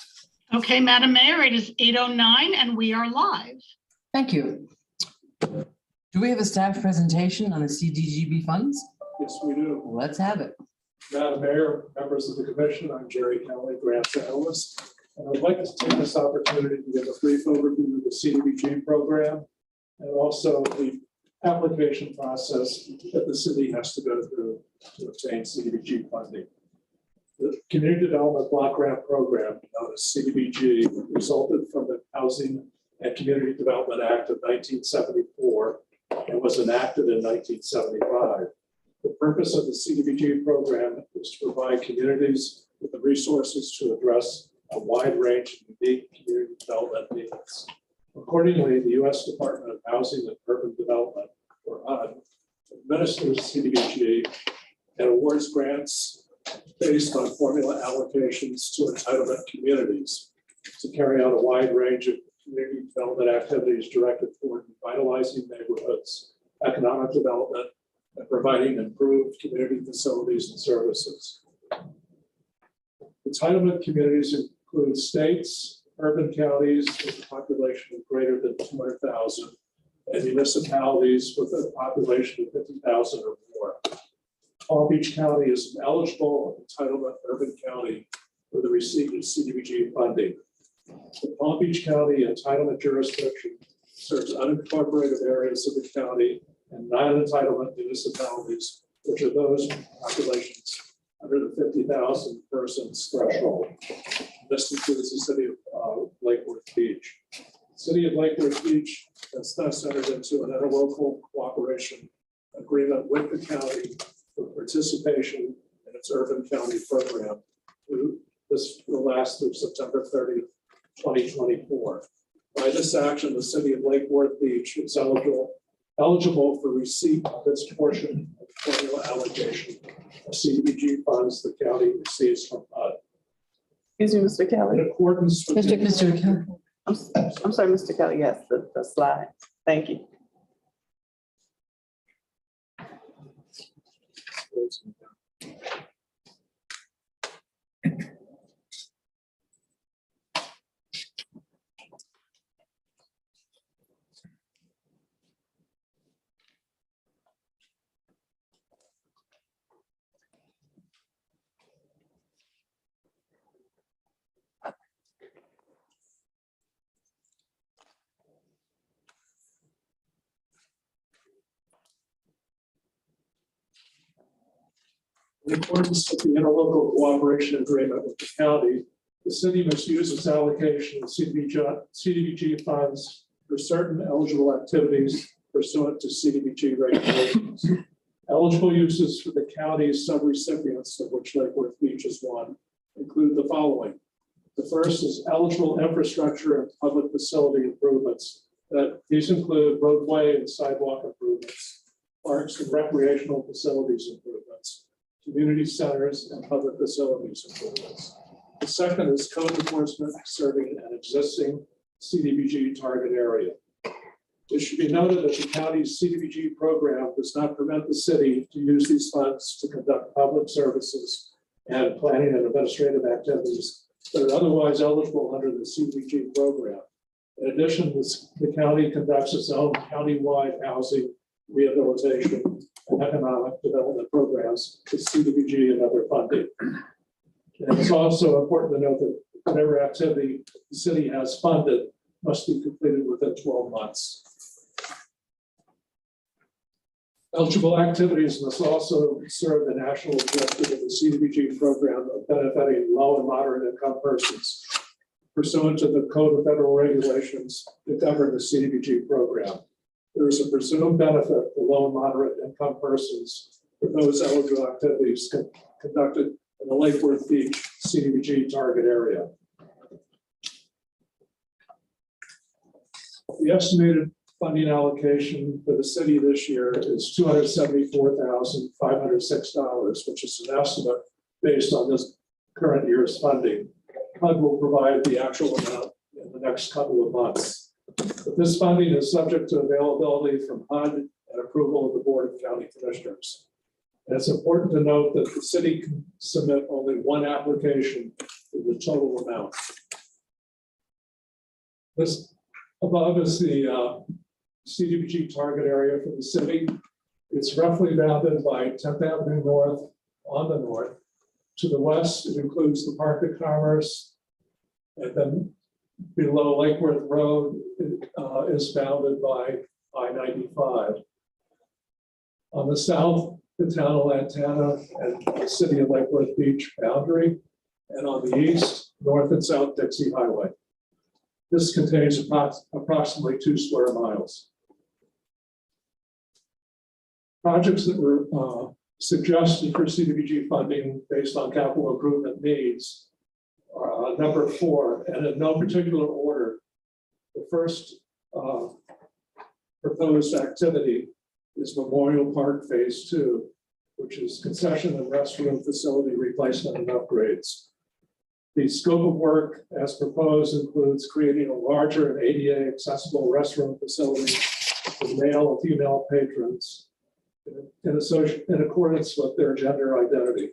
Okay, Madam Mayor, it is 8:09 and we are live. Thank you. Do we have a staff presentation on the CDGB funds? Yes, we do. Let's have it. Madam Mayor, members of the commission, I'm Jerry Kelly, grants analyst. And I'd like to take this opportunity to give a brief overview of the CDBG program and also the application process that the city has to go through to obtain CDBG funding. The Community Development Block Grant Program, known as CDBG, resulted from the Housing and Community Development Act of 1974 and was enacted in 1975. The purpose of the CDBG program is to provide communities with the resources to address a wide range of unique community development needs. Accordingly, the U.S. Department of Housing and Urban Development, or HUD, administers CDBG and awards grants based on formula allocations to entitlement communities to carry out a wide range of community development activities directed toward revitalizing neighborhoods, economic development, and providing improved community facilities and services. Entitlement communities include states, urban counties with a population of greater than 200,000, and municipalities with a population of 50,000 or more. Palm Beach County is an eligible entitlement urban county for the receipt of CDBG funding. The Palm Beach County entitlement jurisdiction serves unincorporated areas of the county and non-entitlement municipalities, which are those with populations under the 50,000 persons threshold. This includes the city of Lake Worth Beach. The city of Lake Worth Beach has thus entered into an interlocal cooperation agreement with the county for participation in its urban county program. This will last through September 30th, 2024. By this action, the city of Lake Worth Beach is eligible for receipt of its portion of formula allocation of CDBG funds the county receives from HUD. Excuse me, Mr. Kelly. In accordance with Mr. Kelly. I'm sorry, Mr. Kelly. Yes, the slide. Thank you. In accordance with the interlocal cooperation agreement with the county, the city must use its allocation of CDBG funds for certain eligible activities pursuant to CDBG regulations. Eligible uses for the county's subrecipients, of which Lake Worth Beach is one, include the following. The first is eligible infrastructure and public facility improvements. These include roadway and sidewalk improvements, parks and recreational facilities improvements, community centers, and public facilities improvements. The second is code enforcement serving an existing CDBG target area. It should be noted that the county's CDBG program does not prevent the city to use these funds to conduct public services and planning and administrative activities that are otherwise eligible under the CDBG program. In addition, the county conducts its own countywide housing, rehabilitation, and economic development programs with CDBG and other funding. And it's also important to note that whatever activity the city has funded must be completed within 12 months. Eligible activities must also serve the national objective of the CDBG program of benefiting low and moderate income persons pursuant to the Code of Federal Regulations that govern the CDBG program. There is a presumed benefit for low and moderate income persons for those eligible activities conducted in the Lake Worth Beach CDBG target area. The estimated funding allocation for the city this year is $274,506, which is an estimate based on this current year's funding. HUD will provide the actual amount in the next couple of months. But this funding is subject to availability from HUD and approval of the Board of County Commissioners. And it's important to note that the city can submit only one application for the total amount. This above is the CDBG target area for the city. It's roughly bounded by 10th Avenue North on the north. To the west, it includes the Park of Commerce. And then below Lakeworth Road is bounded by I-95. On the south, the town of Lantana and the city of Lake Worth Beach boundary. And on the east, North and South Dixie Highway. This contains approximately 2 square miles. Projects that were suggested for CDBG funding based on capital improvement needs are number 4, and in no particular order. The first proposed activity is Memorial Park Phase 2, which is concession and restroom facility replacement and upgrades. The scope of work as proposed includes creating a larger and ADA accessible restroom facility for male and female patrons in accordance with their gender identity.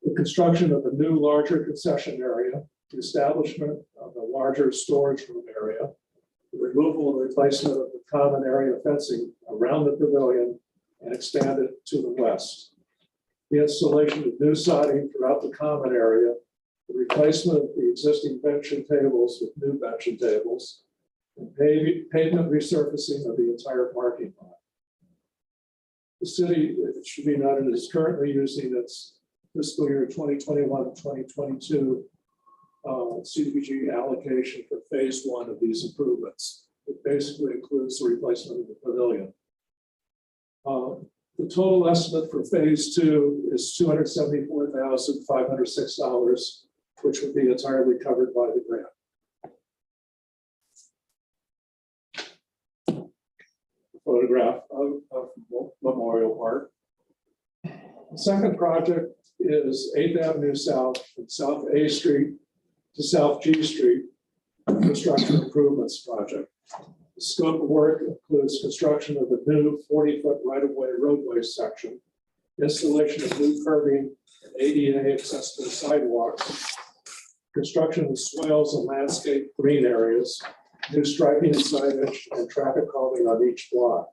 The construction of a new larger concession area, the establishment of a larger storage room area, the removal and replacement of the common area fencing around the pavilion and expand it to the west. The installation of new siding throughout the common area, the replacement of the existing bench and tables with new bench and tables, and pavement resurfacing of the entire parking lot. The city, it should be noted, is currently using its fiscal year 2021-2022 CDBG allocation for phase 1 of these improvements. It basically includes the replacement of the pavilion. The total estimate for phase 2 is $274,506, which would be entirely covered by the grant. Photograph of Memorial Park. The second project is 8th Avenue South from South A Street to South G Street, construction improvements project. The scope of work includes construction of a new 40-foot right-of-way roadway section, installation of new curbing and ADA accessible sidewalks, construction of swales and landscape green areas, new striping and signage, and traffic calming on each block.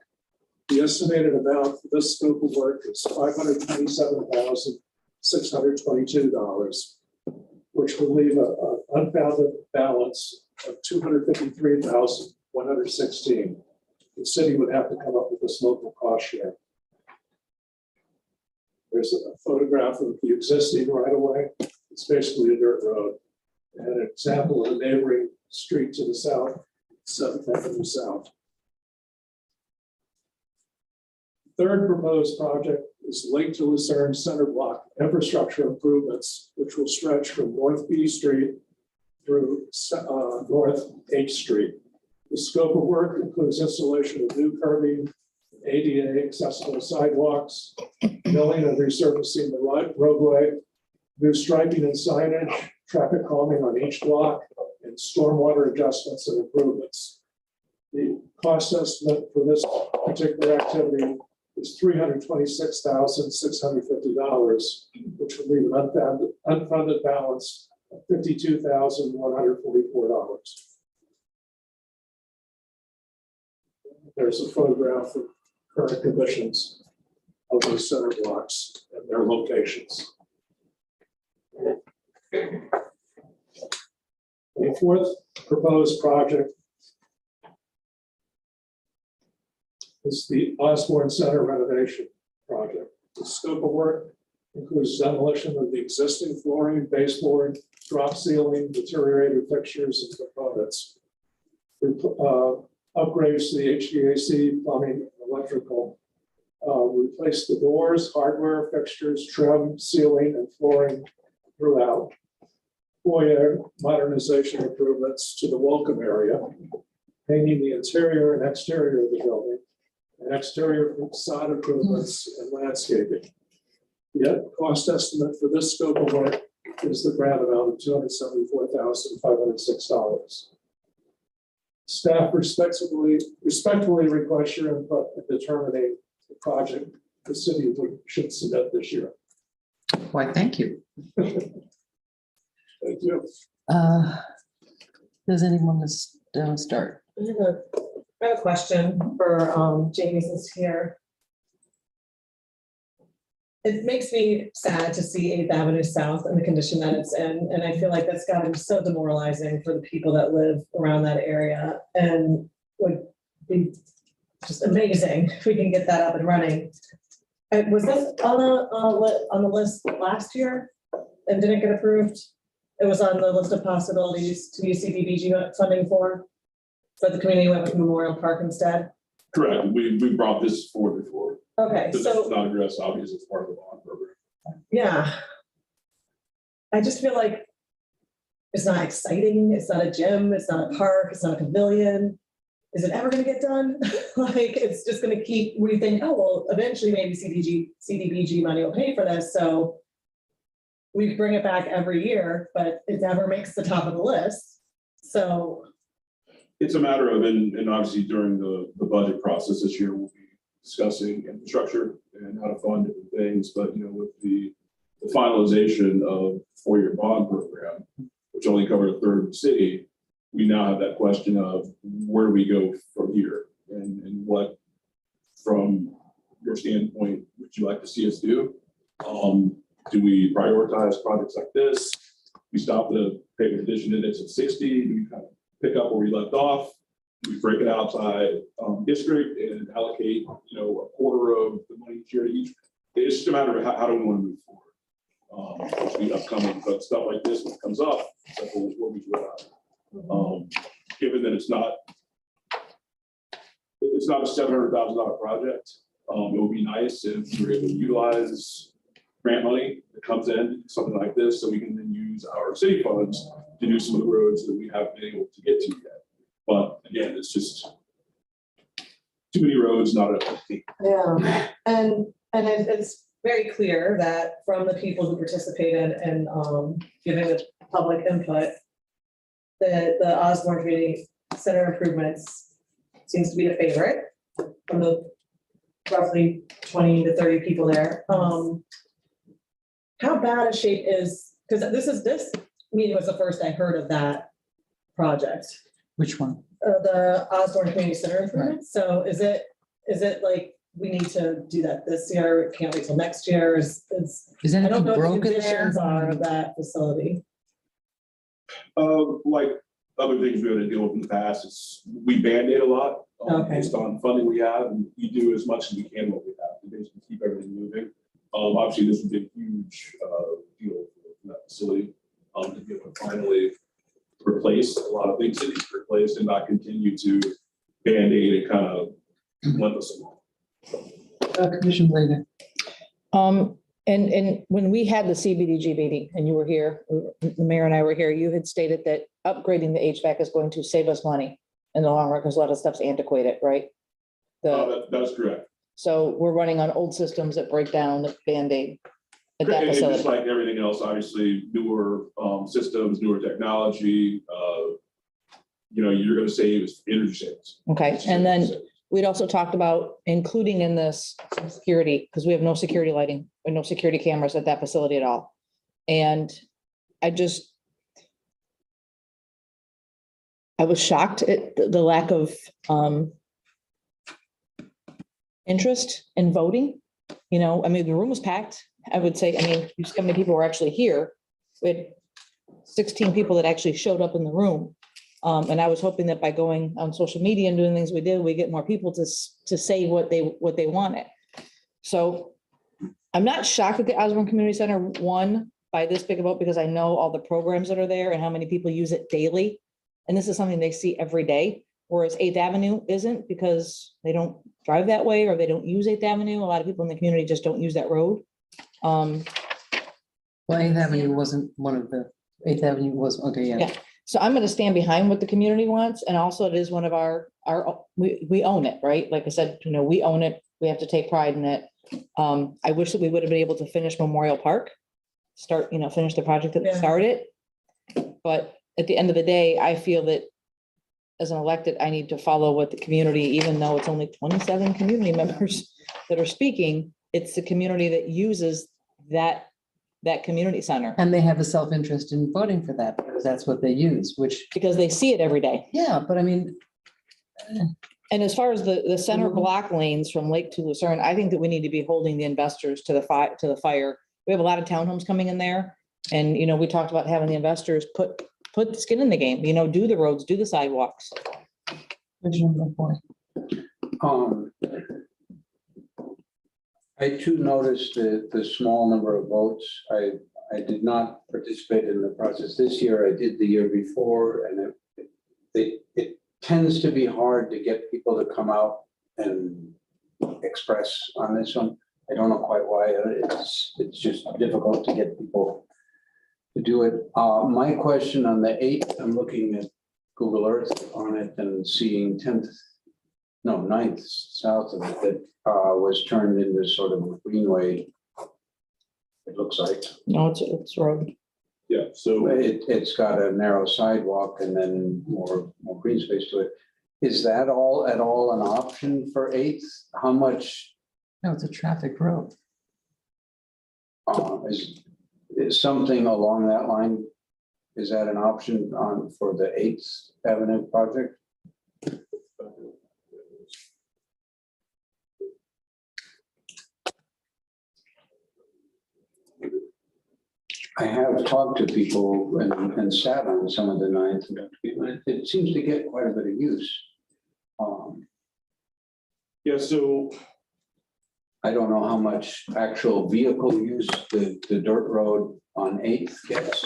The estimated amount for this scope of work is $527,622, which will leave an unbounded balance of $253,116. The city would have to come up with this local cost share. There's a photograph of the existing right-of-way. It's basically a dirt road. And an example of a neighboring street to the south, 7th Avenue South. Third proposed project is Lake to Lucerne Center Block infrastructure improvements, which will stretch from North B Street through North H Street. The scope of work includes installation of new curbing, ADA accessible sidewalks, milling and resurfacing the roadway, new striping and signage, traffic calming on each block, and stormwater adjustments and improvements. The cost estimate for this particular activity is $326,650, which would leave an unfunded balance of $52,144. There's a photograph of current conditions of those center blocks and their locations. The fourth proposed project is the Osborne Center renovation project. The scope of work includes demolition of the existing flooring, baseboard, drop ceiling, deteriorated fixtures and components. Upgrades to the HVAC, plumbing, and electrical. Replace the doors, hardware, fixtures, trim, ceiling, and flooring throughout. Foyer modernization improvements to the welcome area, painting the interior and exterior of the building, and exterior facade improvements and landscaping. The cost estimate for this scope of work is the grant amount of $274,506. Staff respectfully request your input in determining the project the city should submit this year. Why, thank you. Thank you. Does anyone start? I have a question for Jamie since here. It makes me sad to see 8th Avenue South and the condition that it's in, and I feel like that's gotta be so demoralizing for the people that live around that area, and would be just amazing if we can get that up and running. And was this on the list last year and didn't get approved? It was on the list of possibilities to use Cdbg funding for, but the community went with Memorial Park instead. Correct. We brought this forward before. Okay, This so. is not addressed, obviously, as part of the bond program. Yeah. I just feel like it's not exciting, it's not a gym, it's not a park, it's not a pavilion. Is it ever gonna get done? Like, it's just gonna keep, we think, oh, well, eventually maybe CDBG money will pay for this, so we bring it back every year, but it never makes the top of the list. So, It's a matter of, and obviously during the budget process this year, we'll be discussing infrastructure and how to fund different things, but with the finalization of four-year bond program, which only covered a third of the city, we now have that question of where do we go from here, and what, from your standpoint, would you like to see us do? Do we prioritize projects like this? We stop the pavement addition index at 60. Do we kind of pick up where we left off? Do we break it out by district and allocate, a quarter of the money each year to each? It's just a matter of how do we want to move forward. Which will be upcoming, but stuff like this, when it comes up, it's like, well, what we do about it. Given that it's not a $700,000 project, it would be nice if we were able to utilize grant money that comes in, something like this, so we can then use our city funds to do some of the roads that we haven't been able to get to yet. But again, it's just too many roads, not enough. yeah, and it's very clear that from the people who participated in giving the public input, the Osborne Community Center improvements seems to be the favorite from the roughly 20 to 30 people there. How bad a shape is, because this meeting was the first I heard of that project, Which one? the Osborne Community Center improvements. So is it like we need to do that this year? Can't wait till next year? Is I anything don't know what the broken there? conditions are of that facility. Like other things we had to deal with in the past, it's we Band-Aid a lot based on funding we have, and we do as much as we can what we have to basically keep everything moving. Obviously, this would be a huge deal for that facility to be able to finally replace a lot of things that needs replaced and not continue to Band-Aid and kind of limp us along. Commission leader. And when we had the CBDG meeting and you were here, the mayor and I were here, you had stated that upgrading the HVAC is going to save us money in the long run because a lot of stuff's antiquated, right? That's correct. So we're running on old systems that break down, that Band-Aid at that And just facility. like everything else, obviously, newer systems, newer technology, you're going to save energy savings. Okay, and then we'd also talked about including in this some security, because we have no security lighting or no security cameras at that facility at all. And I was shocked at the lack of interest in voting. I mean, the room was packed. I would say, just how many people were actually here. We had 16 people that actually showed up in the room. And I was hoping that by going on social media and doing things we did, we get more people to say what they wanted. So I'm not shocked at the Osborne Community Center won by this big a vote because I know all the programs that are there and how many people use it daily. And this is something they see every day, whereas 8th Avenue isn't because they don't drive that way or they don't use 8th Avenue. A lot of people in the community just don't use that road. Well, 8th Avenue wasn't one of the, 8th Avenue was, okay, yeah. So I'm going to stand behind what the community wants. And also it is one of we own it, right? Like I said, we own it. We have to take pride in it. I wish that we would have been able to finish Memorial Park, finish the project that started. But at the end of the day, I feel that as an elected, I need to follow what the community, even though it's only 27 community members that are speaking, it's the community that uses that community center, And they have a self-interest in voting for that because that's what they use, which, because they see it every day. yeah, but I mean, And as far as the center block lanes from Lake to Lucerne, I think that we need to be holding the investors to the fire. We have a lot of townhomes coming in there. And, you know, we talked about having the investors put the skin in the game, you know, do the roads, do the sidewalks. I too noticed the small number of votes. I did not participate in the process this year. I did the year before, and it tends to be hard to get people to come out and express on this one. I don't know quite why. It's just difficult to get people to do it. My question on the 8th, I'm looking at Google Earth on it and seeing 9th south of it that was turned into sort of a greenway. It looks like. No, it's road. Yeah, so It's got a narrow sidewalk and then more green space to it. Is that all at all an option for 8th? How much no, it's a traffic road. is something along that line? Is that an option for the 8th Avenue project? I have talked to people and sat on some of the 9th. It seems to get quite a bit of use. yeah, so I don't know how much actual vehicle use the dirt road on 8th gets.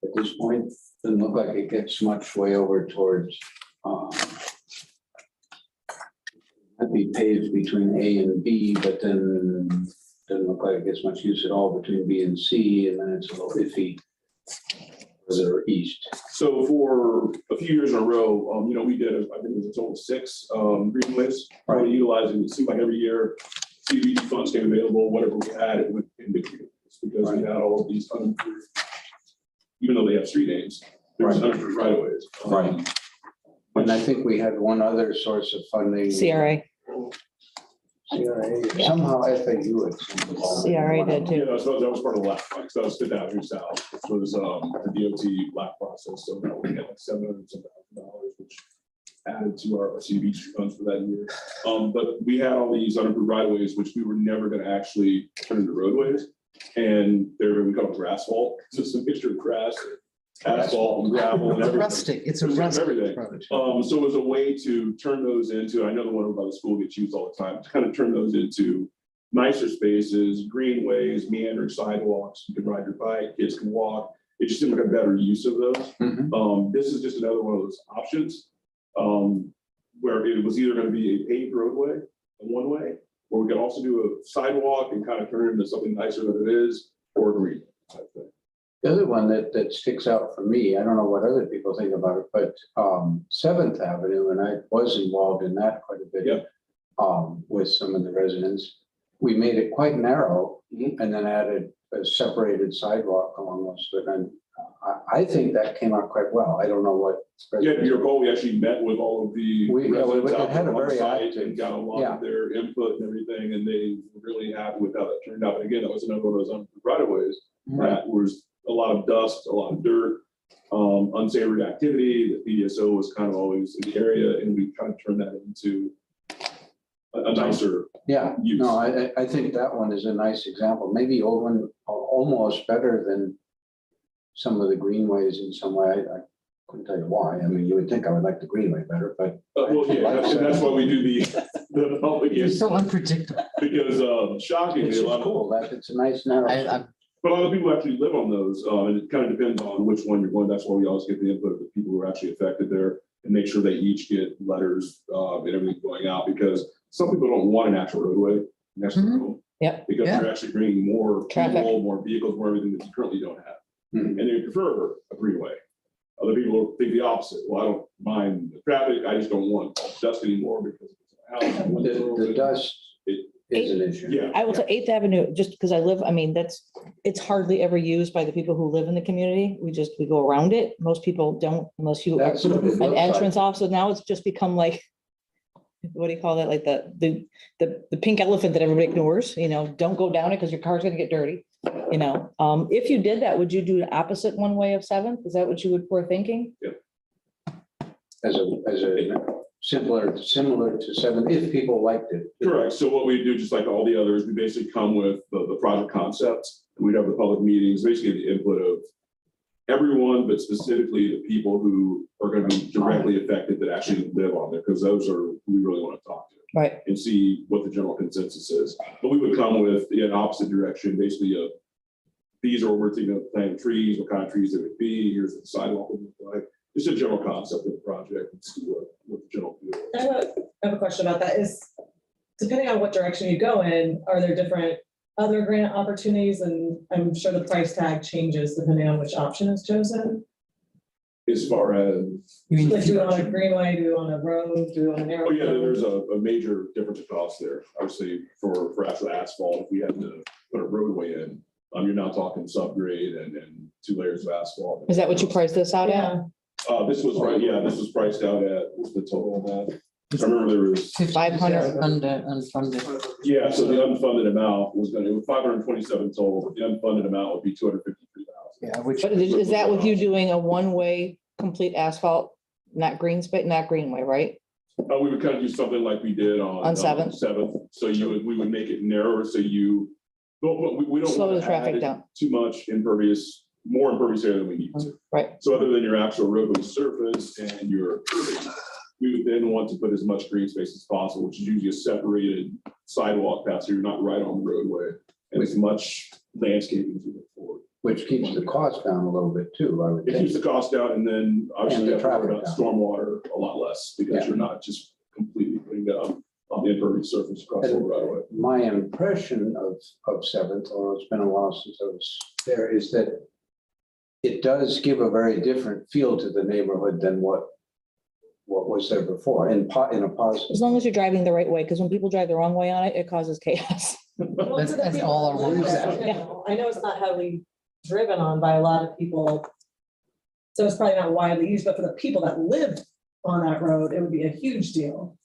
At this point, doesn't look like it gets much way over towards that'd be paved between A and B, but then doesn't look like it gets much use at all between B and C, and then it's a little iffy further east. So for a few years in a row, you know, we did, I think it was a total of 6 greenways. Right. Utilizing, it seemed like every year, CDBG funds came available, whatever we had, it went into greenways because we had all of these unimproved, even though they have street names, there's unimproved right of ways. Right. And I think we had one other source of funding. CRA. CRA, somehow FAU. CRA did too. Yeah, so that was part of the last one, so that was Fifth Avenue South, which was the DOT black process, so that we had like $700,000, which added to our CDBG funds for that year. But we had all these unimproved right of ways, which we were never gonna actually turn into roadways. And they're gonna become grass fault, so it's a mixture of grass, asphalt and gravel and everything. Rustic, it's a There's rustic everything. road. So it was a way to turn those into, I know the one over by the school gets used all the time, to kind of turn those into nicer spaces, greenways, meandering sidewalks. You can ride your bike, kids can walk. It just seemed like a better use of those. Mhm. This is just another one of those options where it was either going to be a paved roadway, a one-way, or we could also do a sidewalk and kind of turn it into something nicer than it is, or green type thing. The other one that sticks out for me, I don't know what other people think about it, but 7th Avenue, and I was involved in that quite a bit. Yep. With some of the residents. We made it quite narrow and then added a separated sidewalk along most of it. And I think that came out quite well. I don't know what. Yeah, if you recall, we actually met with all of the residents it out had a on the very site active, and got a lot of their input and everything, and they were really happy with how that turned out. And again, that was another one of those right of ways that was a lot of dust, a lot of dirt, unsavory activity. The PDSO was kind of always in the area, and we kind of turned that into a nicer. Yeah, use. no, I think that one is a nice example. Maybe almost better than some of the greenways in some way. I couldn't tell you why. I mean, you would think I would like the greenway better, but. Well, yeah, that's why we do the public You're use, so unpredictable. because shockingly, It's a just lot of. cool. It's a nice narrow. But a lot of people actually live on those, and it kind of depends on which one you're going. That's why we always get the input of the people who are actually affected there and make sure they each get letters and everything going out, because some people don't want an actual roadway next to their home. Yep. Because they're actually bringing more Traffic. people, more vehicles, more everything that you currently don't have. Mhm. And they prefer a greenway. Other people think the opposite. Well, I don't mind the traffic. I just don't want dust anymore because it's a house. The dust is an issue. Yeah. I will say 8th Avenue, just because I live, I mean, it's hardly ever used by the people who live in the community. We go around it. Most people don't unless you, That's what it looks an like. entrance off. So now it's just become like, what do you call that? Like the pink elephant that everybody ignores, don't go down it because your car's gonna get dirty. If you did that, would you do the opposite one way of 7th? Is that what you were thinking? As a similar to 7th, if people liked it. Correct. So what we do, just like all the others, we basically come with the project concepts. We'd have the public meetings, basically the input of everyone, but specifically the people who are going to be directly affected that actually live on there, because those are who we really want to talk to. Right. And see what the general consensus is. But we would come with an opposite direction, basically these are what we're thinking of, planting trees, what kind of trees it would be, here's what the sidewalk would look like. Just a general concept of the project and see what the general view is. I have a question about that. Is depending on what direction you go in, are there different other grant opportunities? And I'm sure the price tag changes depending on which option is chosen. As far as, Like do it on a greenway, do it on a road, do it on a narrow oh yeah, road? there's a major difference in cost there. Obviously, for actual asphalt, if we had to put a roadway in, you're now talking subgrade and 2 layers of asphalt. Is that what you priced this out at? This was right, yeah, this was priced out at, what's the total on that? I remember there was. 500 unfunded. Yeah, so the unfunded amount was it was 527 total, but the unfunded amount would be 253,000. Yeah, which. But is that with you doing a one-way complete asphalt, not green space, not greenway, right? We would kind of do something like we did on 7th. 7th. So we would make it narrower, so but we don't Slow want the to traffic add down. too much more impervious area than we need to. Right. So other than your actual roadway surface and your curbing, we would then want to put as much green space as possible, which is usually a separated sidewalk path, so you're not right on the roadway, and as much landscaping as we look forward. Which keeps the cost down a little bit too, I would It keeps think. the cost down, and then obviously And the you have to worry traffic about down. stormwater a lot less, because Yeah. you're not just completely putting down on the impervious surface across the right away. My impression of 7th, although it's been a while since I was there, is that it does give a very different feel to the neighborhood than what was there before, in a positive. As long as you're driving the right way, because when people drive the wrong way on it, it causes chaos. Well, That's- for the that's people all that our live rules there, are. you know, I know it's not heavily driven on by a lot of people. So it's probably not widely used, but for the people that live on that road, it would be a huge deal.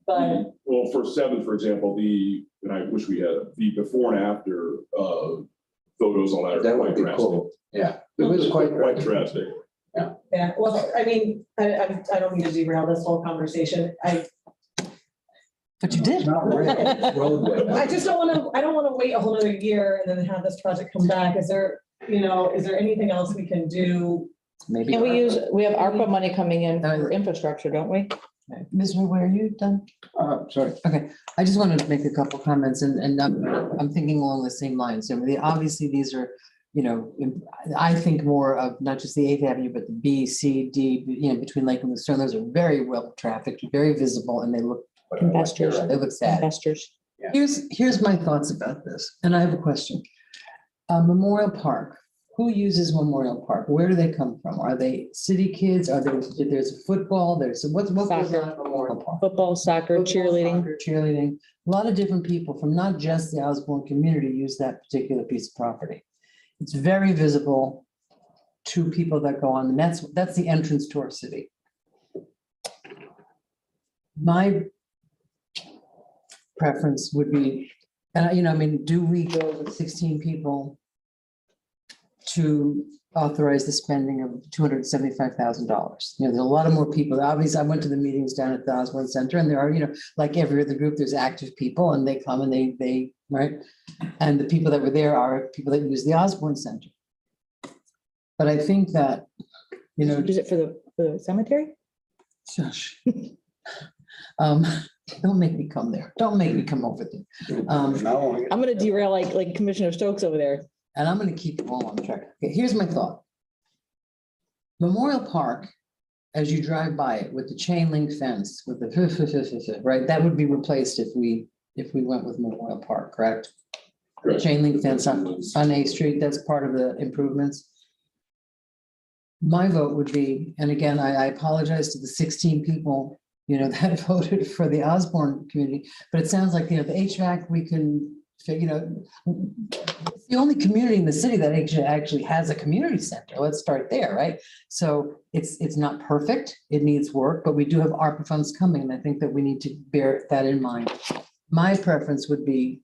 But Well, for 7th, for example, and I wish we had the before and after photos on that. are That would quite be drastic. cool. Yeah, it was quite drastic. yeah, well, I mean, I don't mean to derail this whole conversation. But you did. Not really, it's roadway. I just don't want to wait a whole other year and then have this project come back. Is there anything else we can do? Maybe. Can we have ARPA money coming in for infrastructure, don't we? Ms. Ray, are you done? Sorry. Okay, I just wanted to make a couple comments and I'm thinking along the same lines. So obviously these are, I think more of not just the 8th Avenue, but the B, C, D, between Lake and the Stone. Those are very well trafficked, very visible, and they look Investors. They look sad. Investors. Here's my thoughts about this, and I have a question. Memorial Park, who uses Memorial Park? Where do they come from? Are they city kids? There's a football, what goes on at Memorial Park? Football, soccer, Football, cheerleading. soccer, cheerleading. A lot of different people from not just the Osborne community use that particular piece of property. It's very visible to people that go on, and that's the entrance to our city. My preference would be, do we go with 16 people to authorize the spending of $275,000? There's a lot of more people. Obviously, I went to the meetings down at the Osborne Center, and there are, like every other group, there's active people, and they come and they right? And the people that were there are people that use the Osborne Center. But I think that, Is it for the cemetery? shush. Don't make me come there. Don't make me come over there. No, I'm gonna derail like Commissioner Stokes over there. And I'm going to keep them all on track. Okay, here's my thought. Memorial Park, as you drive by it with the chain link fence, with the right, that would be replaced if we went with Memorial Park, correct? Correct. Chain link fence on A Street, that's part of the improvements. My vote would be, and again, I apologize to the 16 people, that voted for the Osborne community, but it sounds like, the HVAC, we can you know, it's the only community in the city that actually has a community center. Let's start there, right? So it's not perfect. It needs work, but we do have ARPA funds coming, and I think that we need to bear that in mind. My preference would be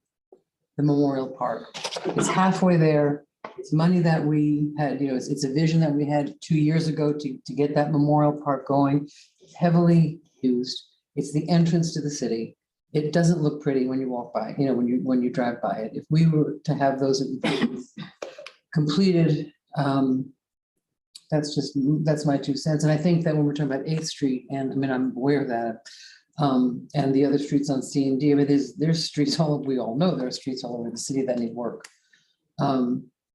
the Memorial Park. It's halfway there. It's money that we had, you know, it's a vision that we had 2 years ago to get that Memorial Park going. It's heavily used. It's the entrance to the city. It doesn't look pretty when you walk by, you know, when you drive by it. If we were to have those completed, that's my 2 cents. And I think that when we're talking about 8th Street, and I mean, I'm aware of that, and the other streets on C and D, I mean, there's streets we all know there are streets all over the city that need work.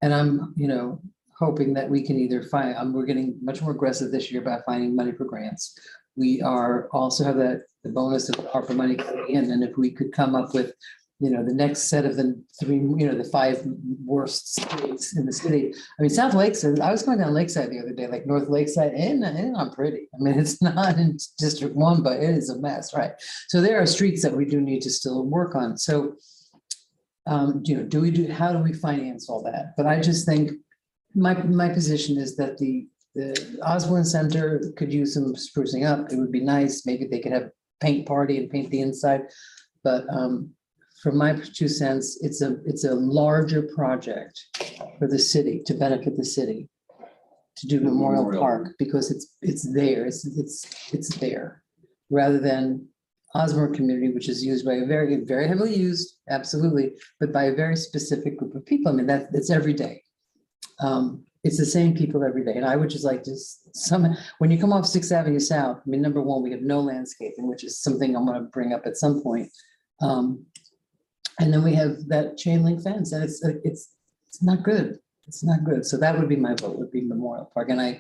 And I'm, you know, hoping that we can either find, we're getting much more aggressive this year about finding money for grants. We are also have the bonus of ARPA money coming in, and if we could come up with, you know, the next set of the 3, you know, the 5 worst streets in the city. I mean, South Lakeside, I was going down Lakeside the other day, like North Lakeside, and not pretty. I mean, it's not in District 1, but it is a mess, right? So there are streets that we do need to still work on. So, you know, how do we finance all that? But I just think my position is that the Osborne Center could use some sprucing up. It would be nice. Maybe they could have a paint party and paint the inside. But from my 2 cents, it's a larger project for the city, to benefit the city, to do Memorial Park, because it's there. It's there, rather than Osborne community, which is used by a very, very heavily used, absolutely, but by a very specific group of people. I mean, that's every day. It's the same people every day. And I would just like to when you come off 6th Avenue South, I mean, number one, we have no landscaping, which is something I'm going to bring up at some point. And then we have that chain link fence, and it's not good. It's not good. So that would be my vote, would be Memorial Park. And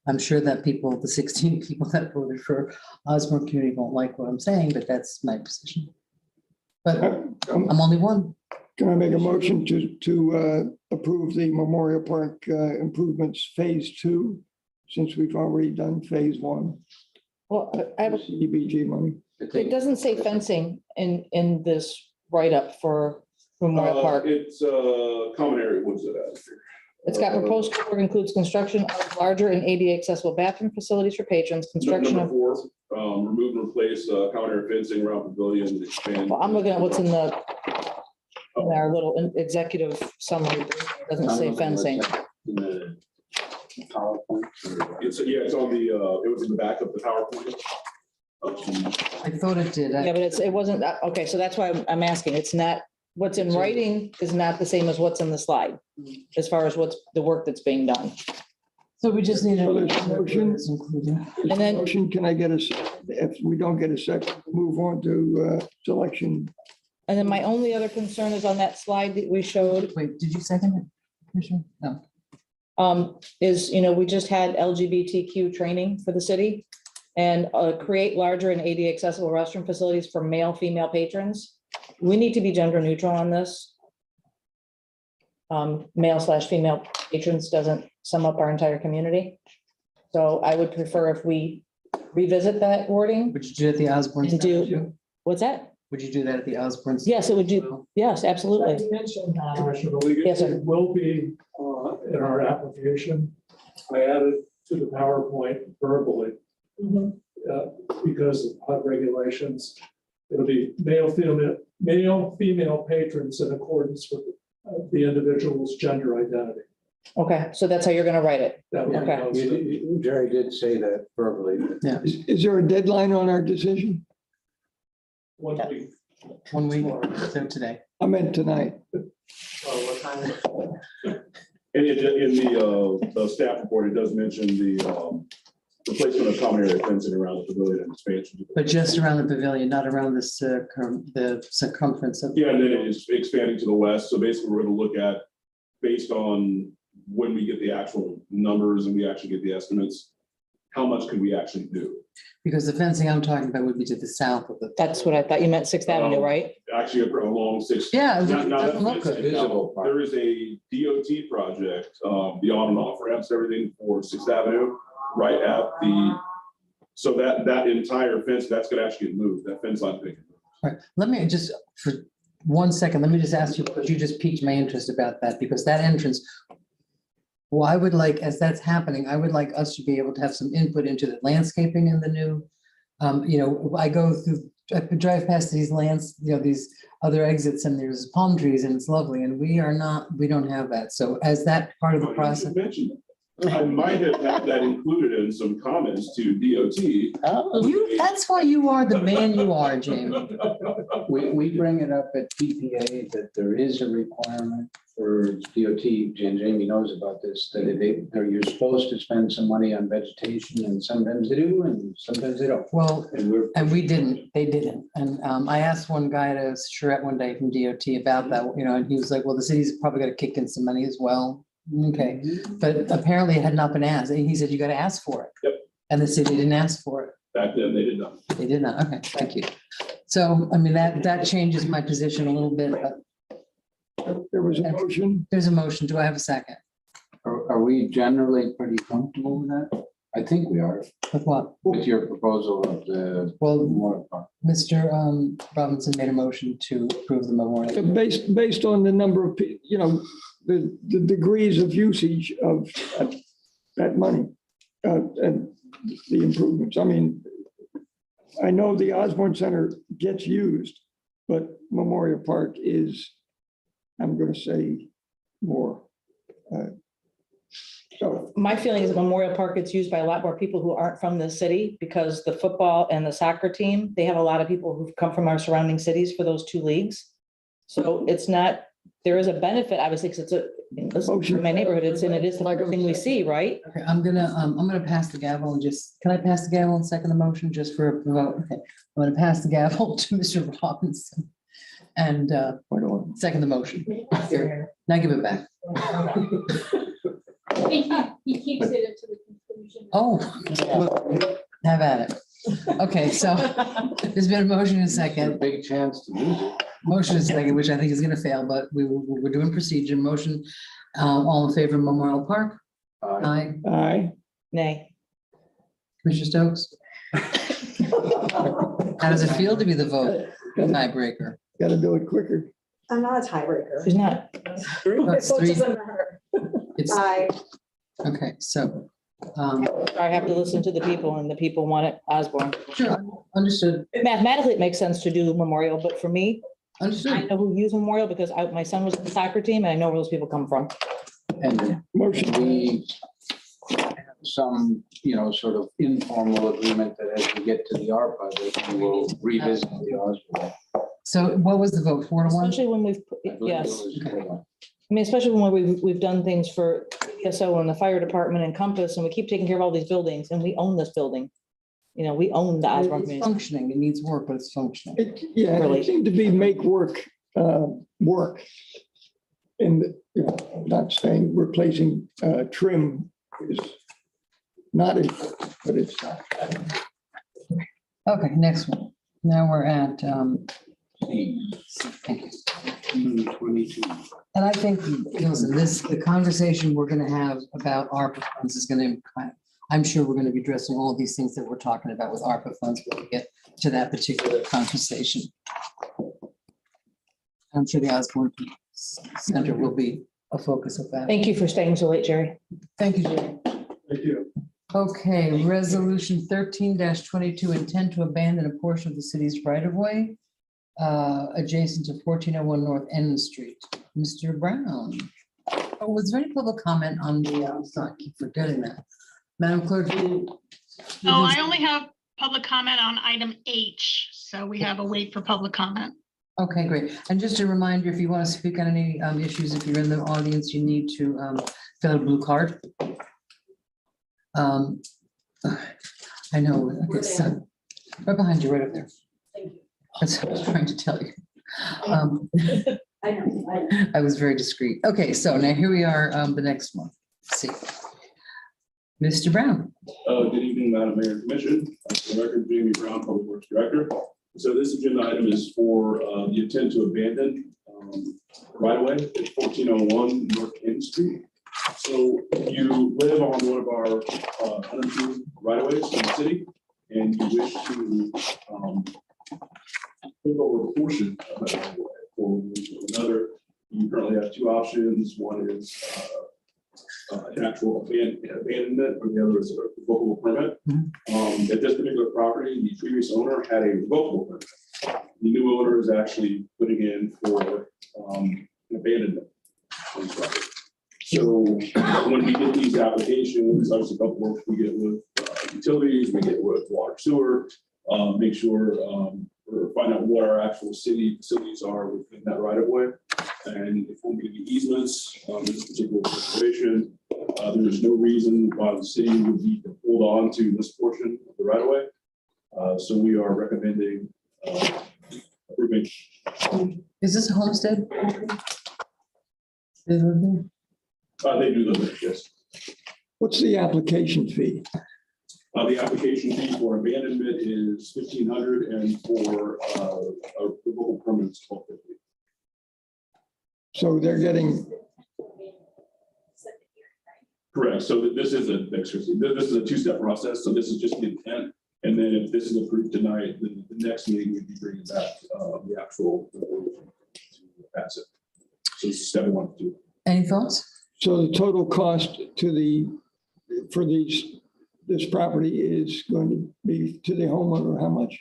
I'm sure that the 16 people that voted for Osborne community won't like what I'm saying, but that's my position. But I'm only one. Can I make a motion to approve the Memorial Park improvements phase 2, since we've already done phase 1? Well, I have Cdbg money. it doesn't say fencing in this write-up for Memorial Park. It's common area, what's it at? It's got proposed work includes construction of larger and ADA accessible bathroom facilities for patrons, construction Number of. 4, remove and replace common area fencing around pavilion, expand. Well, I'm looking at what's in our little executive summary. It doesn't say fencing. In the PowerPoint. It's on the, it was in the back of the PowerPoint. I thought it did. Yeah, but it wasn't, okay, so that's why I'm asking. It's not, what's in writing is not the same as what's in the slide, as far as what's the work that's being done. So we just need a Motion. And then- Motion, can I get if we don't get a second, move on to selection. And then my only other concern is on that slide that we showed, Wait, did you second it? Commissioner? No. is, you know, we just had LGBTQ training for the city and create larger and ADA accessible restroom facilities for male, female patrons. We need to be gender neutral on this. Male/female patrons doesn't sum up our entire community. So I would prefer if we revisit that wording. Would you do it at the Osborne And Center do- too? What's that? Would you do that at the Osborne? Center Yes, it would as do. well? Yes, absolutely. You mentioned that, Commissioner, but Yes, sir. it will be in our application. I added to the PowerPoint verbally because of HUD regulations. It'll be male, female patrons in accordance with the individual's gender identity. Okay, so that's how you're gonna write it. That would be Okay. most- Jerry did say that verbally. Yeah, Is there a deadline on our decision? 1 week. 1 week, so today. I meant tonight. What time? And in the staff report, it does mention the replacement of common area fencing around the pavilion and expansion. But just around the pavilion, not around the circumference of. Yeah, and then it's expanding to the west. So basically, we're going to look at, based on when we get the actual numbers and we actually get the estimates, how much can we actually do? Because the fencing I'm talking about would be to the south of the. That's what I thought. You meant 6th Avenue, right? Actually, along 6th. Yeah, it Now, doesn't look that's- good. Visible part. There is a DOT project, the on and off ramps, everything for 6th Avenue, right at so that entire fence, that's gonna actually get moved, that fence line. Right, let me just, 1 second, let me just ask you, because you just piqued my interest about that, because that entrance, well, I would like, as that's happening, I would like us to be able to have some input into the landscaping in the new, I drive past these these other exits and there's palm trees and it's lovely, and we don't have that. So as that part of the process. I might have had that included in some comments to DOT. That's why you are the man you are, Jamie. We bring it up at PPA that there is a requirement for DOT, and Jamie knows about this, that you're supposed to spend some money on vegetation, and sometimes they do, and sometimes they don't. Well, And we didn't, they didn't. And I asked one guy at a charrette one day from DOT about that, and he was like, well, the city's probably got to kick in some money as well. Okay, but apparently it had not been asked. And he said, you got to ask for it. Yep. And the city didn't ask for it. Back then, they did not. They did not. Okay, thank you. So, I mean, that changes my position a little bit, but There was a motion. there's a motion. Do I have a second? are we generally pretty comfortable with that? I think we are, With what? with your proposal of the Well, memorial park. Mr. Robinson made a motion to approve the memorial. Based on the number of, the degrees of usage of that money and the improvements. I mean, I know the Osborne Center gets used, but Memorial Park is, I'm going to say, more. So My feeling is that Memorial Park gets used by a lot more people who aren't from the city, because the football and the soccer team, they have a lot of people who've come from our surrounding cities for those two leagues. So it's not, there is a benefit, obviously, because it's in my neighborhood, it is the first thing we see, right? Okay, I'm gonna pass the gavel and can I pass the gavel and second the motion just for a vote? Okay, I'm gonna pass the gavel to Mr. Robinson and second the motion. Now give it back. He keeps it into the conclusion. Oh, have at it. Okay, so there's been a motion and a second. Big chance to lose it. Motion is second, which I think is gonna fail, but we're doing procedure. Motion, all in favor of Memorial Park? Aye. aye. Nay. Commissioner Stokes? How does it feel to be the vote tiebreaker? Got to do it quicker. I'm not a tiebreaker. She's not. It's Vote three. doesn't matter. It's, Aye. okay, so, I have to listen to the people, and the people want it Osborne. sure, understood, Mathematically, it makes sense to do Memorial, but for me, I understood. know who use Memorial because my son was in the soccer team, and I know where those people come from. And Motion. we have some, sort of informal agreement that as we get to the ARPA, that we will revisit the Osborne. So what was the vote, 4-1? Especially when we've, I believe it yes. was, I mean, especially when we've done things for ESO and the fire department and Compass, and we keep taking care of all these buildings, and we own this building. We own the Osborne It's community. functioning, it needs work, but it's functioning. It seemed to be make work, work. And, not saying replacing trim is not, but it's not. Okay, next one. Now we're at, thank you. 22. And I think, listen, the conversation we're gonna have about ARPA funds is gonna, I'm sure we're gonna be addressing all of these things that we're talking about with ARPA funds when we get to that particular conversation. I'm sure the Osborne Center will be a focus of that. Thank you for staying so late, Jerry. Thank you, Jerry. Thank you. Okay, resolution 13-22, intent to abandon a portion of the city's right of way adjacent to 1401 North End Street. Mr. Brown. Oh, was there any public comment on the, I keep forgetting that. Madam Clerk. Oh, I only have public comment on item H, so we have a wait for public comment. Okay, great. And just a reminder, if you want to speak on any issues, if you're in the audience, you need to fill out a blue card. I know, okay, so, right behind you, right up there. Thank you. That's what I was trying to tell you. I know. I was very discreet. Okay, so now here we are, the next one. Let's see. Mr. Brown. Good evening, Madam Mayor and Commission. For the record, Jamie Brown, Public Works Director. So this agenda item is for the intent to abandon right away at 1401 North End Street. So you live on one of our unimproved right of ways in the city, and you wish to take over a portion of that right of way forward with another. You currently have two options. One is an actual abandonment, or the other is a revocable permit. At this particular property, the previous owner had a revocable permit. The new owner is actually putting in for an abandonment on this property. So when we get these applications, obviously public works, we get with utilities, we get with water sewer, make sure or find out what our actual city facilities are within that right of way. And if we're getting easements in this particular situation, there's no reason why the city would need to hold on to this portion of the right of way. So we are recommending approving. Is this a homestead? They live there? They do live there, yes. What's the application fee? The application fee for abandonment is $1,500 and for a revocable permit is $1,250. So they're getting, Correct. So this is a two-step process. So this is just the intent. And then if this is approved tonight, then the next meeting we'd be bringing back the actual to pass it. So this is step 1 to 2. Any thoughts? so the total cost to for this property is going to be to the homeowner, how much?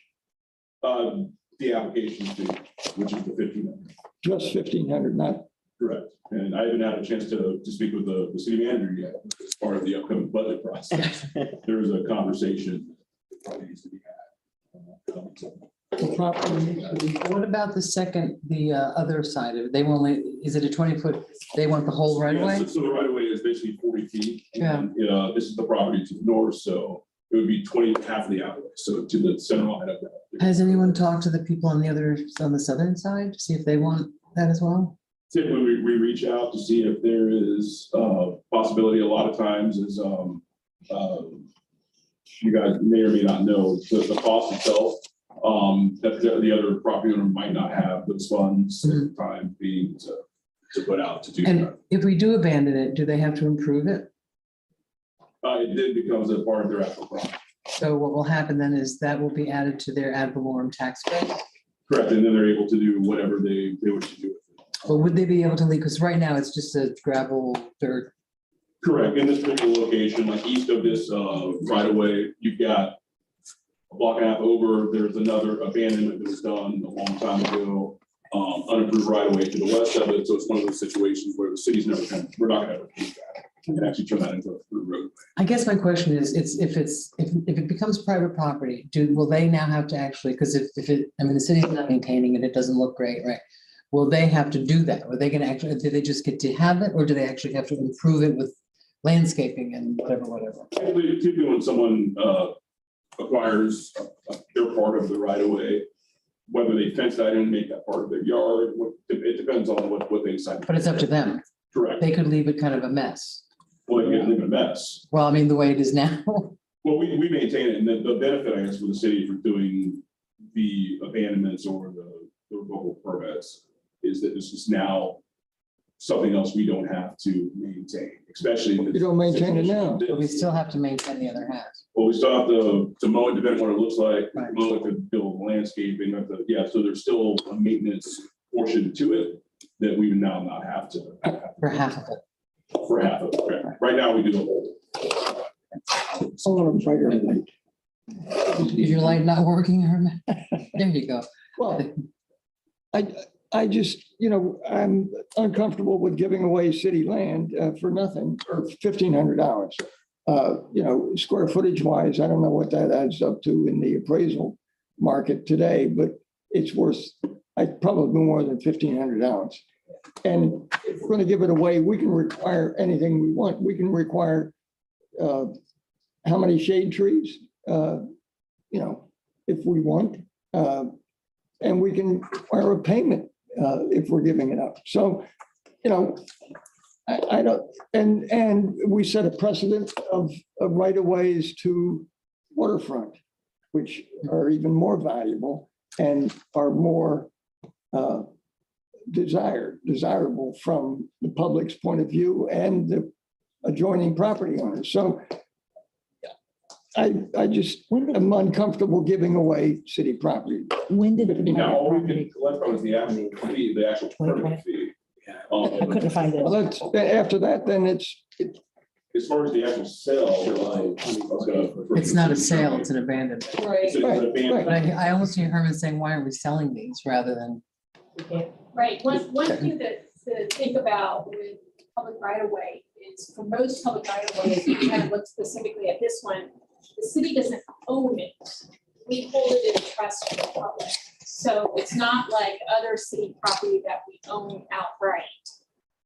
The application fee, which is the $1,500. Just $1,500, not, Correct. And I haven't had a chance to speak with the city manager yet as part of the upcoming budget process. There is a conversation that probably needs to be had. the property needs to be. What about the other side of it? They only, is it a 20-foot? They want the whole right Yeah, away? so the right of way is basically 40 feet. Yeah. And, this is the property to the north, so it would be 20, half of the alleyway, so to the center line of that. Has anyone talked to the people on the southern side to see if they want that as well? Typically, we reach out to see if there is possibility. A lot of times is you guys may or may not know the cost itself. That the other property owner might not have those funds at the time being to put out to do And that. if we do abandon it, do they have to improve it? It then becomes a part of their actual property. So what will happen then is that will be added to their ad valorem tax base. Correct, and then they're able to do whatever they wish to do with it. But would they be able to leave? Because right now it's just a gravel dirt. Correct, in this particular location, like east of this right of way, you've got a block and a half over, there's another abandonment that was done a long time ago, unapproved right of way to the west of it, so it's one of those situations where the city's never gonna, we're not gonna ever do that. We can actually turn that into a through road. I guess my question is, if it becomes private property, will they now have to actually, because the city's not maintaining it, it doesn't look great, right? Will they have to do that? Are they gonna actually, do they just get to have it, or do they actually have to improve it with landscaping and whatever? Typically when someone acquires their part of the right of way, whether they fence that in, make that part of their yard, it depends on what they decide. But it's up to them. Correct. They could leave it kind of a mess. Well, you can leave it a mess. Well, I mean, the way it is now. Well, we maintain it, and the benefit, I guess, for the city for doing the abandonments or the revocable permits is that this is now something else we don't have to maintain, especially. You don't maintain it now. But we still have to maintain the other half. Well, we still have to mow it, depending on what it looks like, Right. mow it, to build landscaping, yeah, so there's still a maintenance portion to it that we would now not have to. For half of it. For half of it, right now we do the whole. Is your light not working, Herman? There you go. Well, I just, I'm uncomfortable with giving away city land for nothing, or $1,500. Square footage wise, I don't know what that adds up to in the appraisal market today, but it's worth, probably more than $1,500. And if we're going to give it away, we can require anything we want. We can require how many shade trees, if we want. And we can require a payment if we're giving it up. So, I don't, and we set a precedent of right-of-ways to waterfront, which are even more valuable and are more desirable from the public's point of view and the adjoining property owners. So I just am uncomfortable giving away city property. When did the Now, all we property? can collect from is the actual fee, the actual permit fee. I couldn't find Well, it. that's, after that, then it's, As far as the actual sale, It's not a sale, it's an abandonment. Right. But I almost hear Herman saying, why are we selling these rather than, Right, one thing to think about with public right of way is for most public right of ways, you kind of look specifically at this one, the city doesn't own it. We hold it in trust for the public. So it's not like other city property that we own outright.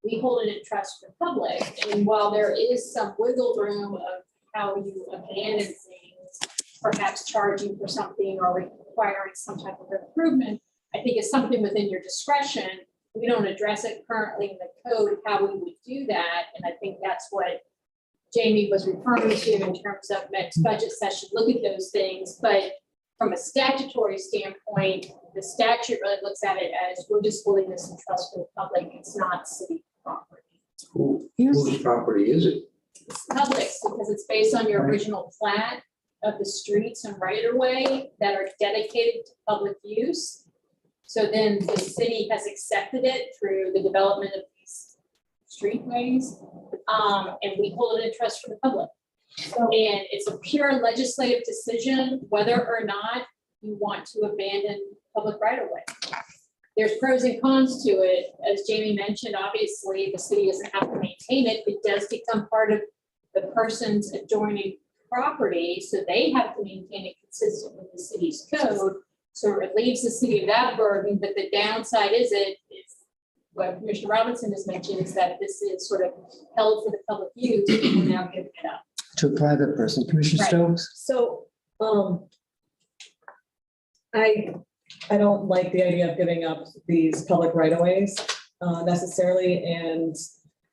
We hold it in trust for the public. And while there is some wiggle room of how you abandon things, perhaps charging for something or requiring some type of improvement, I think it's something within your discretion. We don't address it currently in the code, how we would do that. And I think that's what Jamie was referring to in terms of next budget session, look at those things. But from a statutory standpoint, the statute really looks at it as we're just holding this in trust for the public. It's not city property. Whose property is it? It's public because it's based on your original plat of the streets and right of way that are dedicated to public use. So then the city has accepted it through the development of these streetways. And we hold it in trust for the public. And it's a pure legislative decision whether or not you want to abandon public right of way. There's pros and cons to it. As Jamie mentioned, obviously, the city doesn't have to maintain it. It does become part of the person's adjoining property, so they have to maintain it consistent with the city's code. So it relieves the city of that burden, but the downside is what Commissioner Robinson has mentioned, is that this is sort of held for the public use, and we're now giving it up. to a private person? Commissioner Right. Stokes? So, I don't like the idea of giving up these public right of ways necessarily. And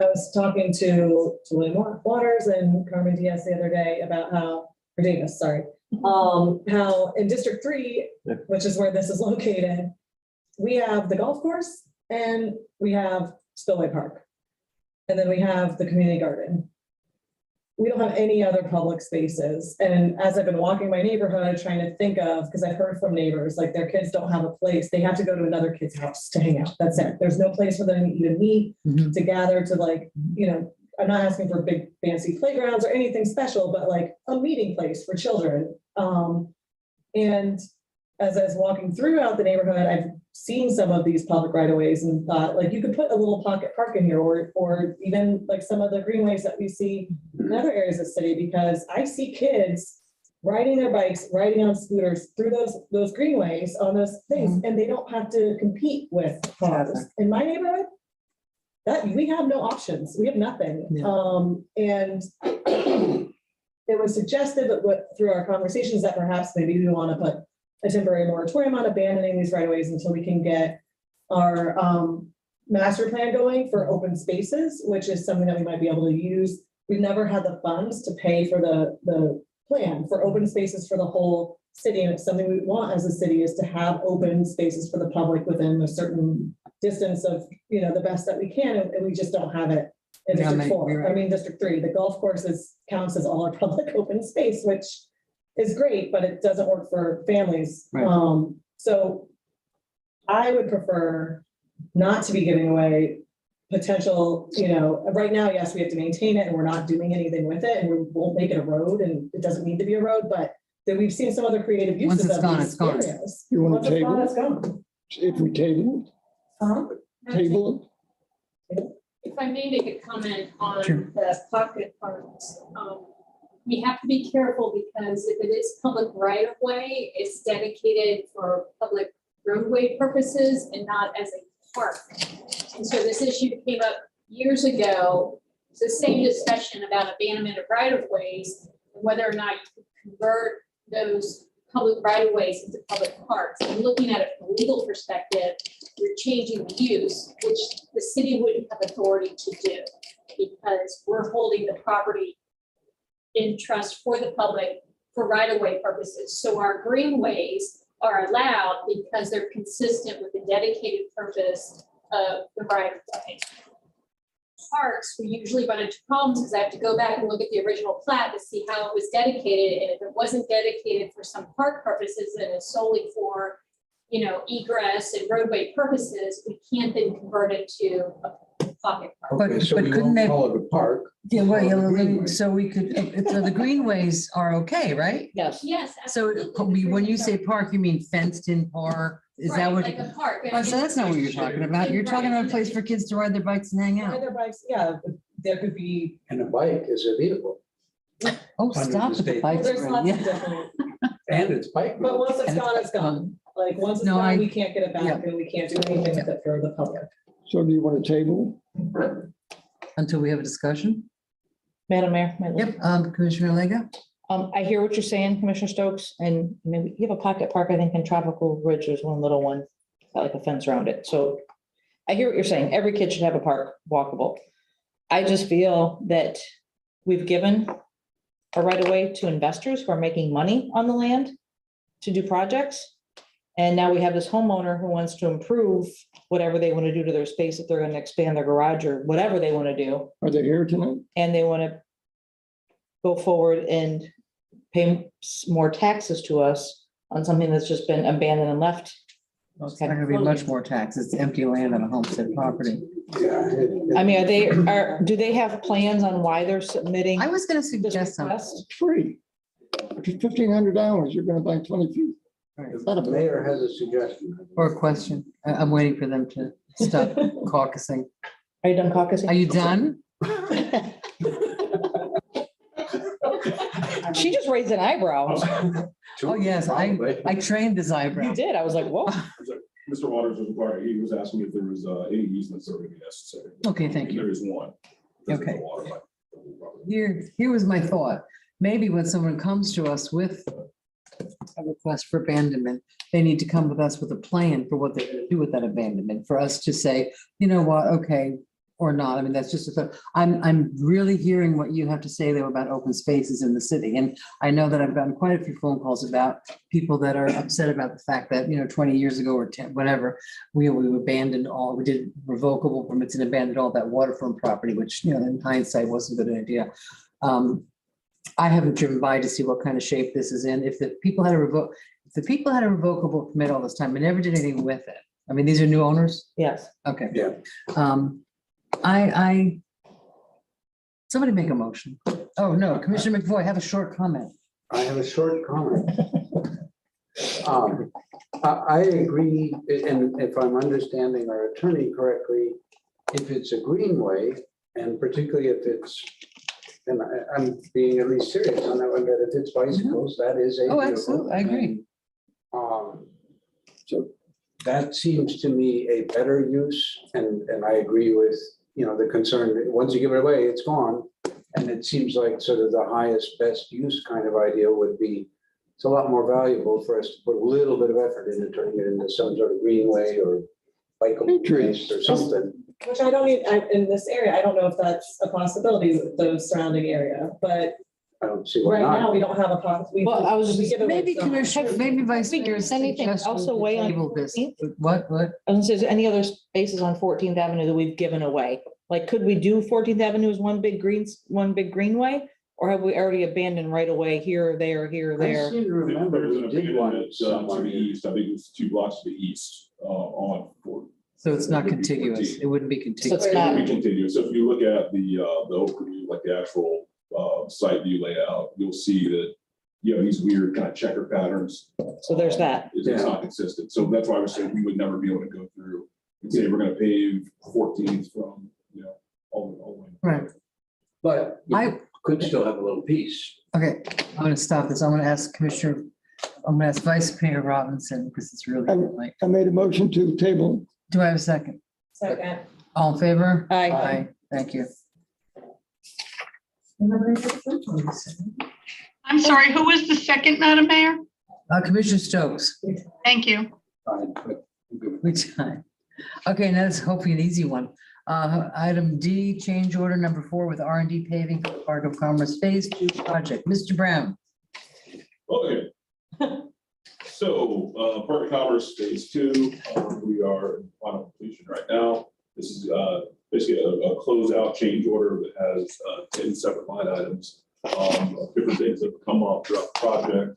I was talking to William Waters and Carmen Diaz the other day about how, or Davis, sorry, how in District 3, which is where this is located, we have the golf course and we have Spillway Park. And then we have the community garden. We don't have any other public spaces. And as I've been walking my neighborhood, trying to think of, because I've heard from neighbors, like their kids don't have a place. They have to go to another kid's house to hang out. That's it. There's no place for them to even meet, to gather, to like, you know, I'm not asking for big fancy playgrounds or anything special, but like a meeting place for children. And as I was walking throughout the neighborhood, I've seen some of these public right of ways and thought like you could put a little pocket park in here, or even like some of the greenways that we see in other areas of the city, because I see kids riding their bikes, riding on scooters through those greenways on those things, and they don't have to compete with cars. In my neighborhood, that we have no options. We have nothing. And it was suggested that through our conversations that perhaps maybe we want to put a temporary moratorium on abandoning these right of ways until we can get our master plan going for open spaces, which is something that we might be able to use. We've never had the funds to pay for the plan for open spaces for the whole city. And it's something we want as a city, is to have open spaces for the public within a certain distance of, you know, the best that we can. And we just don't have it in District 4. I mean, District 3, the golf courses counts as all our public open space, which is great, but it doesn't work for families. Right. So I would prefer not to be giving away potential, you know, right now, yes, we have to maintain it and we're not doing anything with it and we won't make it a road and it doesn't need to be a road, but then we've seen some other creative uses Once it's of gone, these it's gone. areas. You want Once to it's gone, table it's gone. it? If we table it, If I may make a comment on Sure. the pocket parks, we have to be careful because if it is public right of way, it's dedicated for public roadway purposes and not as a park. And so this issue came up years ago. It's the same discussion about abandonment of right of ways and whether or not you could convert those public right of ways into public parks. And looking at it from a legal perspective, you're changing the use, which the city wouldn't have authority to do because we're holding the property in trust for the public for right-of-way purposes. So our greenways are allowed because they're consistent with the dedicated purpose of the right-of-way. parks, we usually run into problems because I have to go back and look at the original plat to see how it was dedicated. And if it wasn't dedicated for some park purposes and it's solely for, egress and roadway purposes, we can't then convert it to a pocket park. But- Okay, so but we couldn't won't they- call it a park. Yeah, well, Call it a let me- greenway. so we could, so the greenways are okay, right? Yes. Yes. So when you say park, you mean fenced in park? Is that what? Like a park. Oh, so that's not what you're talking about. You're talking about a place for kids to ride their bikes and hang Ride out. their bikes, yeah, there could be, And a bike is a vehicle Oh, Under stop the with the state. bikes. there's lots Yeah. of different, and it's bike. but once it's gone, it's gone. Like, once it's No, gone, I- we can't get it yeah. back and we can't do anything with it for the public. So do you want to table? Until we have a discussion? Madam Mayor. Yep, Commissioner Lega? I hear what you're saying, Commissioner Stokes, and maybe you have a pocket park, I think in Tropical Ridge, there's one little one, got like a fence around it, so I hear what you're saying, every kid should have a park walkable. I just feel that we've given a right of way to investors who are making money on the land to do projects. And now we have this homeowner who wants to improve whatever they want to do to their space, if they're going to expand their garage or whatever they want to do. Are they here tonight? And they want to go forward and pay more taxes to us on something that's just been abandoned and left. It's not gonna be much more tax. It's empty land on a homestead property. I mean, do they have plans on why they're submitting I was gonna this suggest something. request? It's free. For $1,500, you're going to buy 20 feet. The mayor has a suggestion. Or a question. I'm waiting for them to stop caucusing. Are you done caucusing? Are you done? She just raised an eyebrow. Oh, yes, I trained this You eyebrow. did. I was like, whoa. Mr. Waters was inquiring, he was asking if there was any easements that would be necessary. Okay, thank you. There is one. There's Okay. no water line. Here was my thought. Maybe when someone comes to us with a request for abandonment, they need to come with us with a plan for what they're gonna do with that abandonment, for us to say, you know what, okay, or not. I mean, that's just a thought. I'm really hearing what you have to say though about open spaces in the city. And I know that I've gotten quite a few phone calls about people that are upset about the fact that, 20 years ago or 10, whatever, we abandoned all, we did revocable permits and abandoned all that waterfront property, which, in hindsight wasn't a good idea. I haven't driven by to see what kind of shape this is in. If the people had a revocable permit all this time and never did anything with it. I mean, these are new owners? Yes. Okay. Yeah. Somebody make a motion. Oh, no, Commissioner McVoy, have a short comment. I have a short comment. I agree, and if I'm understanding our attorney correctly, if it's a greenway, and particularly if it's, and I'm being at least serious on that one, that if it's bicycles, that is a Oh, vehicle. absolutely, I agree. So that seems to me a better use, and I agree with, the concern that once you give it away, it's gone. And it seems like sort of the highest, best use kind of idea would be, it's a lot more valuable for us to put a little bit of effort into turning it into some sort of greenway or bikeable place or something. Which I don't need, in this area, I don't know if that's a possibility with the surrounding area, but I don't see why right now, not. we don't have a possibility. Well, I was just- Maybe Commissioner, maybe Vice We Mayor. can send anything suggestion else to away on table this. 14th? What? I was gonna say, is there any other spaces on 14th Avenue that we've given away? Like, could we do 14th Avenue as one big greenway? Or have we already abandoned right away here, there, here, I there? seem to remember There's an we did one abandonment to somewhere. the east, I think it was 2 blocks to the east, on. So it's not It would be contiguous. 14. It wouldn't be So contiguous. it's It not- would be continuous. So if you look at the overview, like the actual site view layout, you'll see that, these weird kind of checker patterns. So there's that. It's Yeah. not consistent. So that's why I was saying we would never be able to go through and say we're gonna pave 14th from, all the way. Right. But you I- could still have a little piece. Okay, I'm gonna stop this. I'm gonna ask Vice Mayor Robinson, because it's really late. I made a motion to table. Do I have a second? Second. All in favor? Aye. Thank you. I'm sorry, who was the second, Madam Mayor? Commissioner Stokes, Thank you. Fine, but I'm good with which time? Okay, now that's hopefully an easy one. Item D, change order number 4 with R&D paving for the Park of Commerce Phase 2 project. Mr. Brown. Okay. So, Park of Commerce Phase 2, we are in final completion right now. This is basically a closeout change order that has 10 separate line items of different things that have come up throughout the project.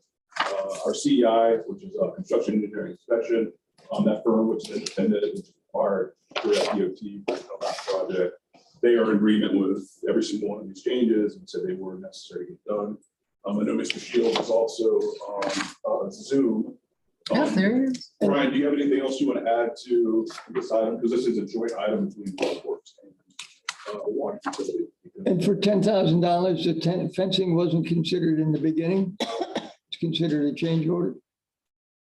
Our CEI, which is a construction engineering inspection, that firm, which is independent, which is required throughout DOT for that project. They are in agreement with every single one of these changes and said they were necessary to get done. I know Mr. Shields is also on Zoom. Yeah, there he is. Brian, do you have anything else you want to add to this item? Because this is a joint item between both works and water utility. And for $10,000, the fencing wasn't considered in the beginning. It's considered a change order.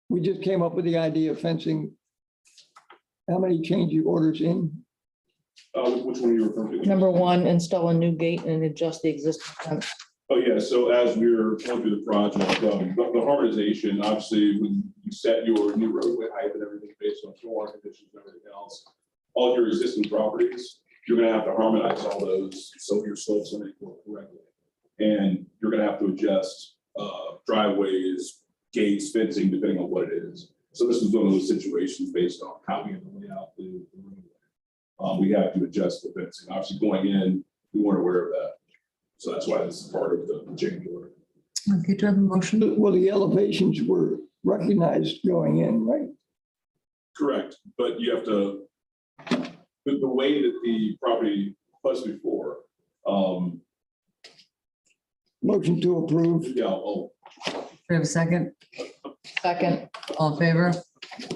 We just came up with the idea of fencing. How many change orders in? Which one are you referring to? Number one, install a new gate and adjust the existing fence. Oh, yeah, so as we're going through the project, the harmonization, obviously, when you set your new roadway height and everything based on stormwater conditions and everything else, all your existing properties, you're gonna have to harmonize all those so your slopes are equal correctly. And you're gonna have to adjust driveways, gates, fencing, depending on what it is. So this is one of those situations based on how we have to lay out the roadway. We have to adjust the fencing. Obviously, going in, we weren't aware of that. So that's why this is part of the change order. Okay, do I have a motion? Well, the elevations were recognized going in, right? Correct, but you have to, the way that the property was before, Motion to approve. yeah, oh, Do we have a second? Second. All in favor?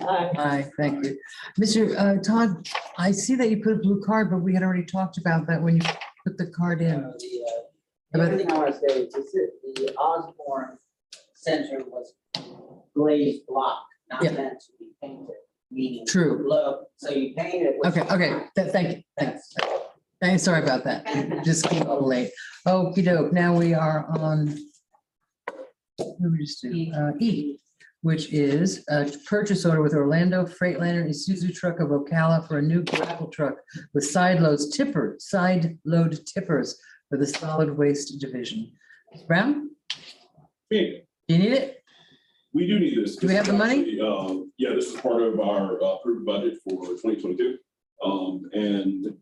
Aye, thank you. Mr. Todd, I see that you put a blue card, but we had already talked about that when you put the card in. The only thing I want to say is that the Osborne Center was glazed block, not Yeah. meant to be painted, meaning. True. Look, so you paint it. with- Okay, thank you. Thanks, sorry about that. Just came up late. Okey doke, now we are on. What did we just do? E, which is a purchase order with Orlando Freightliner Isuzu truck of Ocala for a new gravel truck with side load tippers for the solid waste division. Brown, me, do you need it? we do need this. Do we have the money? Actually, yeah, this is part of our approved budget for 2022. And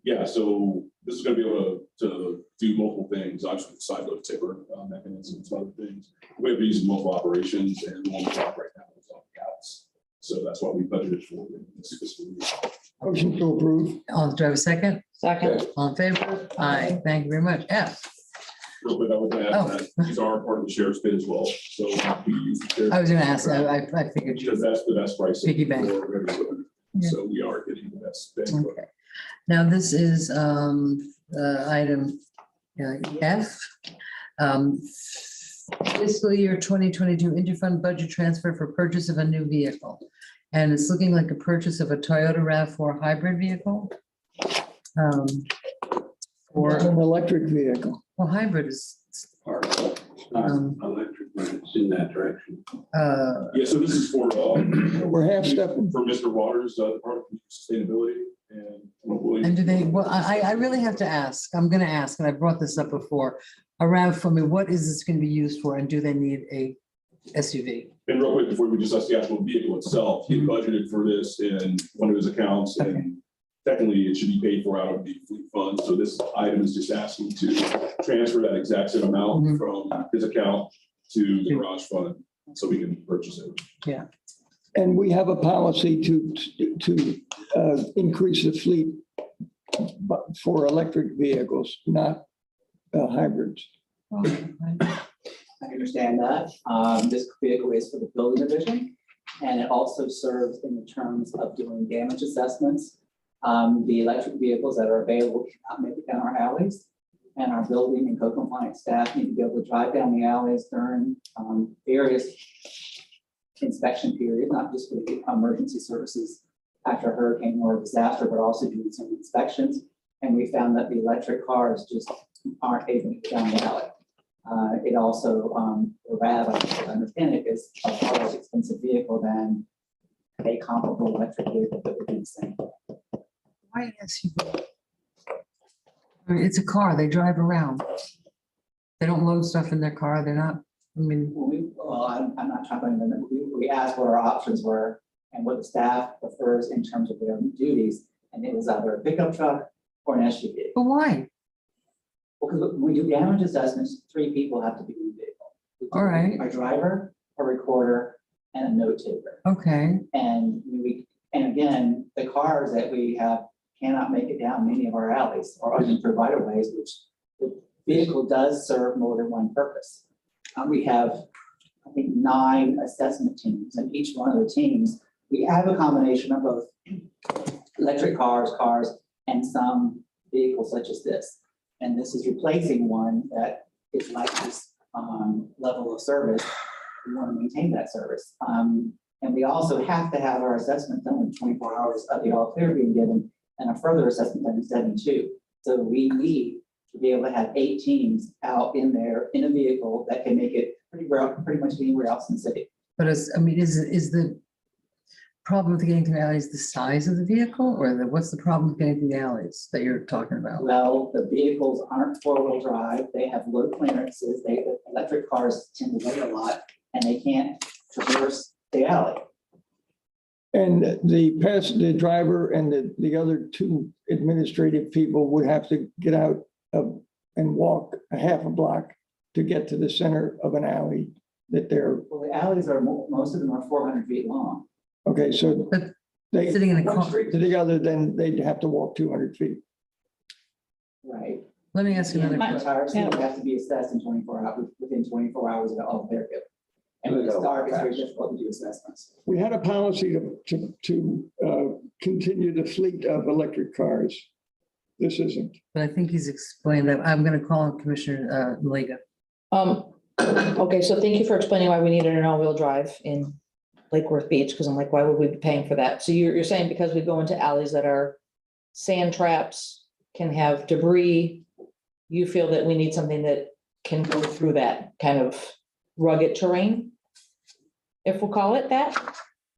yeah, so this is gonna be able to do multiple things, obviously the side load tipper mechanisms, other things. We have these in multiple operations and the one we have right now is on gas. So that's what we budgeted for in this fiscal year. Motion to approve. Do I have a second? Second. All in favor? Aye, thank you very much. F, Real quick, I would add that these are part of the sheriff's bid as well, so we use the sheriff's I was gonna ask, I figured you. because that's the best pricing. Piggy bank. for everyone. Yeah. So we are getting the best bang for it. Okay. Now, this is item F. Fiscal year 2022 interfund budget transfer for purchase of a new vehicle. And it's looking like a purchase of a Toyota RAV4 hybrid vehicle. Or Or, an electric vehicle. well, hybrid is, Electric, but it's in that direction. Yeah, so this is for, We're half stepping. for Mr. Waters, Department of Sustainability and. and do they, well, I really have to ask, I'm gonna ask, and I brought this up before. Around for me, what is this gonna be used for, and do they need a SUV? And real quick, before we discuss the actual vehicle itself, he budgeted for this in one of his accounts and technically it should be paid for out of the fleet fund. So this item is just asking to transfer that exact same amount from his account to the garage fund so we can purchase it. And we have a policy to increase the fleet but for electric vehicles, not hybrids. I understand that. This vehicle is for the building division, and it also serves in the terms of doing damage assessments. The electric vehicles that are available cannot make it down our alleys, and our building and code compliance staff need to be able to drive down the alleys during various inspection periods, not just for the emergency services after a hurricane or a disaster, but also doing some inspections. And we found that the electric cars just aren't able to get down the alley. It also, the RAV, I understand it, is a far less expensive vehicle than a comparable electric vehicle that would be the same. Why SUV? I mean, it's a car, they drive around. They don't load stuff in their car, they're not, I mean. Well, I'm not trying to, we asked what our options were and what the staff prefers in terms of their duties. and it was either a pickup truck or an SUV. But why? Because when you do damage assessments, 3 people have to be in the vehicle. All right. A driver, a recorder, and a note taker. Okay, And and again, the cars that we have cannot make it down many of our alleys or uninterrupted right of ways, which the vehicle does serve more than one purpose. We have, I think, 9 assessment teams, and each one of the teams, we have a combination of both electric cars, and some vehicles such as this. And this is replacing one that is like this level of service. We want to maintain that service. And we also have to have our assessment done in 24 hours of the all clear being given, and a further assessment done in 72. So we need to be able to have 8 teams out in there in a vehicle that can make it pretty much anywhere else in the city. but is the problem with getting through the alleys the size of the vehicle, or what's the problem with getting through the alleys that you're talking about? Well, the vehicles aren't 4-wheel drive. They have low clearances. Electric cars tend to weigh a lot, and they can't traverse the alley. And the driver and the other 2 administrative people would have to get out and walk a half a block to get to the center of an alley that they're, Well, the alleys are, most of them are 400 feet long. okay, so But they, sitting in a one car, street to the other, then they'd have to walk 200 feet. Right. let me ask you And another the question. entire city has to be assessed in 24 hours, within 24 hours of all their given. And when it's dark, it's very difficult to do assessments. We had a policy to continue the fleet of electric cars. This isn't. But I think he's explained that. I'm gonna call on Commissioner Malega. Okay, so thank you for explaining why we needed an all-wheel drive in Lake Worth Beach, because I'm like, why would we be paying for that? So you're saying because we go into alleys that are sand traps, can have debris, you feel that we need something that can go through that kind of rugged terrain, if we'll call it that.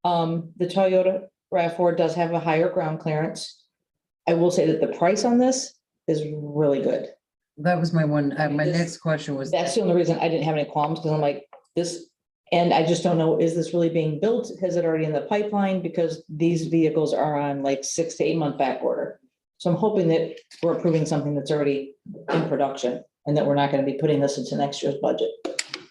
The Toyota RAV4 does have a higher ground clearance. I will say that the price on this is really good. That was my one, my this- next question was, That's the only reason I didn't have any qualms, because I'm like, this, and I just don't know, is this really being built? Is it already in the pipeline? Because these vehicles are on like 6 to 8 month back order. So I'm hoping that we're approving something that's already in production and that we're not going to be putting this into next year's budget.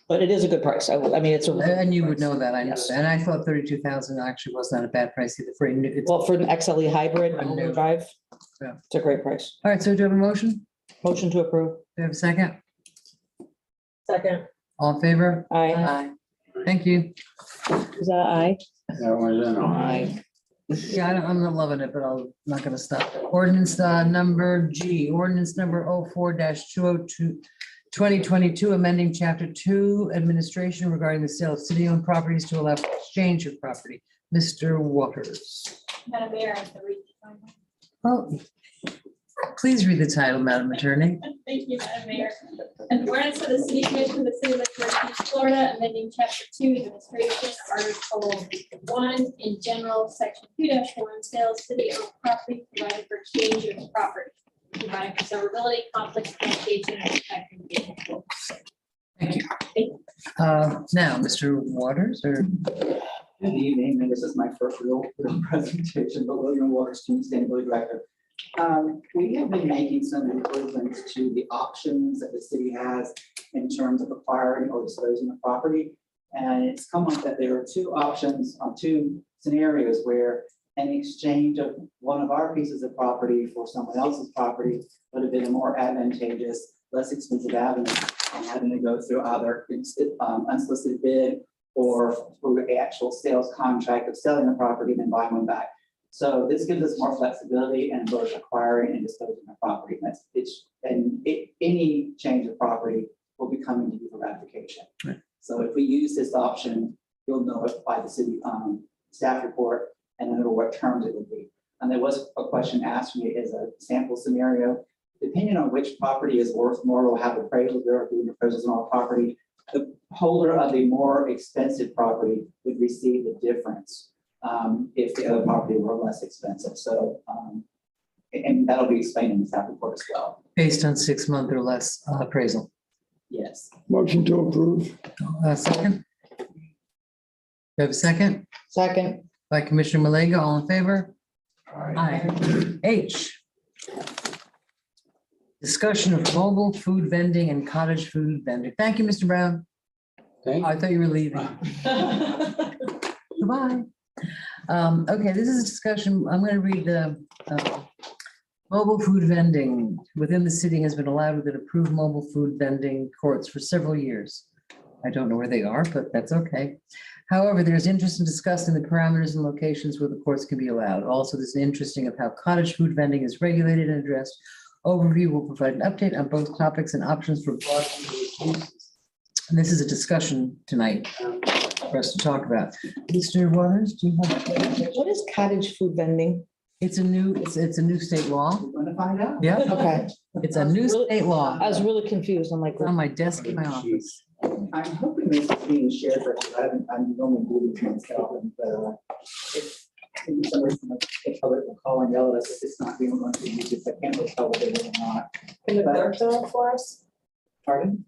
But it is a good price. I mean, it's a. and you would know that, I know, Yes. and I thought 32,000 actually was not a bad price either for a new. it's- Well, for an XLE hybrid, I know. all-wheel drive, Yeah. it's a great price. All right, so do you have a motion? Do Motion to approve. you have a second? Second. All in favor? Aye. Thank you. Is that aye? That was an aye. Yeah, I'm not loving it, but I'm not gonna stop. Ordinance number G, ordinance number 04-202, 2022, amending chapter 2, administration regarding the sale of city-owned properties to allow for exchange of property. Mr. Waters. Madam Mayor, I have to read the title. Oh, please read the title, Madam Attorney. Thank you, Madam Mayor. An ordinance of the City Commission of the City of Lake Worth Beach, Florida, amending chapter 2, administration, article 1 in general, section 2-1, sales city-owned property, provided for exchange of property, providing for severability, conflict, communication, and protecting the people. Thank you. Now, Mr. Waters, or Good evening, and this is my first real presentation, but William Waters, Sustainability Director. We have been making some improvements to the options that the city has in terms of acquiring or disposing of property. And it's come up that there are 2 options on 2 scenarios where an exchange of one of our pieces of property for someone else's property would have been a more advantageous, less expensive avenue than having to go through either unsolicited bid or through the actual sales contract of selling the property and then buying one back. So this gives us more flexibility in both acquiring and disposing of property. Any change of property will be coming to you for ratification. Right. So if we use this option, you'll know it by the city staff report and then what terms it would be. And there was a question asked me as a sample scenario. Depending on which property is worth more, we'll have appraisals. There are doing appraisals on all property. The holder of the more expensive property would receive the difference if the other property were less expensive. So, and that'll be explained in the staff report as well. based on 6 month or less appraisal. Yes. Motion to approve. Second? You have a second? Second. By Commissioner Malega, all in favor? Aye. H. Discussion of mobile food vending and cottage food vending. Thank you, Mr. Brown. Thank I thought you were leaving. Goodbye. Okay, this is a discussion. I'm going to read the mobile food vending within the city has been allowed within approved mobile food vending courts for several years. I don't know where they are, but that's okay. However, there's interest in discussing the parameters and locations where the courts can be allowed. Also, there's an interesting of how cottage food vending is regulated and addressed. Overview will provide an update on both topics and options for broad uses. And this is a discussion tonight for us to talk about. Mr. Waters, do you have? What is cottage food vending? It's a new state law. We're gonna find out. Yeah, Okay. it's a new state law. I was really confused. I'm like, It's on my desk in my office. I'm hoping this is being shared, but I'm normally doing it myself, but if some reason the public will call and yell at us if it's not being run through YouTube, I can't really tell whether it is or not. Can the clerk tell for us? Pardon?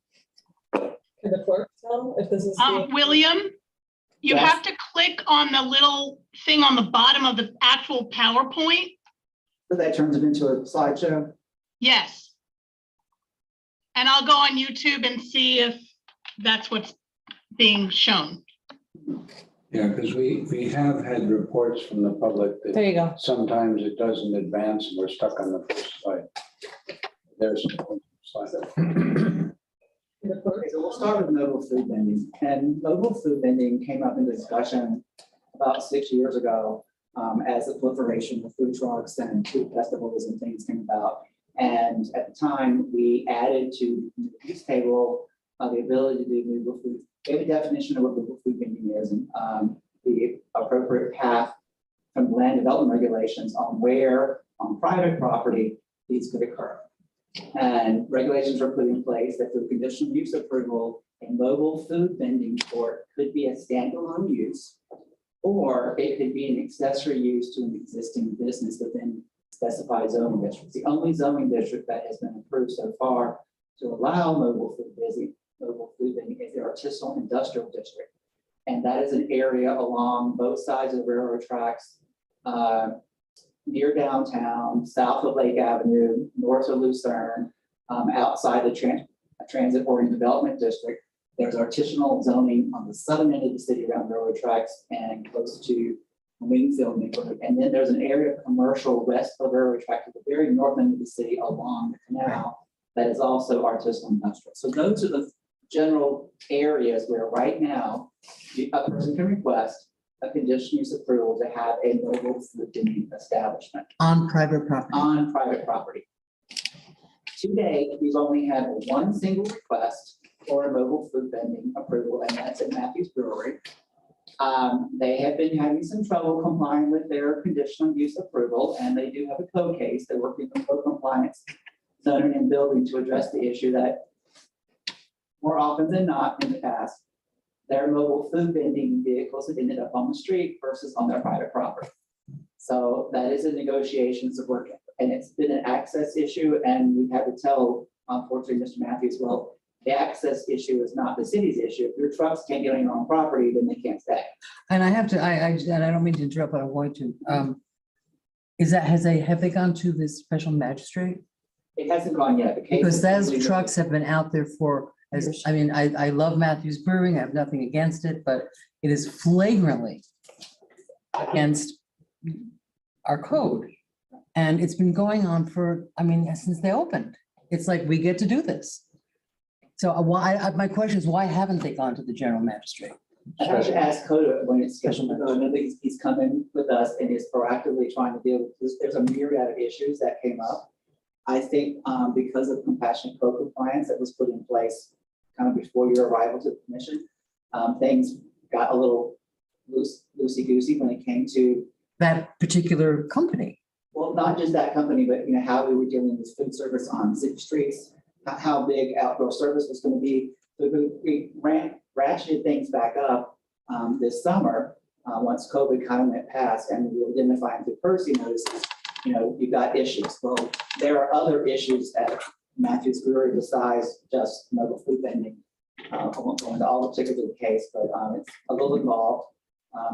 Can the clerk tell if this is? William, you Yes. have to click on the little thing on the bottom of the actual PowerPoint. So that turns it into a slideshow. Yes. And I'll go on YouTube and see if that's what's being shown. Yeah, because we have had reports from the public there that you go. sometimes it doesn't advance and we're stuck on the first slide. There's a slide. Okay, so we'll start with mobile food vending. And mobile food vending came up in discussion about 6 years ago as the proliferation of food trucks and food festivals and things came about. And at the time, we added to the use table the ability to do mobile food, gave a definition of what mobile food vending is and the appropriate path from land development regulations on where on private property these could occur. And regulations were put in place that through conditional use approval, a mobile food vending court could be a standalone use, or it could be an accessory use to an existing business within specified zoning districts. The only zoning district that has been approved so far to allow mobile food vending is the artisanal industrial district. And that is an area along both sides of the railroad tracks, near downtown, south of Lake Avenue, north of Lucerne, outside the transit-oriented development district. There's artisanal zoning on the southern end of the city around railroad tracks and close to Wingfield neighborhood. And then there's an area of commercial west of the railroad track at the very north end of the city along the canal that is also artisanal industrial. So those are the general areas where right now a person can request a conditional use approval to have a mobile food vending establishment On private property. on private property. To date, we've only had one single request for a mobile food vending approval, and that's at Matthews Brewery. They have been having some trouble complying with their conditional use approval, and they do have a code case. They're working with code compliance zoning and building to address the issue that more often than not in the past, their mobile food vending vehicles have ended up on the street versus on their private property. So that is a negotiations of work, and it's been an access issue, and we've had to tell, unfortunately, Mr. Matthews, well, the access issue is not the city's issue. If your trucks can't get on your own property, then they can't stay. And I have to, and I don't mean to interrupt, but I'm going to. Have they gone to this special magistrate? It hasn't gone yet. The case Because is those completely- trucks have been out there for, I love Matthews Brewing, I have nothing against it, but it is flagrantly against our code. And it's been going on for, since they opened. It's like, we get to do this. So my question is, why haven't they gone to the general magistrate? I have to ask Coda when it's scheduled. I know that he's come in with us and is proactively trying to deal with this. There's a myriad of issues that came up. I think because of compassionate co-compliance that was put in place kind of before your arrival to the commission, things got a little loosey-goosey when it came to That particular company. well, not just that company, but how we were dealing with food service on city streets, how big outdoor service was going to be. So we ratcheted things back up this summer once COVID kind of went past, and we were identifying through courtesy notices. You've got issues. Well, there are other issues at Matthews Brewery besides just mobile food vending. I won't go into all the particulars of the case, but it's a little involved.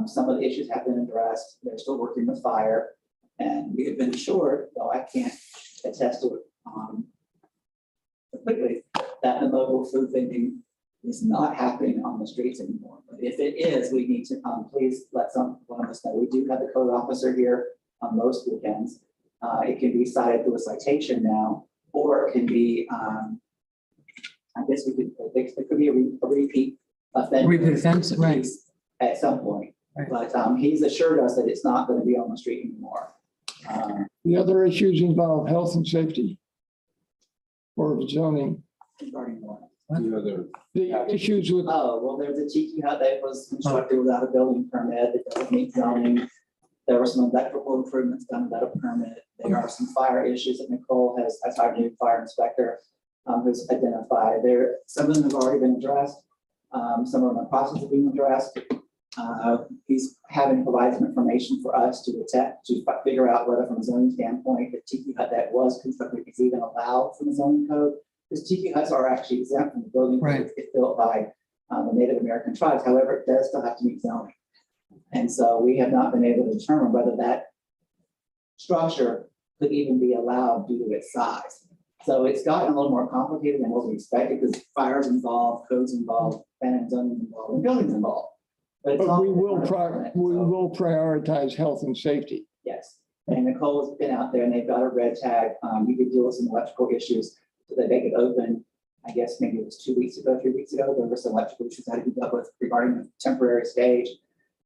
Some of the issues have been addressed. They're still working with fire. And we have been assured, though I can't attest to it completely, that the mobile food vending is not happening on the streets anymore. But if it is, we need to please let one of us know. We do have the code officer here on most weekends. It can be cited through a citation now, or it can be, I guess it could be a repeat offender. Repeat offense, right. At some point. Right. But he's assured us that it's not going to be on the street anymore. The other issues involve health and safety or zoning. Regarding what? The other, The issues with, Oh, well, there's a tiki hut that was constructed without a building permit that doesn't meet zoning. There were some electrical improvements done without a permit. There are some fire issues that Nicole has, as our new fire inspector, who's identified. Some of them have already been addressed. Some are in the process of being addressed. He's having provided some information for us to figure out whether from a zoning standpoint, the tiki hut that was constructed is even allowed from the zoning code. Because tiki huts are actually exempt from the building code if built by the Native American tribes. However, it does still have to meet zoning. And so we have not been able to determine whether that structure could even be allowed due to its size. So it's gotten a little more complicated than what we expected because fires involved, codes involved, planning and zoning involved, and buildings involved. But we will prioritize health and safety. Yes, and Nicole has been out there and they've got a red tag. You could deal with some electrical issues so that they could open. I guess maybe it was 2 weeks ago, 3 weeks ago, there were some electrical issues that had to be dealt with regarding the temporary stage.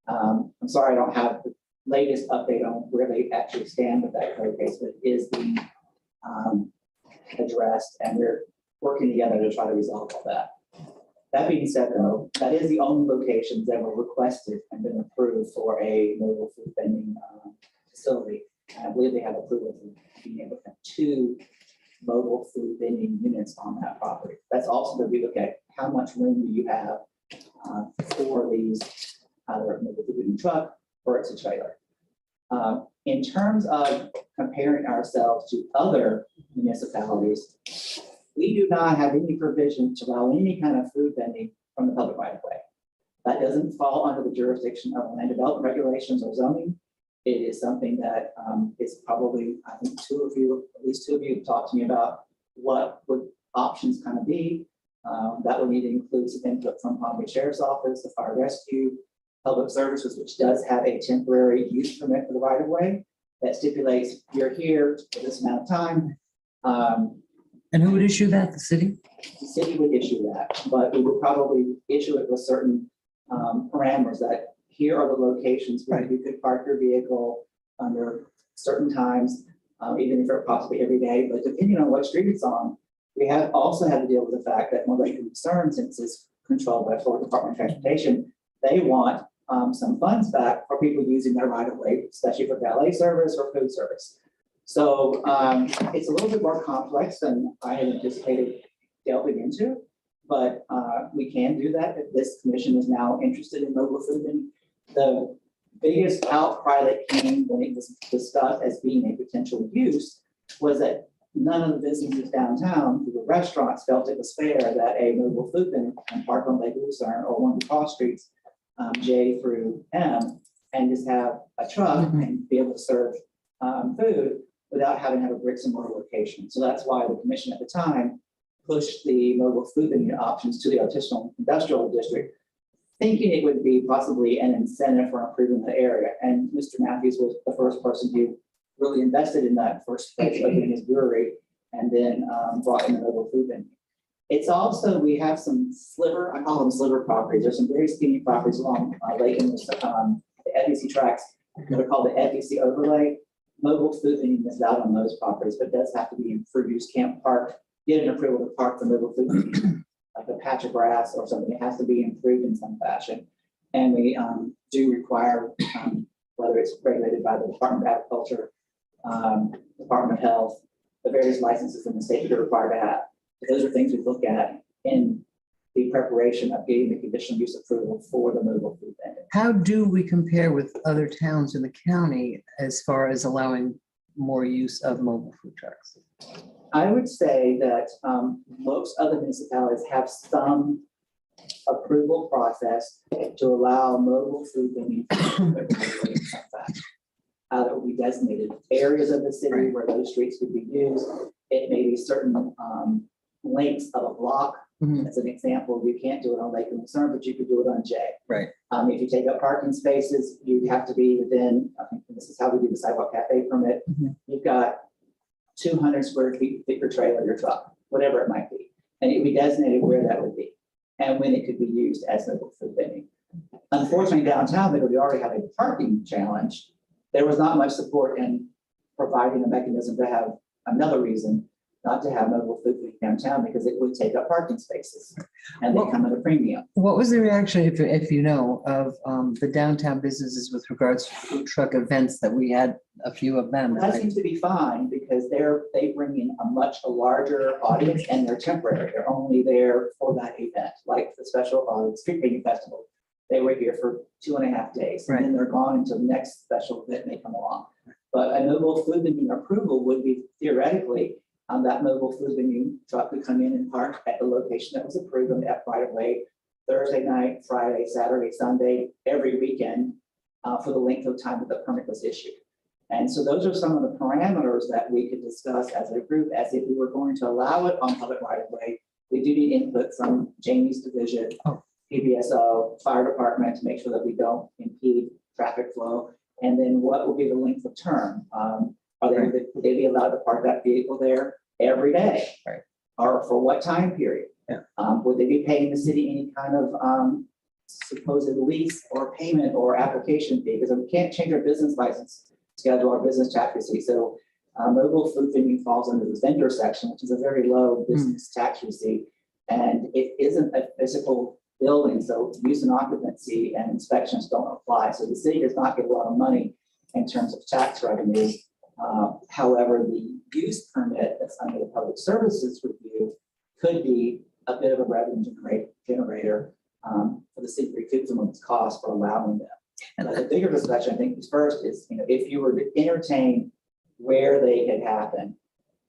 I'm sorry, I don't have the latest update on where they actually stand with that code case, but it is being addressed and we're working together to try to resolve all that. That being said, though, that is the only locations that were requested and been approved for a mobile food vending facility. And I believe they have approval for being able to have 2 mobile food vending units on that property. That's also going to be look at how much room do you have for these, either a mobile food vending truck or it's a trailer. In terms of comparing ourselves to other municipalities, we do not have any provision to allow any kind of food vending from the public right of way. That doesn't fall under the jurisdiction of land development regulations or zoning. It is something that is probably, I think at least two of you have talked to me about what would options kind of be. That would need to include some input from Palm Beach Sheriff's Office, the Fire Rescue, Public Services, which does have a temporary use permit for the right of way that stipulates you're here for this amount of time. And who would issue that? The city? The city would issue that, but we would probably issue it with certain parameters that here are the locations where you could park your vehicle under certain times, even if it's possibly every day, but depending on what street it's on, we have also had to deal with the fact that one of the concerns, since it's controlled by Florida Department of Transportation, they want some funds back for people using their right of way, especially for valet service or food service. So it's a little bit more complex than I had anticipated delving into, but we can do that if this commission is now interested in mobile food. And the biggest outcry that came when it was discussed as being a potential use was that none of the businesses downtown, the restaurants, felt it was fair that a mobile food vendor can park on Lake Lucerne or one of the cross streets, J through M, and just have a truck and be able to serve food without having to have a bricks and mortar location. So that's why the commission at the time pushed the mobile food vending options to the artisanal industrial district, thinking it would be possibly an incentive for improving the area. And Mr. Matthews was the first person who really invested in that first place, opening his brewery, and then brought in the mobile food vending. It's also, we have some sliver, I call them sliver properties. There's some very skinny properties along Lake and the FEC tracks that are called the FEC overlay. Mobile food vending is out on those properties, but does have to be improved. You just can't get an approval to park the mobile food vending, like a patch of grass or something. It has to be improved in some fashion. And we do require, whether it's regulated by the Department of Agriculture, Department of Health, the various licenses in the state that are required to have. Those are things we look at in the preparation of getting the conditional use approval for the mobile food vending. How do we compare with other towns in the county as far as allowing more use of mobile food trucks? I would say that most other municipalities have some approval process to allow mobile food vending. we designated areas of the city Right. where those streets could be used. It may be certain lengths of a block. Mhm. As an example, you can't do it on Lake and Lucerne, but you could do it on J. Right. If you take up parking spaces, you have to be within, I think this is how we do the sidewalk cafe permit. Mhm. You've got 200 square feet to fit your trailer, your truck, whatever it might be. And it would be designated where that would be and when it could be used as a food vending. Unfortunately, downtown, because we already have a parking challenge, there was not much support in providing a mechanism to have another reason not to have mobile food vending downtown because it would take up parking spaces and they come at a premium. What was the reaction, if you know, of the downtown businesses with regards to food truck events that we had a few of them? That seems to be fine because they bring in a much larger audience and they're temporary. They're only there for that event, like the special street painting festival. They were here for 2.5 days and then they're gone until the next special event may come along. But a mobile food vending approval would be theoretically that mobile food vending truck could come in and park at the location that was approved on that right of way Thursday night, Friday, Saturday, Sunday, every weekend for the length of time that the permit was issued. And so those are some of the parameters that we could discuss as a group, as if we were going to allow it on public right of way. We do need input from Jamie's division, PBSO, fire department to make sure that we don't impede traffic flow. And then what will be the length of term? Would they be allowed to park that vehicle there every day? Right. Or for what time period? Yeah. Would they be paying the city any kind of supposed lease or payment or application fee? Because we can't change our business license schedule or business tax receipt. So mobile food vending falls under the vendor section, which is a very low business tax receipt. And it isn't a physical building, so use and occupancy and inspections don't apply. So the city does not get a lot of money in terms of tax revenue. However, the use permit that's under the public services review could be a bit of a revenue generator for the city to recoup some of its costs for allowing them. And the bigger discussion, I think, is first is, if you were to entertain where they could happen,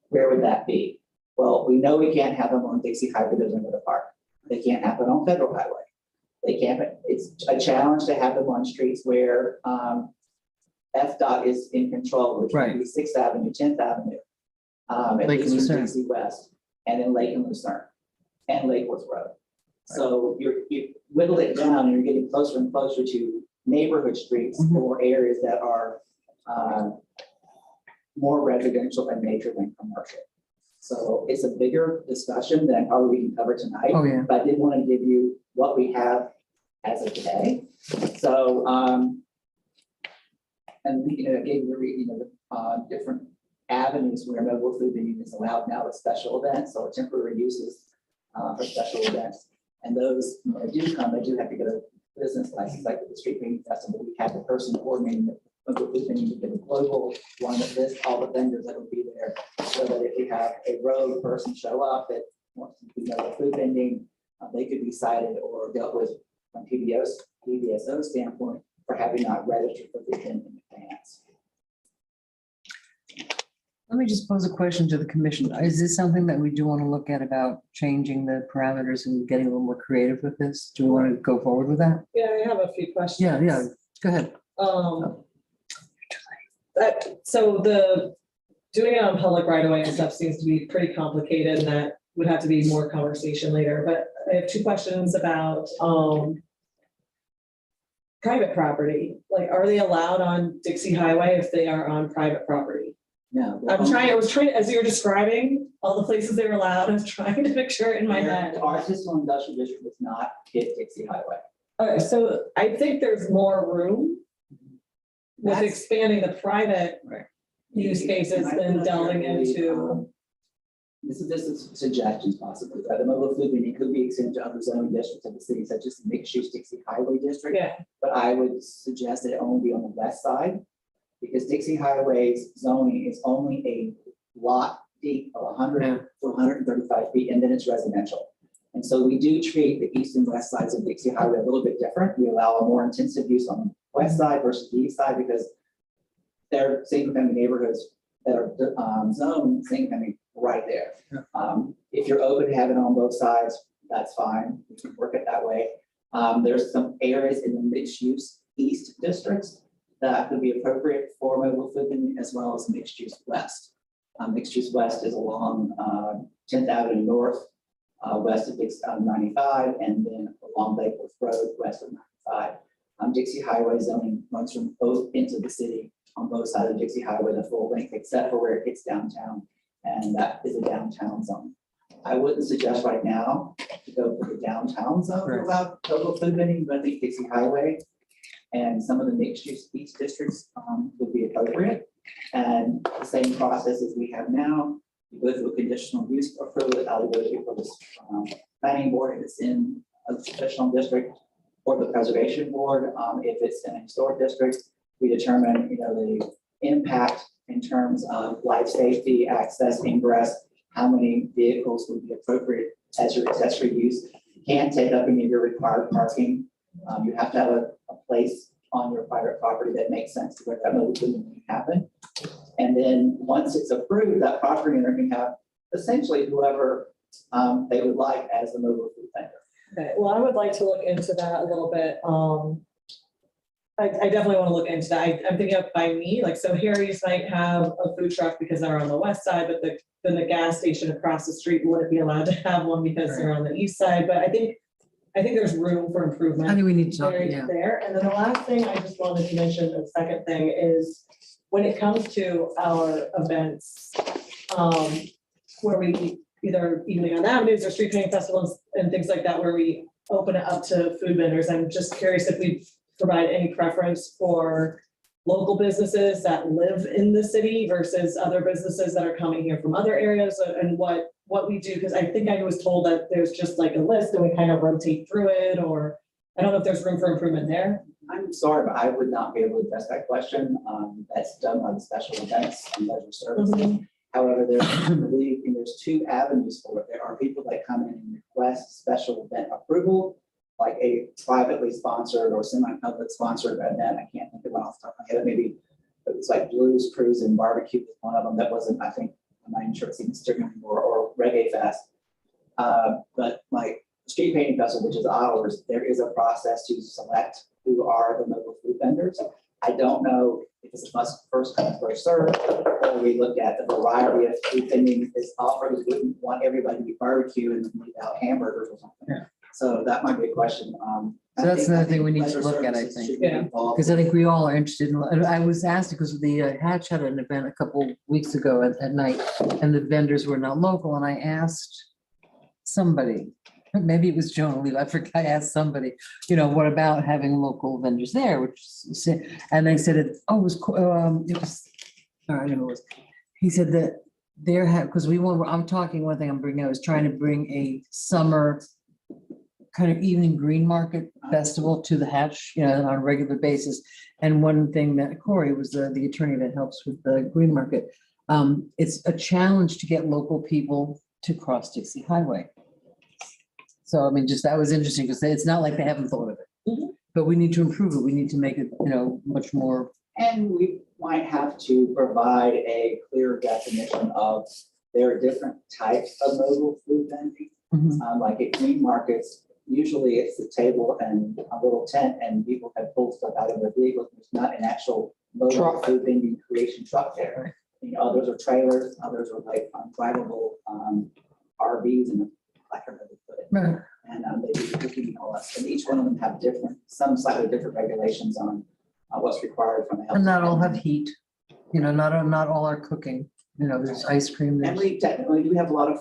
where would that be? Well, we know we can't have them on Dixie Highway to the park. They can't happen on Federal Highway. They can't, it's a challenge to have them on streets where FDOT is in control, which would be 6th Avenue, 10th Avenue, at Lake and least from Lucerne. DC West, and then Lake and Lucerne, and Lake Worth Road. So you whittle it down, and you're getting closer and closer to neighborhood streets or areas that are more residential in nature than commercial. So it's a bigger discussion than probably we can cover tonight. Oh, yeah. But I did want to give you what we have as of today. So, and I gave you the different avenues where mobile food vending is allowed now with special events or temporary uses for special events. And those, when they do come, they do have to get a business license, like with the street painting festival. We have the person coordinating the mobile food vending to get a global one that lists all the vendors that would be there, so that if you have a road person show up that wants to do mobile food vending, they could be cited or dealt with from PBSO standpoint for having not registered for the event in advance. Let me just pose a question to the commission. Is this something that we do want to look at about changing the parameters and getting a little more creative with this? Do we want to go forward with that? Yeah, I have a few questions. Yeah, go ahead. So the doing it on public right away and stuff seems to be pretty complicated, and that would have to be more conversation later. But I have two questions about private property. Like, are they allowed on Dixie Highway if they are on private property? No. I was trying, as you were describing all the places they were allowed, I was trying to picture it in my head. Our artisanal industrial district does not hit Dixie Highway. Okay, so I think there's more room with That's- expanding the private use cases than delving into. This is suggestions possibly, but the mobile food vending could be extended to other zoning districts of the city, such as the mixed-use Dixie Highway District. Yeah. But I would suggest that it only be on the west side, because Dixie Highway's zoning is only a lot deep of 100 to 135 feet, and then it's residential. And so we do treat the east and west sides of Dixie Highway a little bit different. We allow a more intensive use on the west side versus the east side, because they're single-family neighborhoods that are zoned single-family right there. If you're open to having it on both sides, that's fine. We can work it that way. There's some areas in the mixed-use east districts that would be appropriate for mobile food vending as well as mixed use west. Mixed use west is along 10th Avenue North, west of 95, and then along Lakewood Road, west of 95. Dixie Highway zoning runs from both into the city on both sides of Dixie Highway, the full length, except for where it hits downtown, and that is a downtown zone. I wouldn't suggest right now to go for the downtown zone about mobile food vending, but I think Dixie Highway and some of the mixed use beach districts would be appropriate. And the same process as we have now, you go through a conditional use approval, eligibility for this planning board if it's in a traditional district, or the preservation board if it's in a historic district. We determine, the impact in terms of life safety, access, ingress, how many vehicles would be appropriate as your accessory use. You can't take up any of your required parking. You have to have a place on your private property that makes sense to where that mobile food can happen. And then once it's approved, that property owner can have essentially whoever they would like as the mobile food vendor. Okay, well, I would like to look into that a little bit. I definitely want to look into that. I'm thinking of by me, like, so Harry's might have a food truck because they're on the west side, but then the gas station across the street wouldn't be allowed to have one because they're on the east side. But I think there's room for improvement. I think we need to talk, There. And then the last thing I just wanted to mention, the second thing is when it comes to our events, where we either evening on avenues or street painting festivals and things like that, where we open it up to food vendors. I'm just curious if we provide any preference for local businesses that live in the city versus other businesses that are coming here from other areas, and what we do, because I think I was told that there's just like a list and we kind of rotate through it, or I don't know if there's room for improvement there. I'm sorry, but I would not be able to address that question. That's done by the special events and leisure services. However, there's two avenues for it. There are people that come in and request special event approval, like a privately sponsored or semi-public sponsored event. I can't think of one off the top of my head. Maybe it was like Blues Cruise and Barbecue was one of them. That wasn't, I think, I'm not even sure it's even still anymore, or Reggae Fest. But like Street Painting Festival, which is ours, there is a process to select who are the mobile food vendors. I don't know if it's a first come, first served, or we look at the variety of food vending is offered. We wouldn't want everybody to be barbecue and leave out hamburgers or something. Yeah. So that might be a question. So that's another thing we need to look at, I think. Because I think we all are interested in, I was asked because the Hatch had an event a couple weeks ago at night, and the vendors were not local, and I asked somebody, maybe it was Joan Oliva, I forgot, I asked somebody, what about having local vendors there, and they said, it was, all right, I don't know, he said that because I'm talking, one thing I'm bringing, I was trying to bring a summer kind of evening green market festival to the Hatch, on a regular basis. And one thing that Corey was the attorney that helps with the green market. It's a challenge to get local people to cross Dixie Highway. So, I mean, that was interesting because it's not like they haven't thought of it, but we need to improve it. We need to make it, much more. And we might have to provide a clear definition of there are different types of mobile food vending. Like at green markets, usually it's the table and a little tent and people have pulled stuff out of their vehicles. There's not an actual mobile food vending creation truck there. Others are trailers, others are like drivable RVs, and I don't know how to put it. Right. And they do cooking and all that. And each one of them have some slightly different regulations on what's required from the health. And not all have heat, not all are cooking. There's ice cream. And we technically do have a lot of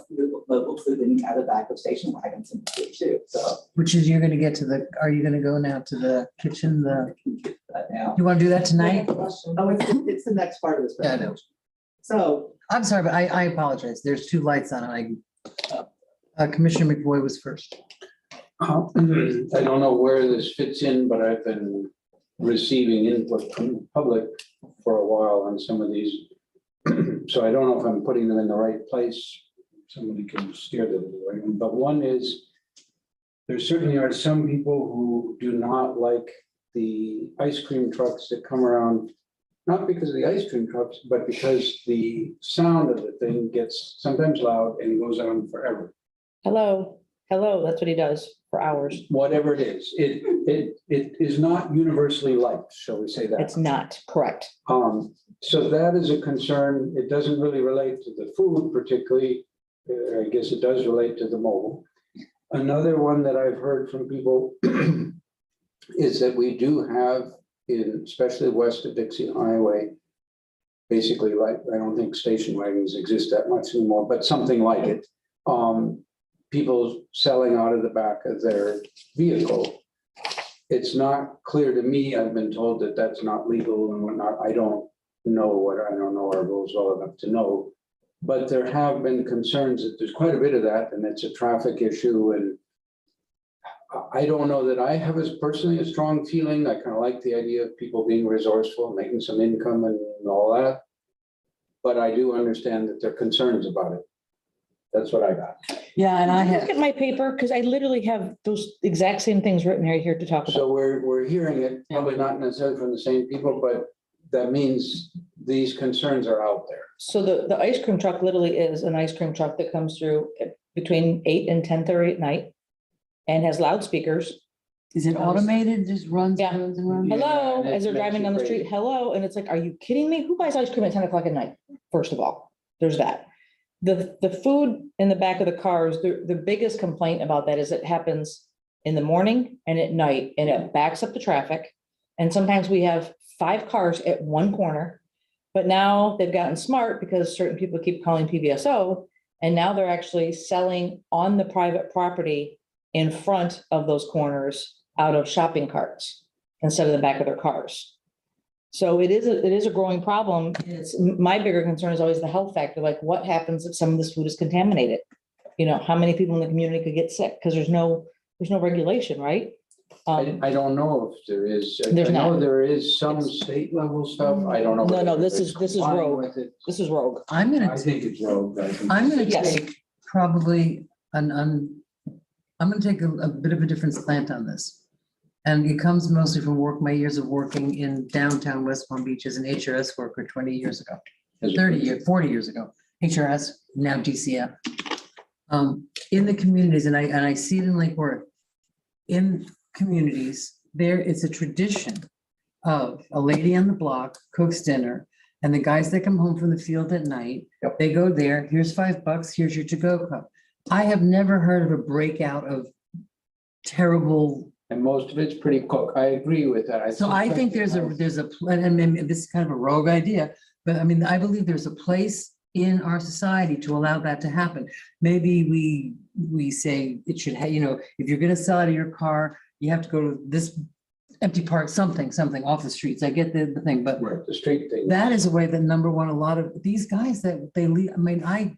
local food vending out of the back of station wagons in the city too. So, which is, you're going to get to are you going to go now to the kitchen? Now. You want to do that tonight? Oh, it's the next part of this. Yeah, I know. So I'm sorry, but I apologize. There's two lights on. Commissioner McVoy was first. I don't know where this fits in, but I've been receiving input from the public for a while on some of these. So I don't know if I'm putting them in the right place. Somebody can steer them to the right one. But one is, there certainly are some people who do not like the ice cream trucks that come around, not because of the ice cream trucks, but because the sound of the thing gets sometimes loud and goes on forever. Hello. Hello, that's what he does for hours. whatever it is, it is not universally liked, shall we say that? It's not correct. So that is a concern. It doesn't really relate to the food particularly. I guess it does relate to the mobile. Another one that I've heard from people is that we do have in, especially west of Dixie Highway, basically like, I don't think station wagons exist that much anymore, but something like it. People selling out of the back of their vehicle. It's not clear to me. I've been told that that's not legal and whatnot. I don't know our rules well enough to know. But there have been concerns that there's quite a bit of that, and it's a traffic issue. And I don't know that I have as personally a strong feeling. I kind of like the idea of people being resourceful, making some income and all that. But I do understand that there are concerns about it. That's what I got. Yeah, and I Look have, at my paper, because I literally have those exact same things written right here to talk about. So we're hearing it, probably not necessarily from the same people, but that means these concerns are out there. So the ice cream truck literally is an ice cream truck that comes through between 8 and 10:30 at night and has loudspeakers. is it automated, just runs? Yeah. runs and runs? Hello, and it as they're makes driving you down the crazy. street, hello, and it's like, are you kidding me? Who buys ice cream at 10 o'clock at night? First of all, there's that. The food in the back of the cars, the biggest complaint about that is it happens in the morning and at night, and it backs up the traffic. And sometimes we have 5 cars at one corner, but now they've gotten smart because certain people keep calling PVSO, and now they're actually selling on the private property in front of those corners out of shopping carts instead of the back of their cars. So it is a growing problem. It's, my bigger concern is always the health factor, like what happens if some of this food is contaminated? You know, how many people in the community could get sick? Because there's no regulation, right? I don't know if there is. There's I know not. there is some state level stuff. I don't know. No, whether this it's is complying rogue. with it. This is rogue. I'm I gonna, think it's rogue. I'm gonna Yes. take probably I'm gonna take a bit of a different slant on this. And it comes mostly from my years of working in downtown West Palm Beach as an HRS worker 20 years ago, 40 years ago, HRS, now DCF. In the communities, and I see it in Lake Worth, in communities, it's a tradition of a lady on the block cooks dinner, and the guys that come home from the field at night, they go there, here's $5, here's your to-go cup. I have never heard of a breakout of terrible. And most of it's pretty cooked. I agree with that. So I think there's a, and maybe this is kind of a rogue idea, but I mean, I believe there's a place in our society to allow that to happen. Maybe we say it should have, if you're gonna sell out of your car, you have to go to this empty park, something off the streets. I get the thing, but Right, the street thing. that is a way that number one, a lot of these guys that they leave, I mean,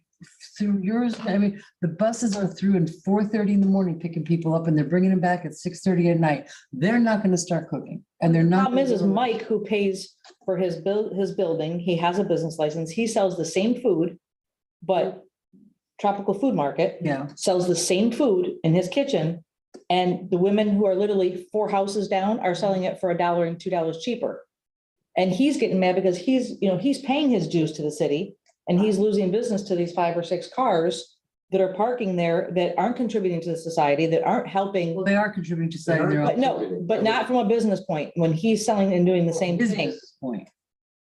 through yours, I mean, the buses are through at 4:30 in the morning picking people up and they're bringing them back at 6:30 at night. They're not going to start cooking and they're not. Problem is Mike, who pays for his building, he has a business license, he sells the same food, but Tropical Food Market sells the same food in his kitchen. And the women who are literally 4 houses down are selling it for $1 and $2 cheaper. And he's getting mad because he's paying his dues to the city and he's losing business to these 5 or 6 cars that are parking there that aren't contributing to the society, that aren't helping. Well, they are contributing to society. But no, but not from a business point, when he's selling and doing the same thing.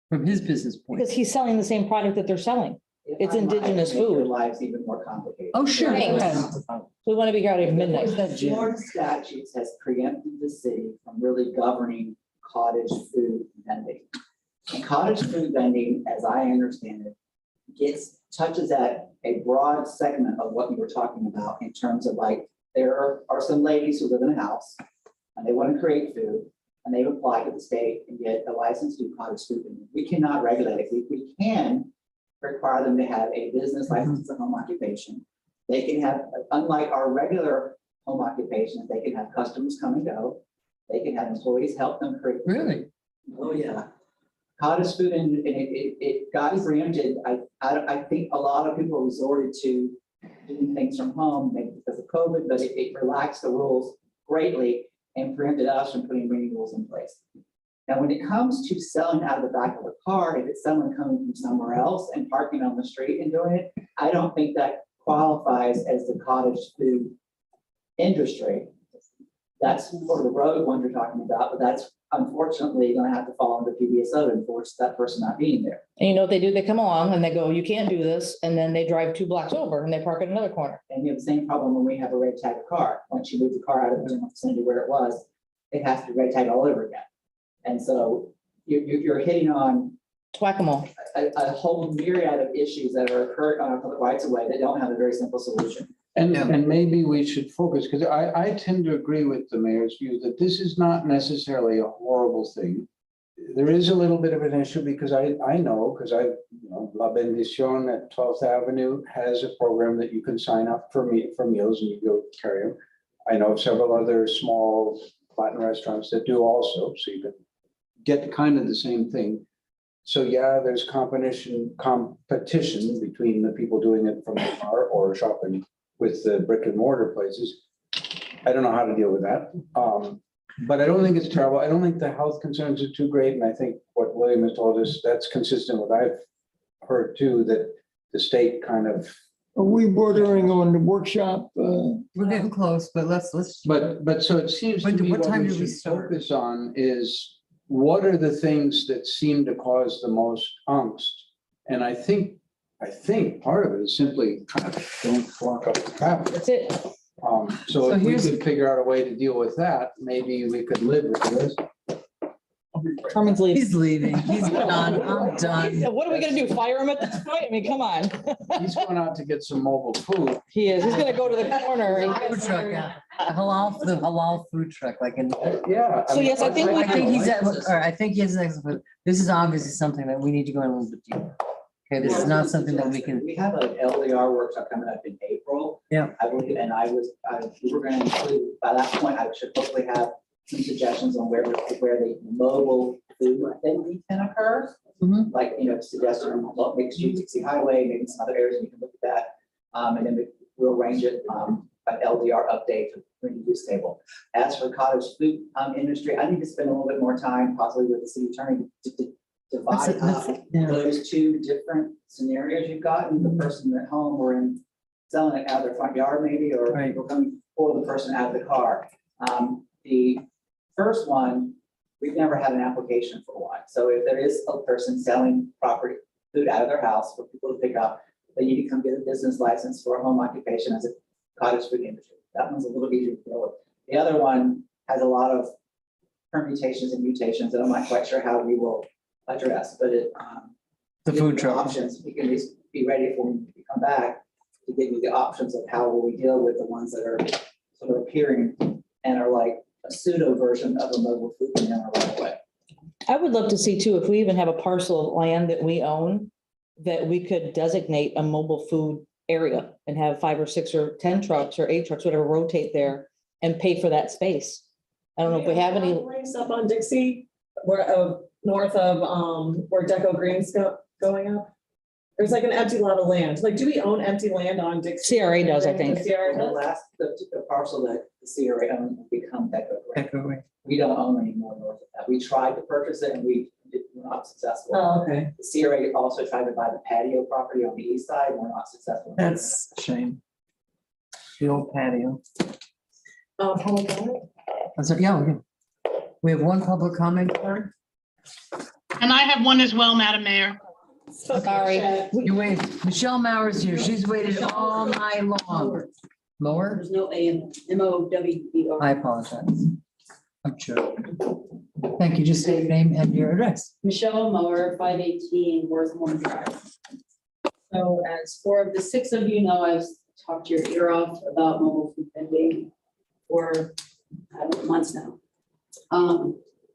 From his business point. Because he's selling the same product that they're selling. If It's I might, indigenous make your food. lives even more complicated. Oh, sure. Thanks. We want to be out here at midnight. Florida statutes has preempted the city from really governing cottage food vending. And cottage food vending, as I understand it, touches at a broad segment of what you were talking about in terms of like, there are some ladies who live in a house and they want to create food and they've applied to the state and get a license to do cottage food vending. We cannot regulate it. We can require them to have a business license and home occupation. They can have, unlike our regular home occupations, they can have customers come and go. They can have employees help them create. Really? Oh, yeah. Cottage food and it got preempted. I think a lot of people resorted to doing things from home, maybe because of COVID, but it relaxed the rules greatly and preempted us from putting many rules in place. Now, when it comes to selling out of the back of a car, if it's someone coming from somewhere else and parking on the street and doing it, I don't think that qualifies as the cottage food industry. That's for the road one you're talking about, but that's unfortunately gonna have to fall under PBSO to enforce that person not being there. And you know what they do? They come along and they go, you can't do this, and then they drive 2 blocks over and they park at another corner. And you have the same problem when we have a red tag car. Once you move the car out of the vicinity where it was, it has to be red tag all over again. And so you're hitting on Whack-a-mole. a whole myriad of issues that are occurring on our public rights of way that don't have a very simple solution. And maybe we should focus, because I tend to agree with the mayor's view that this is not necessarily a horrible thing. There is a little bit of an issue because I know, because La Bendición at 12th Avenue has a program that you can sign up for meals and you go carry them. I know of several other small Latin restaurants that do also, so you can get kind of the same thing. So yeah, there's competition between the people doing it from the car or shopping with the brick and mortar places. I don't know how to deal with that. But I don't think it's terrible. I don't think the health concerns are too great. And I think what William has told us, that's consistent with what I've heard too, that the state kind of. Are we bordering on the workshop? We're getting close, but let's. But so it seems to me What what time we do we should start? focus on is what are the things that seem to cause the most angst? And I think part of it is simply traffic. Don't block up the traffic. That's it. So if we could figure out a way to deal with that, maybe we could live with this. Herman's leaving. He's leaving. He's done. I'm done. What are we gonna do? Fire him at this point? I mean, come on. He's going out to get some mobile food. He is. He's gonna go to the corner. Food truck, yeah. The halal food truck, like in. Yeah. So yes, I think we I think he's, all right, I think he has an excellent, this is obviously something that we need to go in a little bit deeper. Okay, this is not something that we can. We have an LDR workshop coming up in April. Yeah. I believe, and we were gonna include, by that point, I should hopefully have some suggestions on where the mobile food activity can occur. Mhm. Like, suggestion on mixed use, Dixie Highway, maybe some other areas, you can look at that. And then we'll arrange it, an LDR update to bring the use table. As for cottage food industry, I need to spend a little bit more time possibly with the city attorney to divide up those 2 different scenarios you've got, and the person at home or in selling it out of their front yard maybe, or coming for the person out of the car. The first one, we've never had an application for one. So if there is a person selling food out of their house for people to pick up, they need to come get a business license for a home occupation as a cottage food industry. That one's a little easier to deal with. The other one has a lot of permutations and mutations that I'm not quite sure how we will address, but The food truck. options, we can at least be ready for when we come back to give you the options of how will we deal with the ones that are sort of appearing and are like a pseudo version of a mobile food in our right of way. I would love to see too, if we even have a parcel of land that we own, that we could designate a mobile food area and have 5 or 6 or 10 trucks or 8 trucks, whatever, rotate there and pay for that space. I don't know if we have any. Place up on Dixie, where, north of, where Deco Green's going up. There's like an empty lot of land. Like, do we own empty land on Dixie? CRA does, I think. The CRA The does? last, the parcel that the CRA owned will become Deco Green. Deco. We don't own any more north of that. We tried to purchase it and we were not successful. Oh, okay. The CRA also tried to buy the patio property on the east side, and we're not successful. That's a shame. The old patio. Public comment? Yeah, we have one public comment card. And I have one as well, Madam Mayor. Sorry. You wait, Michelle Mauer's here. She's waited all night long. Mower? There's no A in MOWER. I apologize. I'm sure. Thank you. Just say your name and your address. Michelle Mower, 518 Worthmore Drive. So as 4 of the 6 of you know, I've talked your ear off about mobile food vending for months now.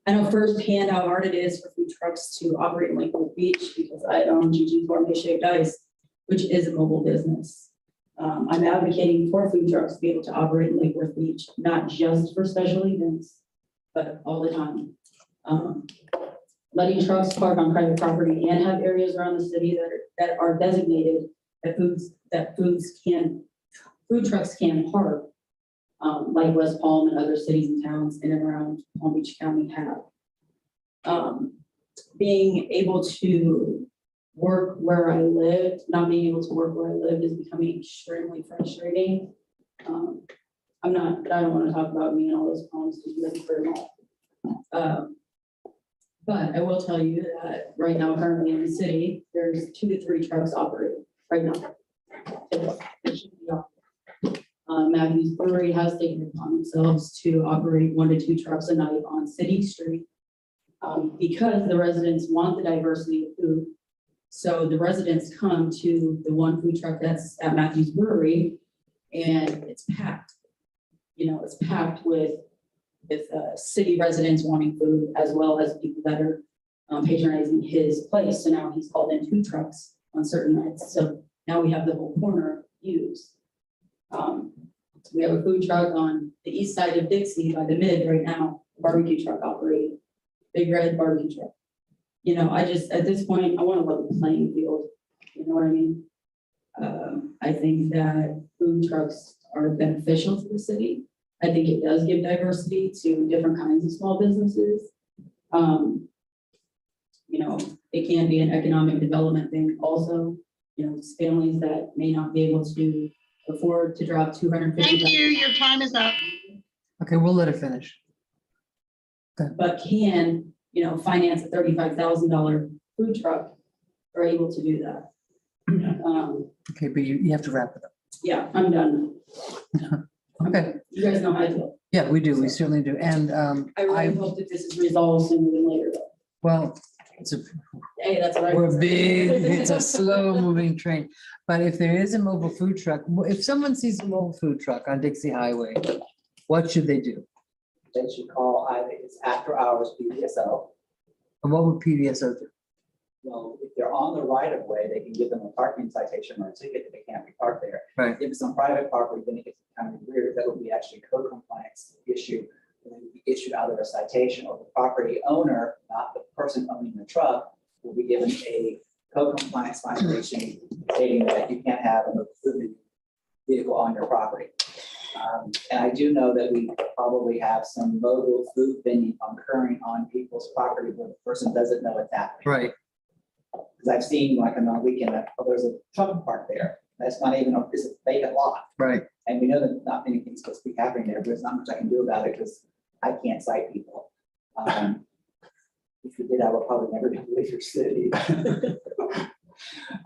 I know firsthand how hard it is for food trucks to operate in Lakewood Beach because I own GG Gourmet Shaped Ice, which is a mobile business. I'm advocating for food trucks to be able to operate in Lakewood Beach, not just for special events, but all the time. Letting trucks park on private property and have areas around the city that are designated that food trucks can park. Like West Palm and other cities and towns in and around Palm Beach County have. Being able to work where I live, not being able to work where I live is becoming extremely frustrating. I'm not, but I don't want to talk about me and all those problems because you guys heard them all. But I will tell you that right now, currently in the city, there's 2 to 3 trucks operating right now. Matthews Brewery has taken it upon themselves to operate 1 to 2 trucks a night on City Street. Because the residents want the diversity of food. So the residents come to the 1 food truck that's at Matthews Brewery and it's packed. You know, it's packed with city residents wanting food as well as people that are patronizing his place. So now he's called in 2 trucks on certain nights. So now we have the whole corner used. We have a food truck on the east side of Dixie by the mid right now, barbecue truck operating, big red barbecue truck. You know, I just, at this point, I want to level the playing field. You know what I mean? I think that food trucks are beneficial to the city. I think it does give diversity to different kinds of small businesses. You know, it can be an economic development thing also. You know, it's families that may not be able to afford to drop $250. Thank you. Your time is up. Okay, we'll let it finish. But can, you know, finance a $35,000 food truck are able to do that. Okay, but you have to wrap it up. Yeah, I'm done. Okay, You guys know how I feel. yeah, we do, we certainly do. And I really hope that this is resolved sooner than later. Though. well, it's a, Hey, that's what I. we're big, it's a slow moving train. But if there is a mobile food truck, if someone sees a mobile food truck on Dixie Highway, what should they do? They should call either it's after hours PDSO. And what would PDSO do? Well, if they're on the right of way, they can give them a parking citation or a ticket that they can't be parked there. Right. If it's on private property, then it gets kind of weird. That would be actually a code compliance issue. It would be issued either a citation or the property owner, not the person owning the truck, will be given a code compliance violation stating that you can't have a moving vehicle on your property. And I do know that we probably have some mobile food vending occurring on people's property where the person doesn't know it's happening. Right. Because I've seen like on a weekend, there's a truck park there. That's not even, it's a vacant lot. Right. And we know that not many things supposed to be happening there, but there's not much I can do about it because I can't cite people. If you did, I would probably never leave your city.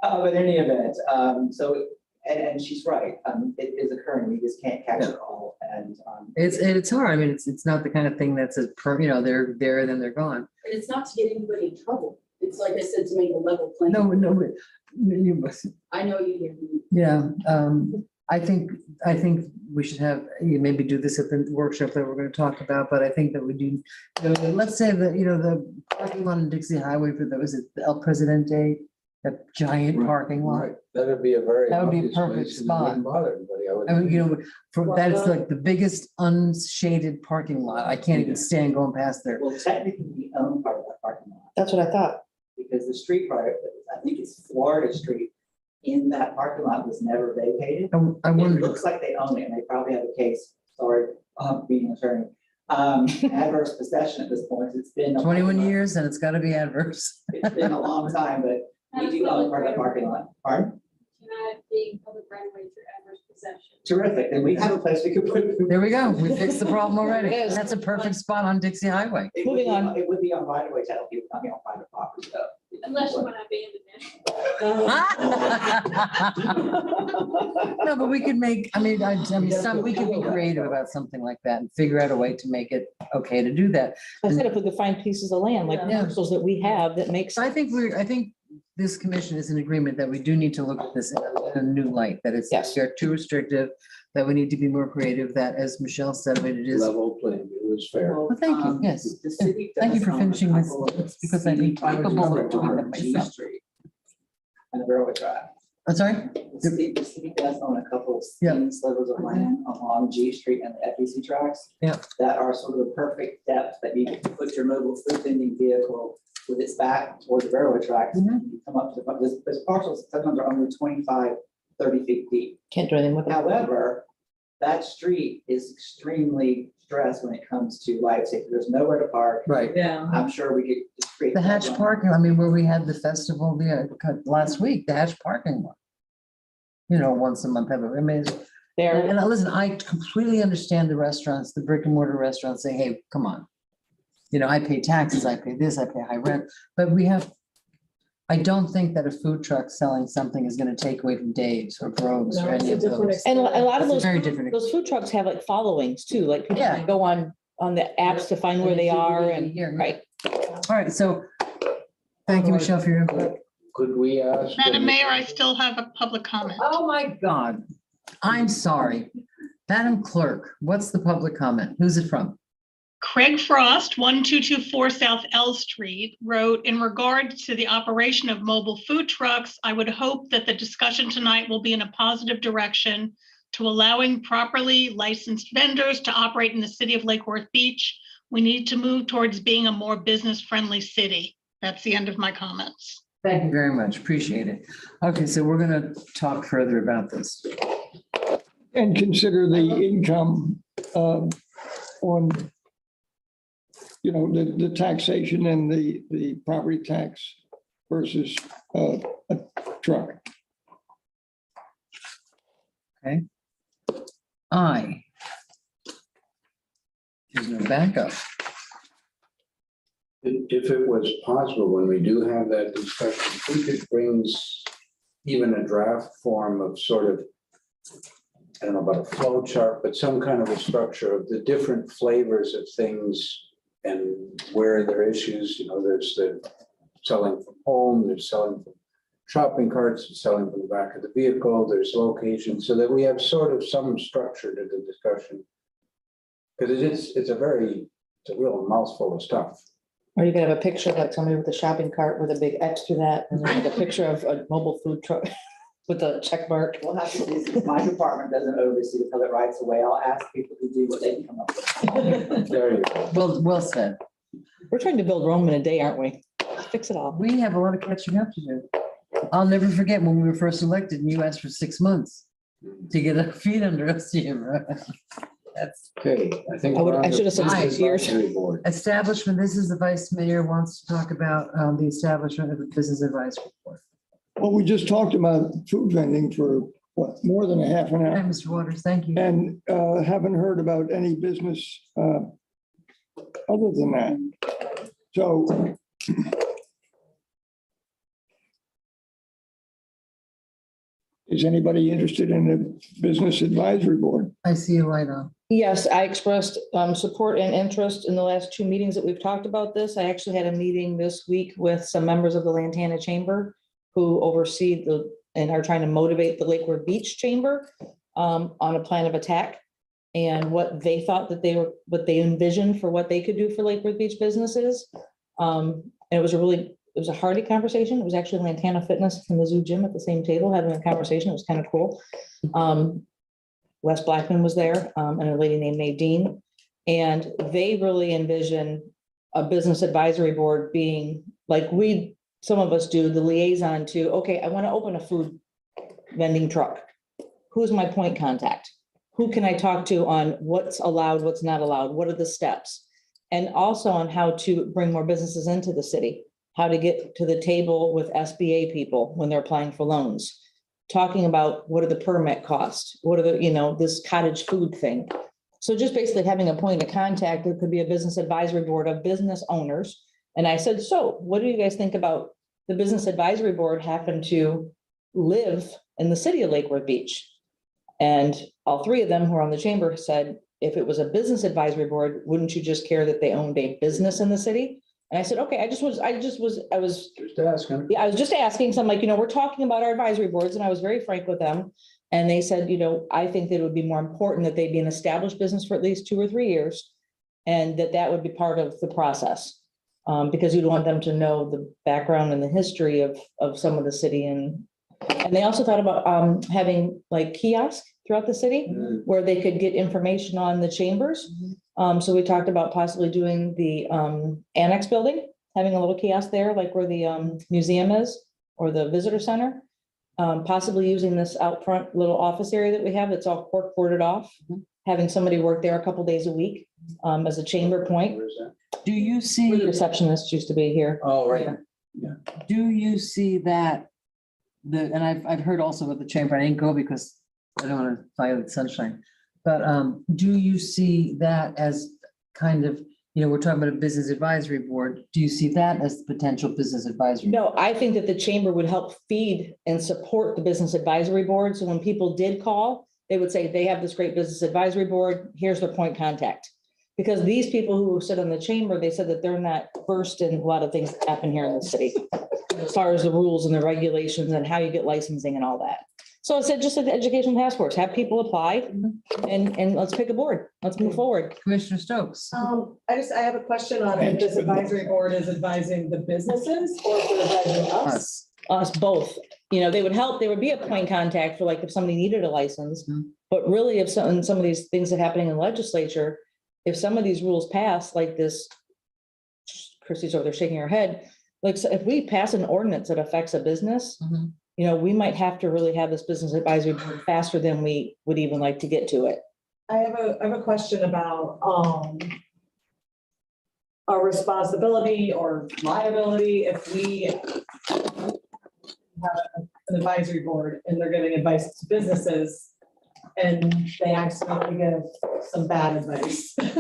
But in any event, and she's right, it is occurring, we just can't catch it all, and. It's hard, I mean, it's not the kind of thing that's a, you know, they're there and then they're gone. And it's not to get anybody in trouble. It's like I said, to make a level playing. No, you must. I know you hear me. Yeah, I think we should have, you maybe do this at the workshop that we're gonna talk about, but I think that we do, you know, let's say that, you know, the parking lot on Dixie Highway for the, was it the El Presidente? That giant parking lot. Right, that'd be a very. That would be a obvious perfect place and it wouldn't spot. Bother anybody, I would. I mean, you know, for that's like the biggest unshaded parking lot. I can't even stand going past there. Well, technically, we own part of that parking lot. That's what I thought. Because the street part, I think it's Florida Street, in that parking lot was never vacated. I It wonder, looks like they own it, and they probably have a case, sorry, being an attorney. Adverse possession at this point, it's been. 21 years and it's gotta be adverse. It's been a long time, but we do own part of the parking lot. Pardon? Cannot be public right of way through adverse possession. Terrific, and we have a place we could put. There we go. We fixed the problem already. It is. That's a perfect spot on Dixie Highway. It would be Moving on. It would be on right of way title, it would not be on private property though. Unless you want to abandon No, but we could make, I mean, we could be creative about something like that and figure out a way to make it okay to do that. I said if we could find pieces of land, like Yeah. parcels that we have that makes. So I think this commission is in agreement that we do need to look at this in a new light, that it's, Yes. they're too restrictive, that we need to be more creative, that as Michelle said, but it is. Level playing field is fair. Well, thank you, yes. The city. Thank you does for own a finishing this. couple of It's because I'd be capable of doing it G myself. Street and the railway track. I'm sorry? The city does own a couple of Yeah. thin slivers of land along G Street and the FEC tracks. Yeah. That are sort of the perfect depth that you can put your mobile food vending vehicle with its back towards the railway tracks. Mhm. And you come up to the, there's parcels, sometimes are only 25, 30 feet deep. Can't do anything with it. However, that street is extremely stressed when it comes to life safety. There's nowhere to park. Right. Yeah. I'm sure we could just create. The that Hatch one. parking, I mean, where we had the festival last week, the Hatch parking lot. You know, once a month, I mean, There, And listen, I completely understand the restaurants, the brick and mortar restaurants saying, hey, come on. You know, I pay taxes, I pay this, I pay high rent, but I don't think that a food truck selling something is gonna take away from Dave's or Grove's or No, it's any a of different those. and a lot of It's a those, very different. those food trucks have like followings too, like people Yeah. can go on the apps to find where they are and, right. All right, so thank you, Michelle, for your input. Could we ask? Madam Mayor, I still have a public comment. Oh, my God. I'm sorry. Madam Clerk, what's the public comment? Who's it from? Craig Frost, 1224 South L Street, wrote, in regard to the operation of mobile food trucks, I would hope that the discussion tonight will be in a positive direction to allowing properly licensed vendors to operate in the city of Lake Worth Beach. We need to move towards being a more business-friendly city. That's the end of my comments. Thank you very much. Appreciate it. Okay, so we're gonna talk further about this. And consider the income on, you know, the taxation and the property tax versus a truck. Okay. There's no backup. If it was possible, when we do have that discussion, if we could bring even a draft form of sort of, I don't know about a flow chart, but some kind of a structure of the different flavors of things and where there are issues, you know, there's the selling from home, there's selling from shopping carts, there's selling from the back of the vehicle, there's location, so that we have sort of some structure to the discussion. Because it's a real mouthful of stuff. Or you could have a picture of like somebody with a shopping cart with a big X through that, and then like a picture of a mobile food truck with a check mark. We'll have to, since my department doesn't oversee the public rights of way, I'll ask people to do what they can come up with. There you go. Well said. We're trying to build Rome in a day, aren't we? Fix it all. We have a lot of catching up to do. I'll never forget when we were first elected and you asked for 6 months to get our feet under us here. That's Okay, I think. I should have said 6 years. establishment. This is the vice mayor wants to talk about the establishment of the business advisory board. Well, we just talked about food vending for what, more than a half an Hi, hour, Mr. Waters, thank you. and haven't heard about any business other than that. So is anybody interested in the business advisory board? I see a light on. Yes, I expressed support and interest in the last 2 meetings that we've talked about this. I actually had a meeting this week with some members of the Lantana Chamber who oversee and are trying to motivate the Lake Worth Beach Chamber on a plan of attack and what they thought that what they envisioned for what they could do for Lake Worth Beach businesses. And it was a hearty conversation. It was actually Lantana Fitness from the Zoo Gym at the same table having a conversation. It was kind of cool. Wes Blackman was there, and a lady named Nadine, and they really envision a business advisory board being like some of us do, the liaison to, okay, I want to open a food vending truck. Who's my point contact? Who can I talk to on what's allowed, what's not allowed? What are the steps? And also on how to bring more businesses into the city, how to get to the table with SBA people when they're applying for loans. Talking about what are the permit costs? What are the, this cottage food thing? So just basically having a point of contact, there could be a business advisory board of business owners. And I said, so what do you guys think about the business advisory board happen to live in the city of Lake Worth Beach? And all 3 of them who are on the chamber said, if it was a business advisory board, wouldn't you just care that they owned a business in the city? And I said, okay, I was Just asking. yeah, I was just asking, so I'm like, we're talking about our advisory boards, and I was very frank with them. And they said, I think that it would be more important that they be an established business for at least 2 or 3 years. And that would be part of the process. Because you'd want them to know the background and the history of some of the city. And they also thought about having like kiosks throughout the city where they could get information on the chambers. So we talked about possibly doing the annex building, having a little kiosk there, like where the museum is or the visitor center. Possibly using this out front little office area that we have that's all cork boarded off, having somebody work there a couple days a week as a chamber point. Where's that? Do you Where see, the receptionist used to be here. Oh, right. do you see that? And I've heard also with the chamber, I didn't go because I don't want to violate sunshine. But do you see that as kind of, we're talking about a business advisory board. Do you see that as the potential business advisory? No, I think that the chamber would help feed and support the business advisory board. So when people did call, they would say they have this great business advisory board. Here's their point contact. Because these people who sit on the chamber, they said that they're not versed in a lot of things that happen here in the city, as far as the rules and the regulations and how you get licensing and all that. So I said, just like the education task force, have people apply and let's pick a board. Let's move forward. Commissioner Stokes. I have a question on if this advisory board is advising the businesses or if they're advising us. Us both, they would help, they would be a point contact for like if somebody needed a license. But really, if some of these things that are happening in the legislature, if some of these rules pass like this, Christie's over there shaking her head, like so if we pass an ordinance that affects a business, we might have to really have this business advisory board faster than we would even like to get to it. I have a question about our responsibility or liability if we have an advisory board and they're giving advice to businesses and they accidentally give some bad advice. But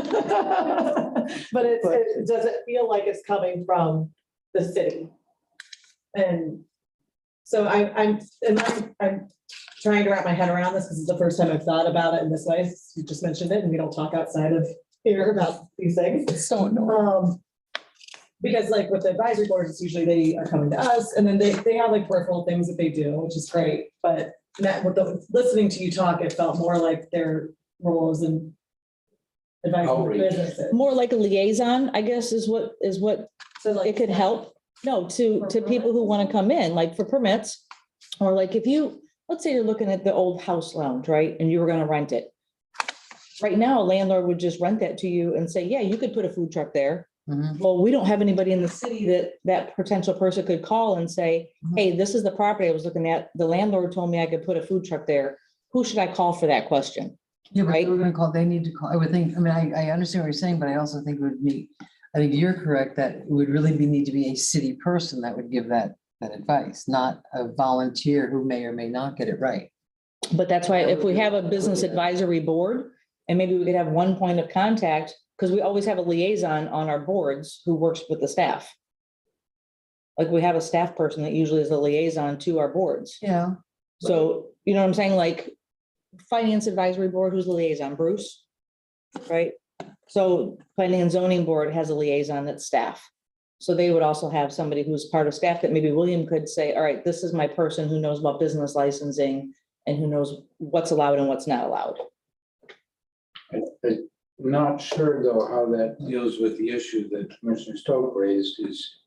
does it feel like it's coming from the city? And so I'm trying to wrap my head around this because it's the first time I've thought about it in this way. You just mentioned it and we don't talk outside of here about these things. It's so annoying. Because like with the advisory boards, it's usually they are coming to us and then they have like peripheral things that they do, which is great. But listening to you talk, it felt more like their roles and advising businesses. More like a liaison, I guess, is what So like it could help. No, to people who want to come in, like for permits, or like if let's say you're looking at the old house lounge, right? And you were going to rent it. Right now, a landlord would just rent that to you and say, yeah, you could put a food truck there. Well, we don't have anybody in the city that potential person could call and say, hey, this is the property I was looking at. The landlord told me I could put a food truck there. Who should I call for that question? Yeah, but Right. we're going to call, they need to call, I would think, I understand what you're saying, but I also think it would need, I think you're correct that it would really need to be a city person that would give that advice, not a volunteer who may or may not get it right. But that's why if we have a business advisory board, and maybe we could have one point of contact, because we always have a liaison on our boards who works with the staff. Like we have a staff person that usually is a liaison to our boards. Yeah. So, you know what I'm saying? Like finance advisory board, who's the liaison? Bruce? Right? So planning and zoning board has a liaison that's staff. So they would also have somebody who's part of staff that maybe William could say, all right, this is my person who knows about business licensing and who knows what's allowed and what's not allowed. I'm not sure though how that deals with the issue that Commissioner Stoke raised is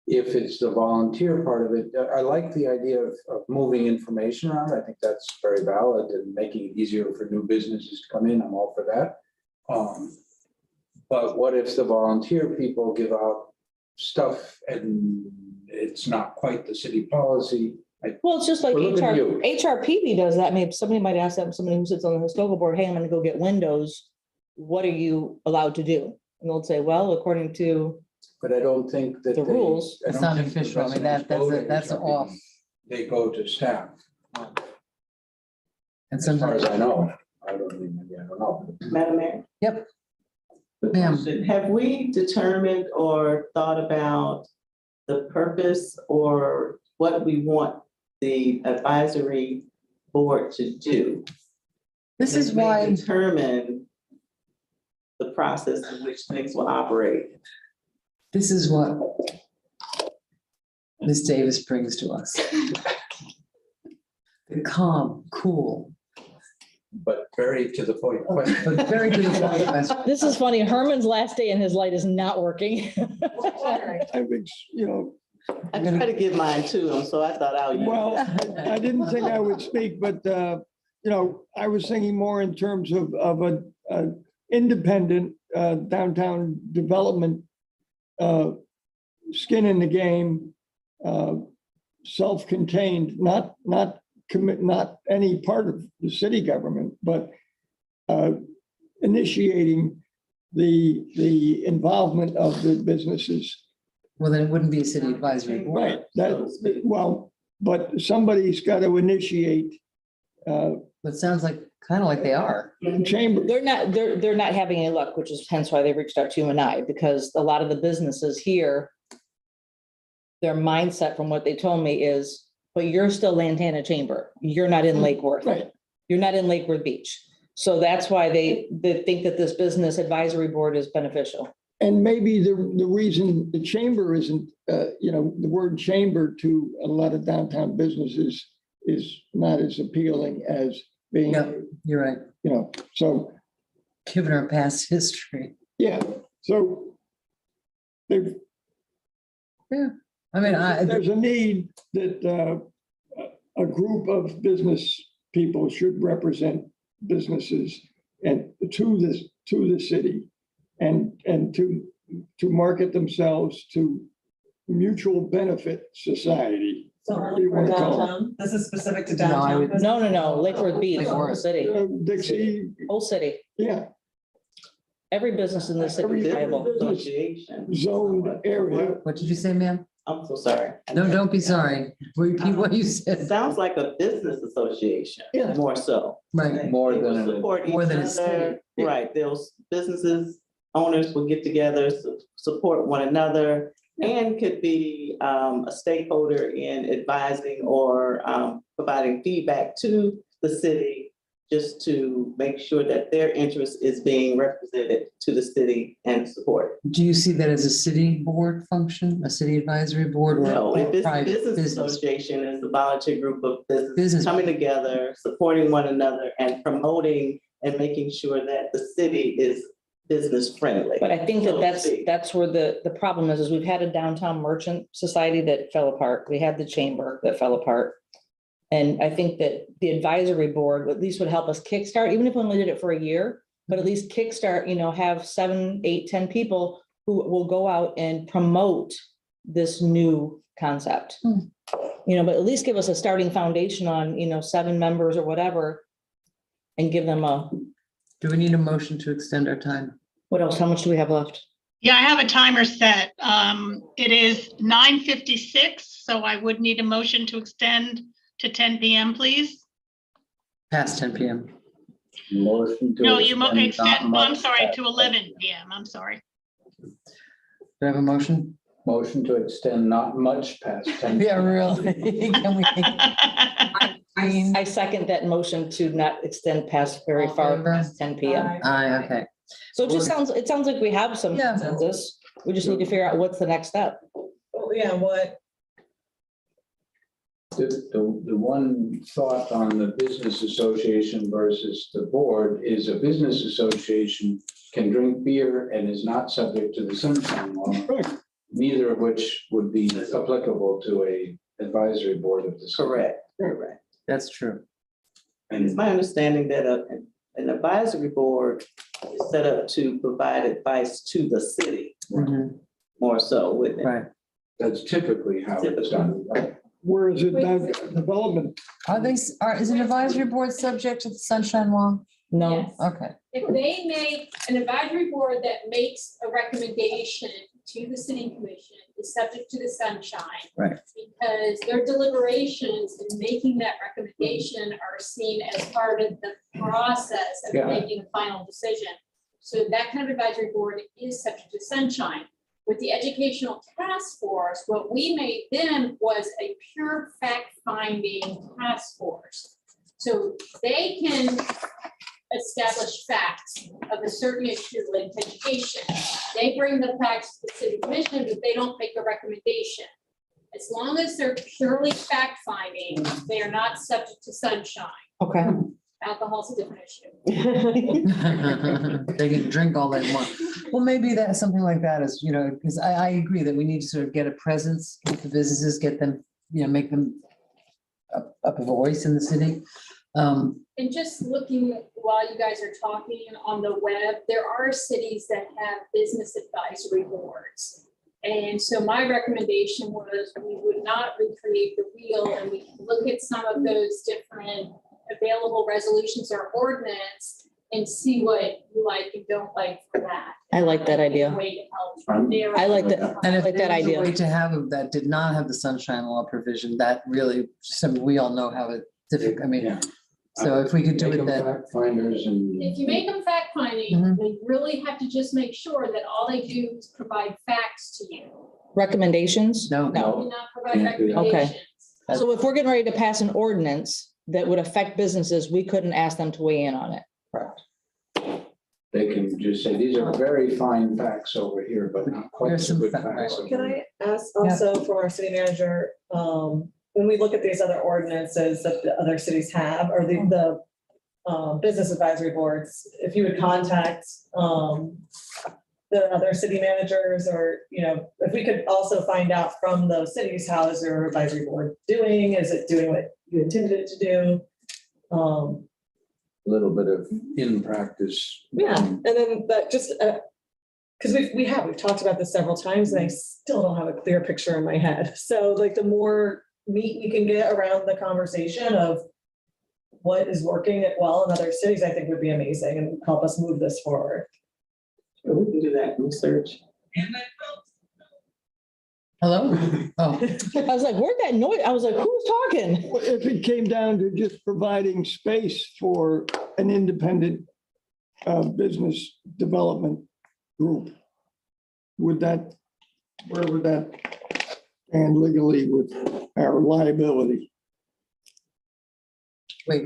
if it's the volunteer part of it. I like the idea of moving information around. I think that's very valid and making it easier for new businesses to come in. I'm all for that. But what if the volunteer people give out stuff and it's not quite the city policy? Well, it's just like We're looking at you. HRPB does that. Maybe somebody might ask them, somebody who sits on the historical board, hey, I'm gonna go get windows. What are you allowed to do? And they'll say, well, according to But I don't think that the rules. I It's don't not think the official. I mean, residents go to that's HRPB. off. They go to staff. And As far sometimes, as I know, I don't know. Madam Mayor? Yep. The Ma'am. question, have we determined or thought about the purpose or what we want the advisory board to do? this is Because we why, determine the process in which things will operate. this is what Ms. Davis brings to us. The calm, cool, But very to the point question. but very to the point question. This is funny. Herman's last day and his light is not working. I think, I try to give mine to them, so I thought I'll use well, it. I didn't think I would speak, but, I was thinking more in terms of a independent downtown development, skin in the game, self-contained, not any part of the city government, but initiating the involvement of the businesses. Well, then it wouldn't be a city advisory board. Right, but somebody's got to initiate It sounds like, kind of like they are. chamber. They're not having any luck, which is hence why they reached out to you and I, because a lot of the businesses here, their mindset from what they told me is, but you're still Lantana Chamber. You're not in Lake Worth. Right. You're not in Lake Worth Beach. So that's why they think that this business advisory board is beneficial. And maybe the reason the chamber isn't, the word chamber to a lot of downtown businesses is not as appealing as being, Yeah, you're right. So, Given our past history. yeah, so they've, I mean, there's a need that a group of business people should represent businesses and to the city and to market themselves to mutual benefit society. So whatever only you for wanna call it. downtown, this is specific to No, I downtown. would- business? No, Lake Worth Beach, whole city, Dixie, whole city. yeah, Every business in the city Every- is viable. Association. zoned area. what did you say, ma'am? I'm so sorry. No, don't be sorry. Repeat what you It said. sounds like a business association, Yeah. more so. Right. More They will than a- support more each than a other. state. Right, those businesses, owners will get together, support one another, and could be a stakeholder in advising or providing feedback to the city, just to make sure that their interest is being represented to the city and support. Do you see that as a city board function, a city advisory board, or No, if a it's private business business? association, is a volunteer group of businesses Business. coming together, supporting one another and promoting and making sure that the city is business friendly. But I think so that to speak. that's where the problem is we've had a downtown merchant society that fell apart. We had the chamber that fell apart. And I think that the advisory board at least would help us kickstart, even if we only did it for a year, but at least kickstart, have 7, 8, 10 people who will go out and promote this new concept. But at least give us a starting foundation on, 7 members or whatever. And give them Do we need a motion to extend our time? what else? How much do we have left? Yeah, I have a timer set. It is 9:56, so I would need a motion to extend to 10 PM, please. Past 10 PM. Motion to No, you extend not I'm much sorry, past to 11 PM. I'm sorry. Do I have a motion? Motion to extend not much past 10. Yeah, really. Can we? I second that motion to not extend past very All in far favor? past 10 PM. Aye, okay. So it sounds like we have some Yeah. consensus. We just need to figure out what's the next step. Yeah, what, The one thought on the business association versus the board is a business association can drink beer and is not subject to the sunshine law. Neither of which would be applicable to a advisory board of the city. Correct. That's true. And it's my understanding that an advisory board is set up to provide advice to the city, Mhm. more so with it. Right. That's typically how it's done. Where is it now, development? Is an advisory board subject to the sunshine law? No. Yes. Okay. If they make an advisory board that makes a recommendation to the city commission is subject to the sunshine. Right. Because their deliberations in making that recommendation are seen as part of the process of Yeah. making a final decision. So that kind of advisory board is subject to sunshine. With the educational task force, what we made then was a pure fact-finding task force. So they can establish facts of a certain issue like education. They bring the facts to the city commission, but they don't make a recommendation. As long as they're purely fact-finding, they are not subject to sunshine. Okay. Alcohol's a different issue. They can drink all they want. Well, maybe that's something like that is, because I agree that we need to sort of get a presence with the businesses, get them, make them a voice in the city. And just looking while you guys are talking on the web, there are cities that have business advisory boards. And so my recommendation was we would not recreate the wheel and we can look at some of those different available resolutions or ordinance and see what you like and don't like for that. I like that idea. Way to help narrow- I like that. And if like that there's a idea. way to have that did not have the sunshine law provision, that really, we all know how it difficult. I mean, Yeah. So if we could do Make it them that, fact finders and. If you make them fact finding, Mhm. they really have to just make sure that all they do is provide facts to you. Recommendations? No. They do not provide Can't do that. recommendations. So if we're getting ready to pass an ordinance that would affect businesses, we couldn't ask them to weigh in on it. They can just say, these are very fine facts over here, but not quite Here's so some good fact- facts. over Can here. I ask also from our city manager, when we look at these other ordinances that the other cities have, or the business advisory boards, if you would contact the other city managers, or, if we could also find out from those cities, how is their advisory board doing? Is it doing what you intended it to do? A little bit of in practice. Yeah, and then that just, because we've talked about this several times, and I still don't have a clear picture in my head. So like the more meat we can get around the conversation of what is working well in other cities, I think would be amazing and help us move this forward. We can do that research. hello? Oh, I was like, where'd that noise? I was like, who's talking? If it came down to just providing space for an independent business development group, where would that stand legally with our liability? wait,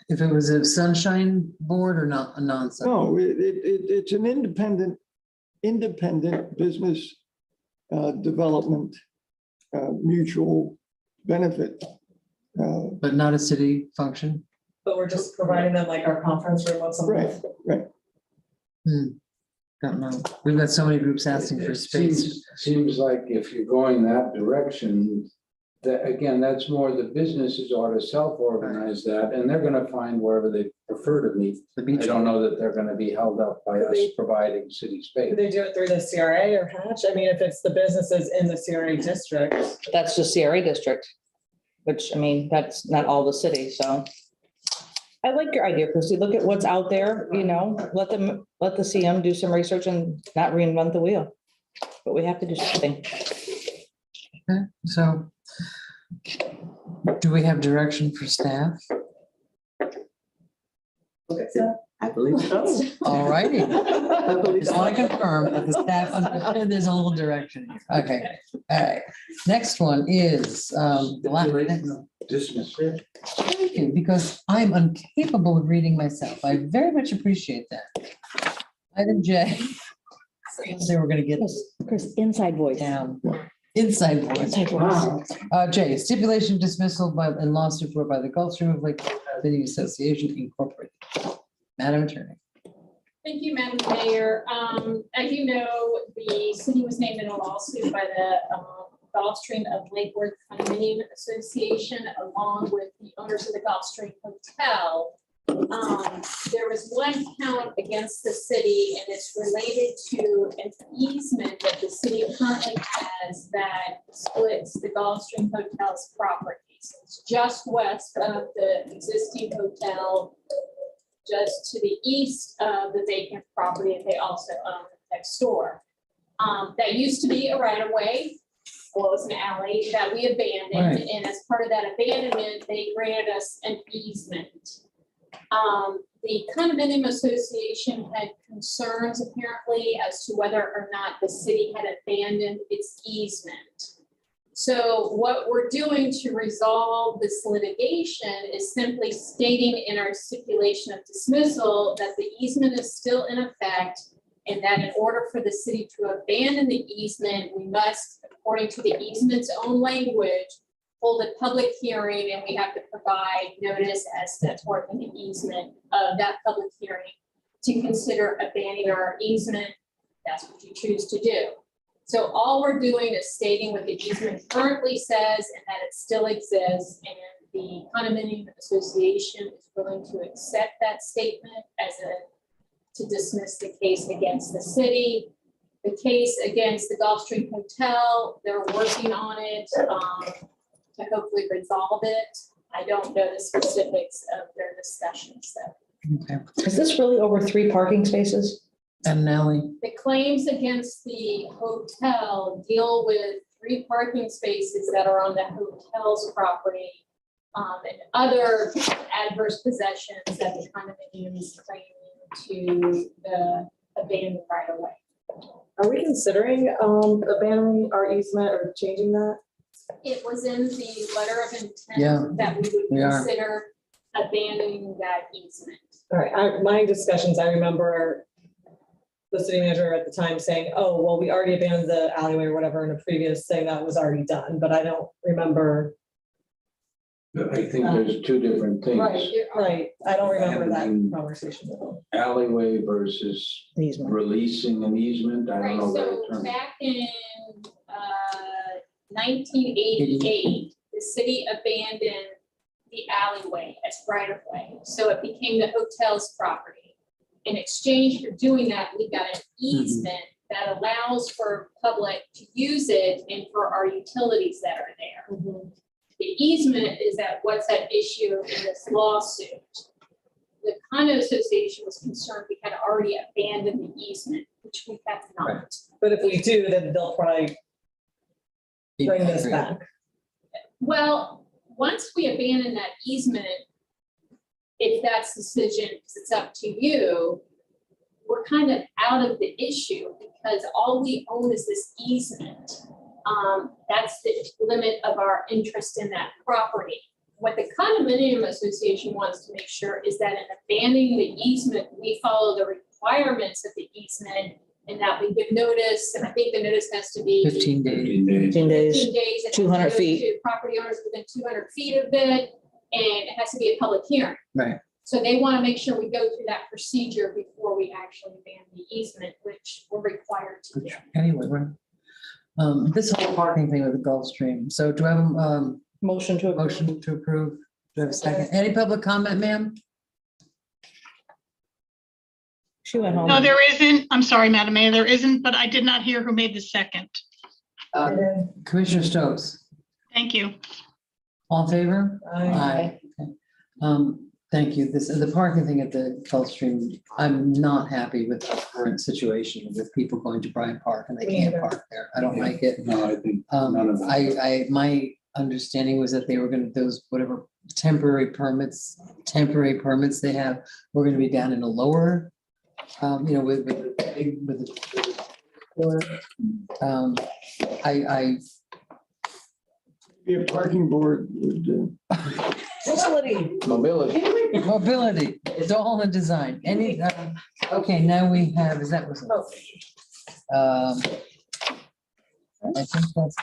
if it was a sunshine board or not, a non-sun? No, it's an independent business development mutual benefit. But not a city function? But we're just providing them like our conference room once a month. Right. Don't know. We've got so many groups asking for It space. seems like if you're going that direction, that, again, that's more the businesses ought to self-organize that, and they're gonna find wherever they prefer to meet. The I beach. don't know that they're gonna be held up by us providing city space. Do they do it through the CRA or Hatch? I mean, if it's the businesses in the CRA district. That's the CRA district, which, I mean, that's not all the city, so. I like your idea, Christy. Look at what's out there, let the CM do some research and not reinvent the wheel. But we have to do something. Okay, so do we have direction for staff? I believe so. All righty. I believe Just want to confirm that the staff understood there's a little direction. Okay, all right. Next one is, Dismiss. thank you, because I'm incapable of reading myself. I very much appreciate that. Item J. So we're gonna get Chris, inside voice. down. Inside voice. Inside voice. J, stipulation dismissal and lawsuit brought by the Gulfstream of Lake City Association Incorporated. Madam Attorney. Thank you, Madam Mayor. As you know, the city was named in a lawsuit by the Gulfstream of Lake Worth Condominium Association, along with the owners of the Gulfstream Hotel. There was one count against the city, and it's related to an easement that the city currently has that splits the Gulfstream Hotel's properties. It's just west of the existing hotel, just to the east of the vacant property that they also own next door. That used to be a right of way, well, it was an alley that we abandoned, Right. and as part of that abandonment, they granted us an easement. The condominium association had concerns apparently as to whether or not the city had abandoned its easement. So what we're doing to resolve this litigation is simply stating in our stipulation of dismissal that the easement is still in effect, and that in order for the city to abandon the easement, we must, according to the easement's own language, hold a public hearing, and we have to provide notice as set forth in the easement of that public hearing to consider abandoning our easement. That's what you choose to do. So all we're doing is stating what the easement currently says and that it still exists, and the condominium association is willing to accept that statement as to dismiss the case against the city. The case against the Gulfstream Hotel, they're working on it to hopefully resolve it. I don't know the specifics of their discussions though. Okay. Is this really over 3 parking spaces? And Nellie. The claims against the hotel deal with 3 parking spaces that are on the hotel's property. and other adverse possessions that the condominium is claiming to the abandoned right of way. Are we considering abandoning our easement or changing that? It was in the letter of Yeah, intent that we would we are. consider abandoning that easement. All right, my discussions, I remember the city manager at the time saying, oh, well, we already abandoned the alleyway or whatever in a previous thing that was already done, but I don't remember. I think there's two different things. Right, I don't remember that Abandoning conversation at all. Alleyway versus Easement. releasing an easement. I Right, don't know so the term. back in 1988, the city abandoned the alleyway as right of way. So it became the hotel's property. In exchange for doing that, we got an easement that allows for public to use it and for our utilities that are there. The easement is what's at issue in this lawsuit. The condo association was concerned we had already abandoned the easement, which we have not. But if we do, then they'll probably bring this back. Well, once we abandon that easement, if that's the decision, because it's up to you, we're kind of out of the issue because all we own is this easement. That's the limit of our interest in that property. What the condominium association wants to make sure is that in abandoning the easement, we follow the requirements of the easement and that we give notice, and I think the notice has to be 15 days. 15 days. 15 days. It has to 200 go feet. to property owners within 200 feet of it, and it has to be a public hearing. Right. So they want to make sure we go through that procedure before we actually ban the easement, which we're required to do. Anyway, right. This whole parking thing with the Gulfstream. So do I have a Motion to. motion to approve? Do I have a second? Any public comment, ma'am? She went home. No, there isn't. I'm sorry, Madam Mayor, there isn't, but I did not hear who made the second. Commissioner Stokes, Thank you. all in favor? Aye. Okay. Thank you. The parking thing at the Gulfstream, I'm not happy with the current situation with people going to Bryant Park and they can't park there. I don't like it. No, I think none of them. My understanding was that they were gonna, those whatever temporary permits they have, were gonna be down in a lower, with the Be a parking board would, Mobility. mobility, it's all in design. Okay, now we have, I think that's.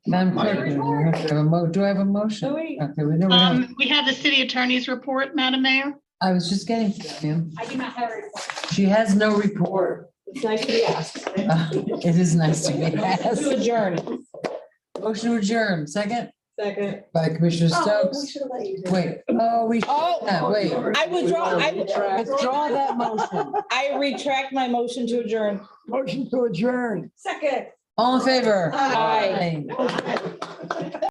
Madam Clerk, do I have a motion? Okay, we don't. We have the city attorney's report, Madam Mayor. I was just getting to that, ma'am. I do not have a report. She has no report. It's nice to be asked. It is nice to be asked. To adjourn. Motion to adjourn, second Second. by Commissioner Stokes. should have let you do it. Wait, wait. I withdraw, Withdraw that motion. I retract my motion to adjourn. motion to adjourn. Second. All in favor? Aye. Aye.